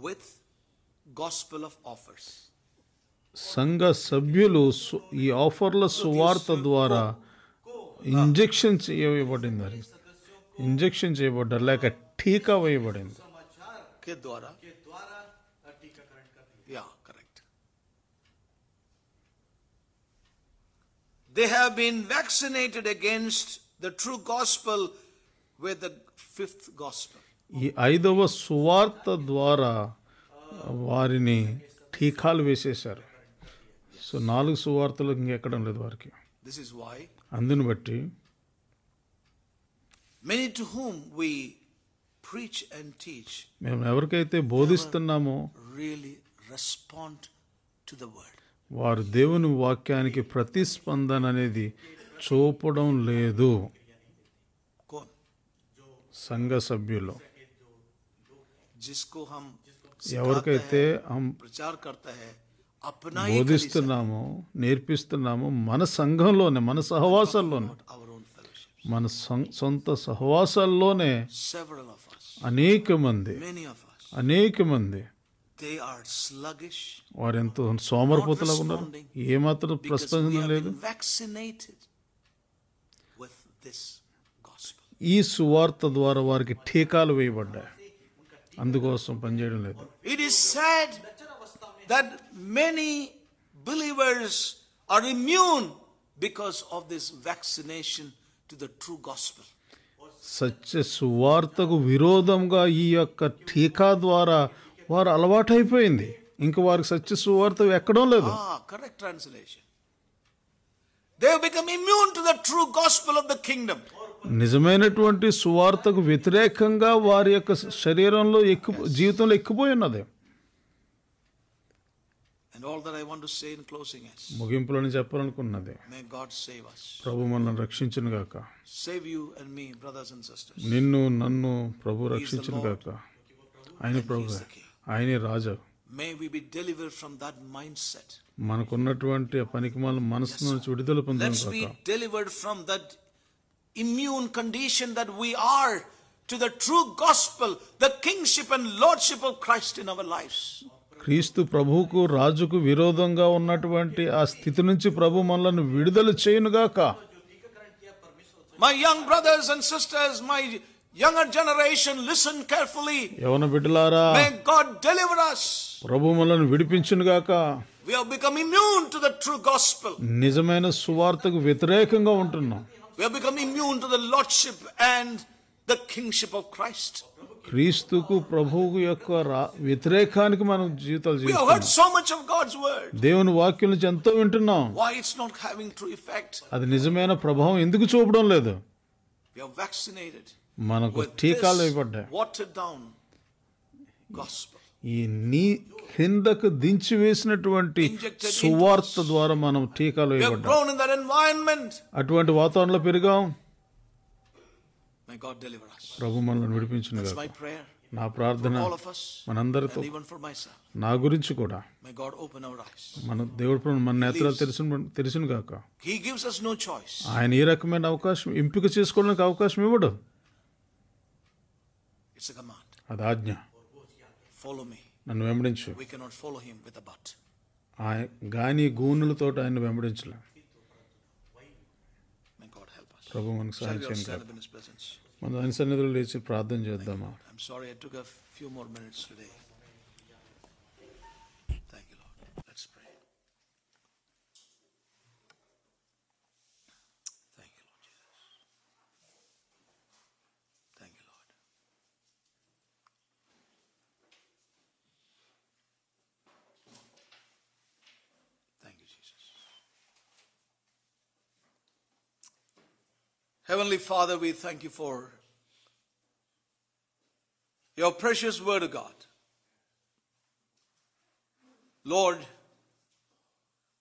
with gospel of offers. సంఘ సభ్యులు ఈ ఆఫర్ల సువార్త ద్వారా ఇంజెక్షన్ చేయబడింది. ఇంజెక్షన్ చేయబడ్డారు లేక టీకా వేయబడింది. के द्वारा yeah, correct. They have been vaccinated against the true gospel with the fifth gospel. ఈ 5వ సువార్త ద్వారా వారిని టీకాలు వేసేశారు. సో 4 సువార్తలు ఇంకెక్కడం లేదు వారికి. This is why అందుని బట్టి many to whom we preach and teach మేము ఎవరికైతే బోధిస్తున్నామో really respond to the word. వారు దేవుని వాక్యానికి ప్రతిస్పందన అనేది చూపడం లేదు. कौन? సంఘ సభ్యులు जिसको हम सिखाते ఎవరికైతే हैं, प्रचार करता है, अपना ही బోధిస్తున్నామో నేర్పిస్తున్నామో మన సంఘంలోనే, మన సహవాసాల్లోనే, our own fellowship. మన సొంత సహవాసాల్లోనే Several of us, అనేక మంది many of us, they are sluggish, వారు ఎంతో సోమరిపోతులాగా ఉన్నారు, ఏమాత్రం because we ప్రస్పందన have లేదు. been vaccinated with this gospel. ఈ సువార్త ద్వారా వారికి టీకాలు వేయబడ్డాయి, అందుకోసం పనిచేయడం లేదు. It is sad that many believers are immune because of this vaccination to the true gospel. సత్య సువార్తకు విరోధంగా ఈ యొక్క టీకా ద్వారా వారు అలవాటైపోయింది, ఇంకా వారికి సత్య సువార్త ఎక్కడం లేదు. Correct translation. They have become immune to the true gospel of the kingdom. నిజమైనటువంటి సువార్తకు వ్యతిరేకంగా వారి యొక్క శరీరంలో జీవితంలో ఎక్కిపోయి ఉన్నది. And all that I want to say in closing is, ముగింపులోని చెప్పాలనుకున్నది, may God save us. ప్రభు మనల్ని రక్షించును గాక. Save you and me, brothers and sisters. నిన్ను నన్ను ప్రభు రక్షించును గాక. ఆయన ప్రభు, ఆయనే రాజు. May we be delivered from that mindset. మనకున్నటువంటి పనికిమాల మనసు నుంచి విడుదల పొందాం Let's be గాక. delivered from that immune condition that we are to the true gospel, the kingship and lordship of Christ in our lives. క్రీస్తు ప్రభువుకు రాజుకు విరోధంగా ఉన్నటువంటి ఆ స్థితి నుంచి ప్రభు మనల్ని విడుదల చేయునుగాక. My young brothers and sisters, my younger generation, listen carefully. యవన బిడ్డలారా, May God deliver us. ప్రభు మనల్ని విడిపించునుగాక. We have become immune to the true gospel. నిజమైన సువార్తకు వ్యతిరేకంగా ఉంటున్నాం. We have become immune to the lordship and the kingship of Christ. క్రీస్తుకు ప్రభువు యొక్క వ్యతిరేకానికి మనం జీవితాలు We have heard జీవిస్తున్నాం. so much of God's word. దేవుని వాక్యం నుంచి ఎంతో వింటున్నాం, Why it's not having true effect? అది నిజమైన ప్రభావం ఎందుకు చూపడం లేదు? We are vaccinated మనకు with టీకాలు this వేయబడ్డాయి. watered down gospel. ఈ కిందకు దించి వేసినటువంటి సువార్త ద్వారా మనం టీకాలు We have వేయబడ్డాం. grown in that environment. అటువంటి వాతావరణంలో పెరిగాం. May God deliver us. ప్రభు మనల్ని విడిపించును That's గాక. my prayer నా for ప్రార్థన all of us మనందరితో, and even for myself. నా గురించి కూడా, May God open our eyes. మన దేవుడు మన నేత్రాలు తెరిచిన గాక. He gives us no choice. ఆయన ఈ రకమైన అవకాశం ఎంపిక చేసుకోవడానికి అవకాశం ఇవ్వడు, It's a command. అది ఆజ్ఞ. Follow me. నన్ను వెంబడించు. We cannot follow him with a but. ఆయన గాని గూనులతో ఆయన వెంబడించలే. May God help us. ప్రభు మనకు Shall సహాయం we all చేయను stand గాక. up in his presence? మన ఆయన సన్నిధిలో లేచి ప్రార్థన చేద్దామా? I'm sorry I took a few more minutes today. Thank you, Lord. Let's pray. Thank you, Lord Jesus. Thank you, Lord. Thank you, Jesus. Heavenly Father, we thank you for your precious word of God. Lord,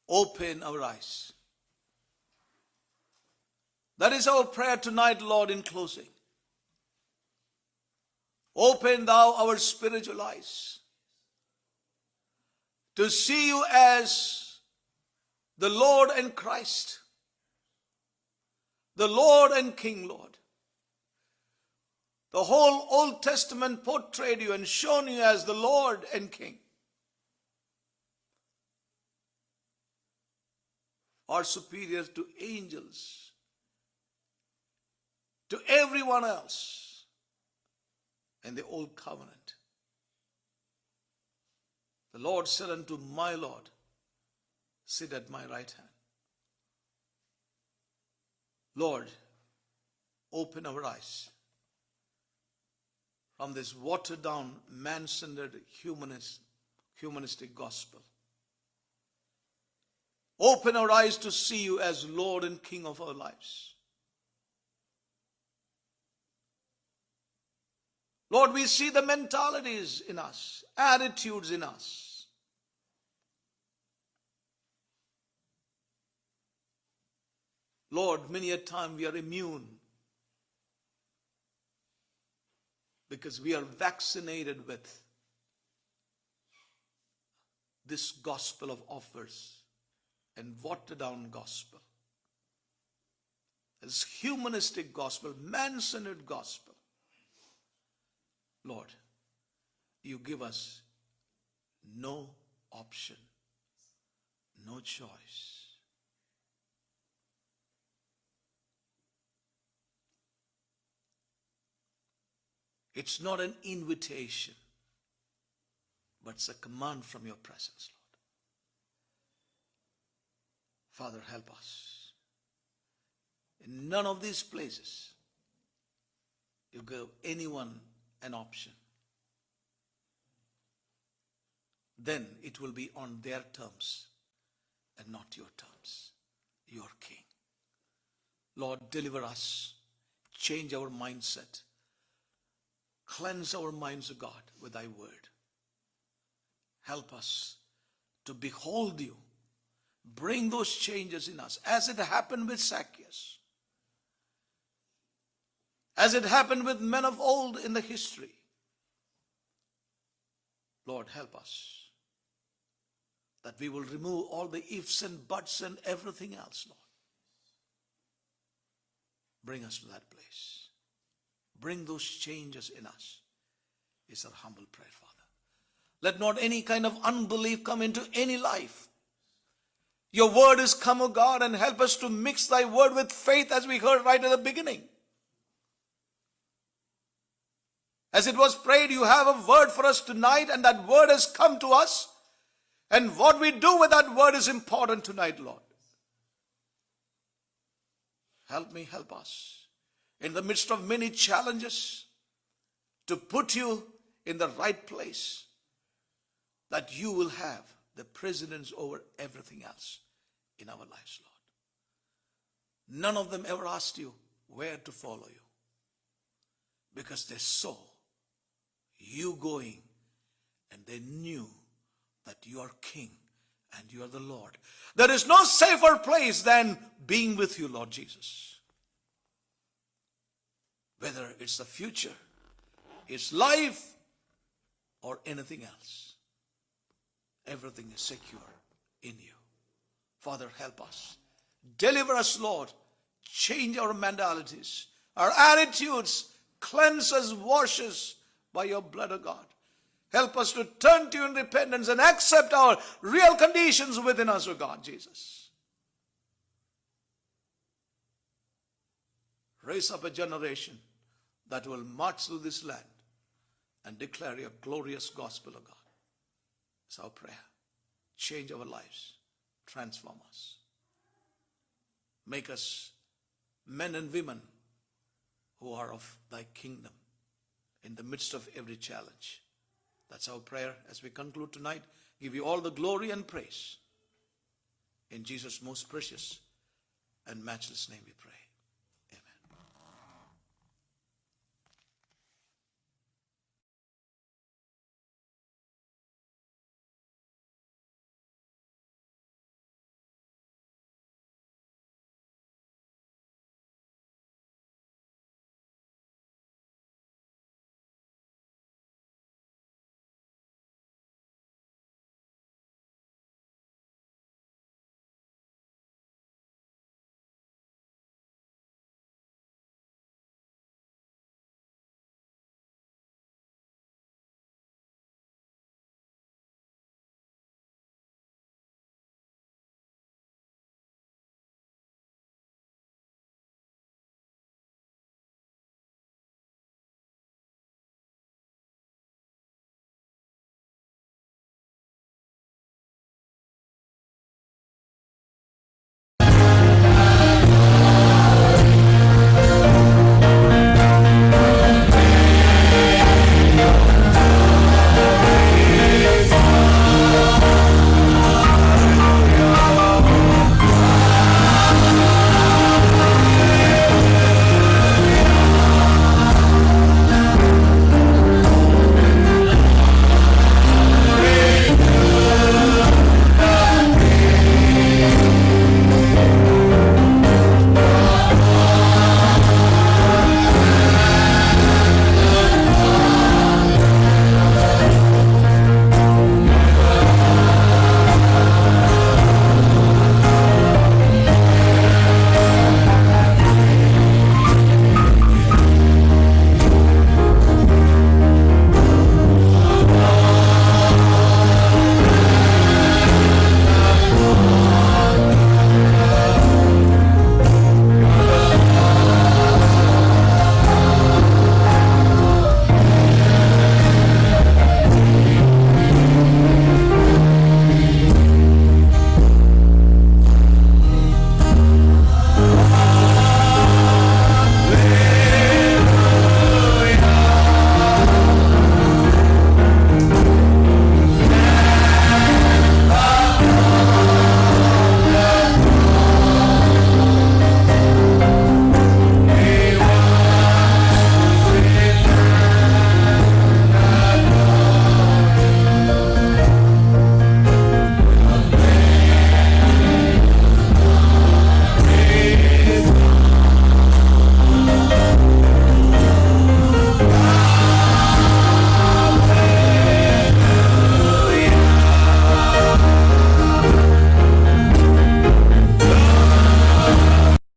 open our eyes. That is our prayer tonight, Lord, in closing. Open thou our spiritual eyes to see you as the Lord and Christ, the Lord and King, Lord. The whole Old Testament portrayed you and shown you as the Lord and King. Are superior to angels, to everyone else in the Old Covenant. The Lord said unto my Lord, sit at my right hand. Lord, open our eyes from this watered down, man-centered, humanistic gospel. Open our eyes to see you as Lord and King of our lives. Lord, we see the mentalities in us, attitudes in us. Lord, many a time we are immune because we are vaccinated with this gospel of offers and watered down gospel. This humanistic gospel, man-centered gospel. Lord, you give us no option, no choice. It's not an invitation, but it's a command from your presence, Lord. Father, help us. In none of these places, you give anyone an option. Then it will be on their terms and not your terms, your King. Lord, deliver us, change our mindset, cleanse our minds, O God, with thy word. Help us to behold you. Bring those changes in us, as it happened with Zacchaeus, as it happened with men of old in the history. Lord, help us that we will remove all the ifs and buts and everything else, Lord. Bring us to that place. Bring those changes in us, is our humble prayer, Father. Let not any kind of unbelief come into any life. Your word is come, O God, and help us to mix thy word with faith, as we heard right at the beginning. As it was prayed, you have a word for us tonight, and that word has come to us. And what we do with that word is important tonight, Lord. Help me, help us, in the midst of many challenges, to put you in the right place, that you will have the precedence over everything else in our lives, Lord. None of them ever asked you where to follow you, because they saw you going and they knew that you are King and you are the Lord. There is no safer place than being with you, Lord Jesus. Whether it's the future, it's life, or anything else, everything is secure in you. Father, help us. Deliver us, Lord. Change our mentalities, our attitudes. Cleanse us, wash us by your blood, O God. Help us to turn to you in repentance and accept our real conditions within us, O God, Jesus. Raise up a generation that will march through this land and declare your glorious gospel, O God. It's our prayer. Change our lives. Transform us. Make us men and women who are of thy kingdom in the midst of every challenge. That's our prayer as we conclude tonight. Give you all the glory and praise. In Jesus' most precious and matchless name we pray.